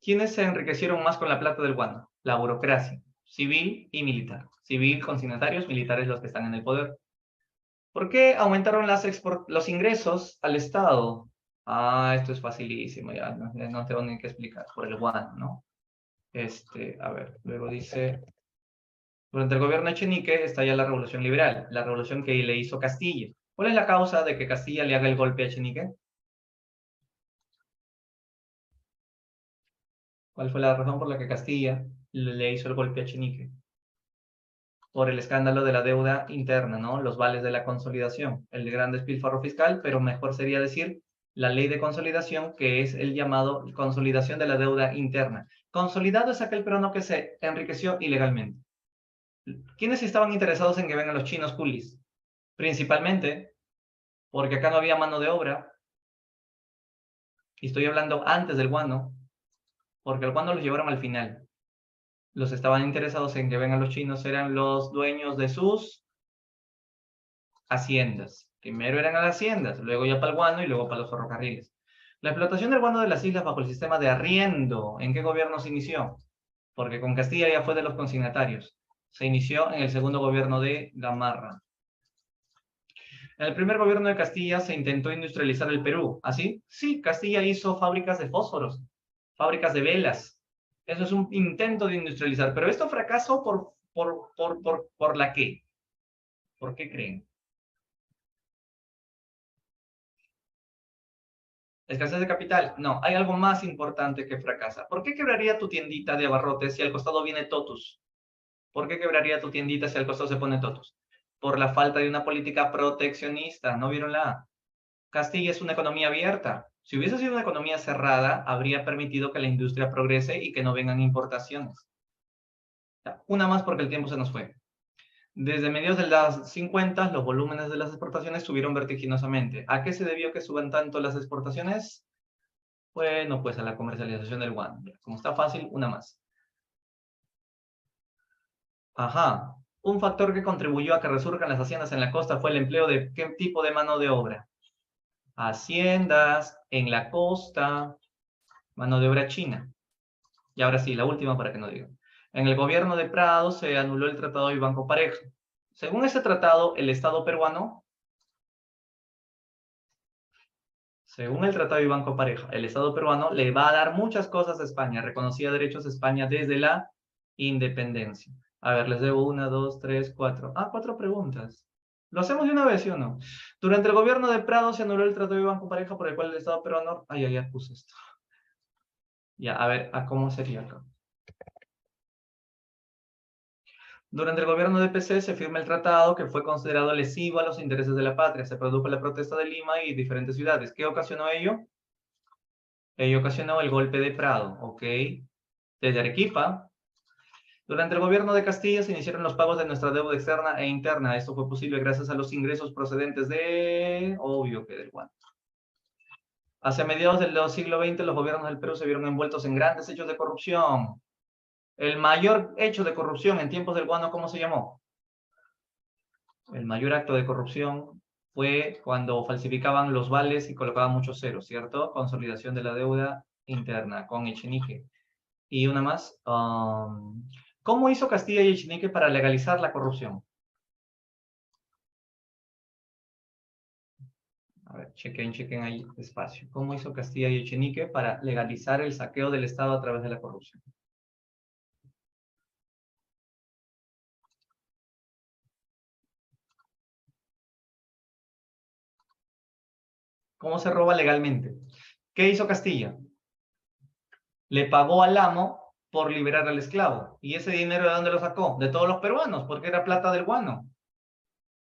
¿Quiénes se enriquecieron más con la plata del guano? La burocracia, civil y militar. Civil, consignatarios, militares los que están en el poder. ¿Por qué aumentaron los ingresos al Estado? Ah, esto es facilísimo, ya no tengo ni que explicar, por el guano, ¿no? A ver, luego dice, durante el gobierno de Echenique estalla la Revolución Liberal, la revolución que le hizo Castilla. ¿Cuál es la causa de que Castilla le haga el golpe a Echenique? ¿Cuál fue la razón por la que Castilla le hizo el golpe a Echenique? Por el escándalo de la deuda interna, ¿no? Los vales de la consolidación, el gran despilfarro fiscal, pero mejor sería decir la ley de consolidación, que es el llamado consolidación de la deuda interna. Consolidado es aquel peruano que se enriqueció ilegalmente. ¿Quiénes estaban interesados en que vengan los chinos coolies? Principalmente porque acá no había mano de obra, y estoy hablando antes del guano, porque el guano los llevaron al final. Los estaban interesados en que vengan los chinos, eran los dueños de sus haciendas. Primero eran las haciendas, luego ya para el guano y luego para los ferrocarriles. La explotación del guano de las islas bajo el sistema de arriendo, ¿en qué gobierno se inició? Porque con Castilla ya fue de los consignatarios. Se inició en el segundo gobierno de Gamarra. En el primer gobierno de Castilla se intentó industrializar el Perú. ¿Así? Sí, Castilla hizo fábricas de fósforos, fábricas de velas. Eso es un intento de industrializar. Pero esto fracasó ¿por la qué? ¿Por qué creen? ¿Escasez de capital? No, hay algo más importante que fracasa. ¿Por qué quebraría tu tiendita de abarrotes si al costado viene Totus? ¿Por qué quebraría tu tiendita si al costado se pone Totus? Por la falta de una política proteccionista. ¿No vieron la A? Castilla es una economía abierta. Si hubiese sido una economía cerrada, habría permitido que la industria progrese y que no vengan importaciones. Una más porque el tiempo se nos fue. Desde mediados de los 50, los volúmenes de las exportaciones subieron vertiginosamente. ¿A qué se debió que suban tanto las exportaciones? Bueno, pues a la comercialización del guano. Como está fácil, una más. Ajá. Un factor que contribuyó a que resurjan las haciendas en la costa fue el empleo de ¿qué tipo de mano de obra? Haciendas, en la costa, mano de obra china. Y ahora sí, la última para que no digan. En el gobierno de Prado se anuló el Tratado de Banco Pareja. Según ese tratado, el Estado peruano, según el Tratado de Banco Pareja, el Estado peruano le va a dar muchas cosas a España. Reconocía derechos a España desde la independencia. A ver, les debo 1, 2, 3, 4. 4 preguntas. ¿Lo hacemos de una vez, sí o no? Durante el gobierno de Prado se anuló el Tratado de Banco Pareja por el cual el Estado peruano... ya puse esto. Ya, a ver, ¿a cómo sería acá? Durante el gobierno de PC se firma el tratado que fue considerado lesivo a los intereses de la patria. Se produjo la protesta de Lima y diferentes ciudades. ¿Qué ocasionó ello? Ello ocasionó el golpe de Prado, ¿ok? Desde Arequipa. Durante el gobierno de Castilla se iniciaron los pagos de nuestra deuda externa e interna. Esto fue posible gracias a los ingresos procedentes de... Obvio que del guano. Hacia mediados del siglo XX, los gobiernos del Perú se vieron envueltos en grandes hechos de corrupción. El mayor hecho de corrupción en tiempos del guano, ¿cómo se llamó? El mayor acto de corrupción fue cuando falsificaban los vales y colocaban muchos ceros, ¿cierto? Consolidación de la deuda interna con Echenique. Y una más. ¿Cómo hizo Castilla y Echenique para legalizar la corrupción? A ver, chequen ahí despacio. ¿Cómo hizo Castilla y Echenique para legalizar el saqueo del Estado a través de la corrupción? ¿Cómo se roba legalmente? ¿Qué hizo Castilla? Le pagó al amo por liberar al esclavo. ¿Y ese dinero de dónde lo sacó? De todos los peruanos, porque era plata del guano.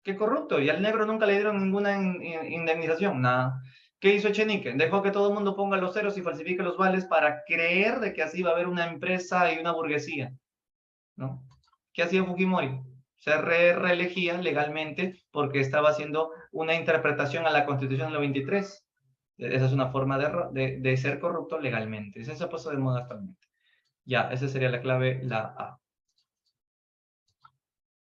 Qué corrupto. Y al negro nunca le dieron ninguna indemnización, nada. ¿Qué hizo Echenique? Dejó que todo el mundo ponga los ceros y falsifique los vales para creer de que así va a haber una empresa y una burguesía, ¿no? ¿Qué hacía Fujimori? Se reelegía legalmente porque estaba haciendo una interpretación a la Constitución del 23. Esa es una forma de ser corrupto legalmente. Eso se ha puesto de moda actualmente. Ya, esa sería la clave, la A.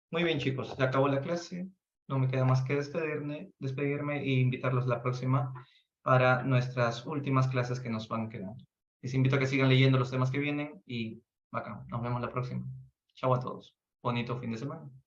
Muy bien, chicos, se acabó la clase. No me queda más que despedirme e invitarlos la próxima para nuestras últimas clases que nos van quedando. Les invito a que sigan leyendo los temas que vienen y bacán, nos vemos la próxima. Chao a todos. Bonito fin de semana.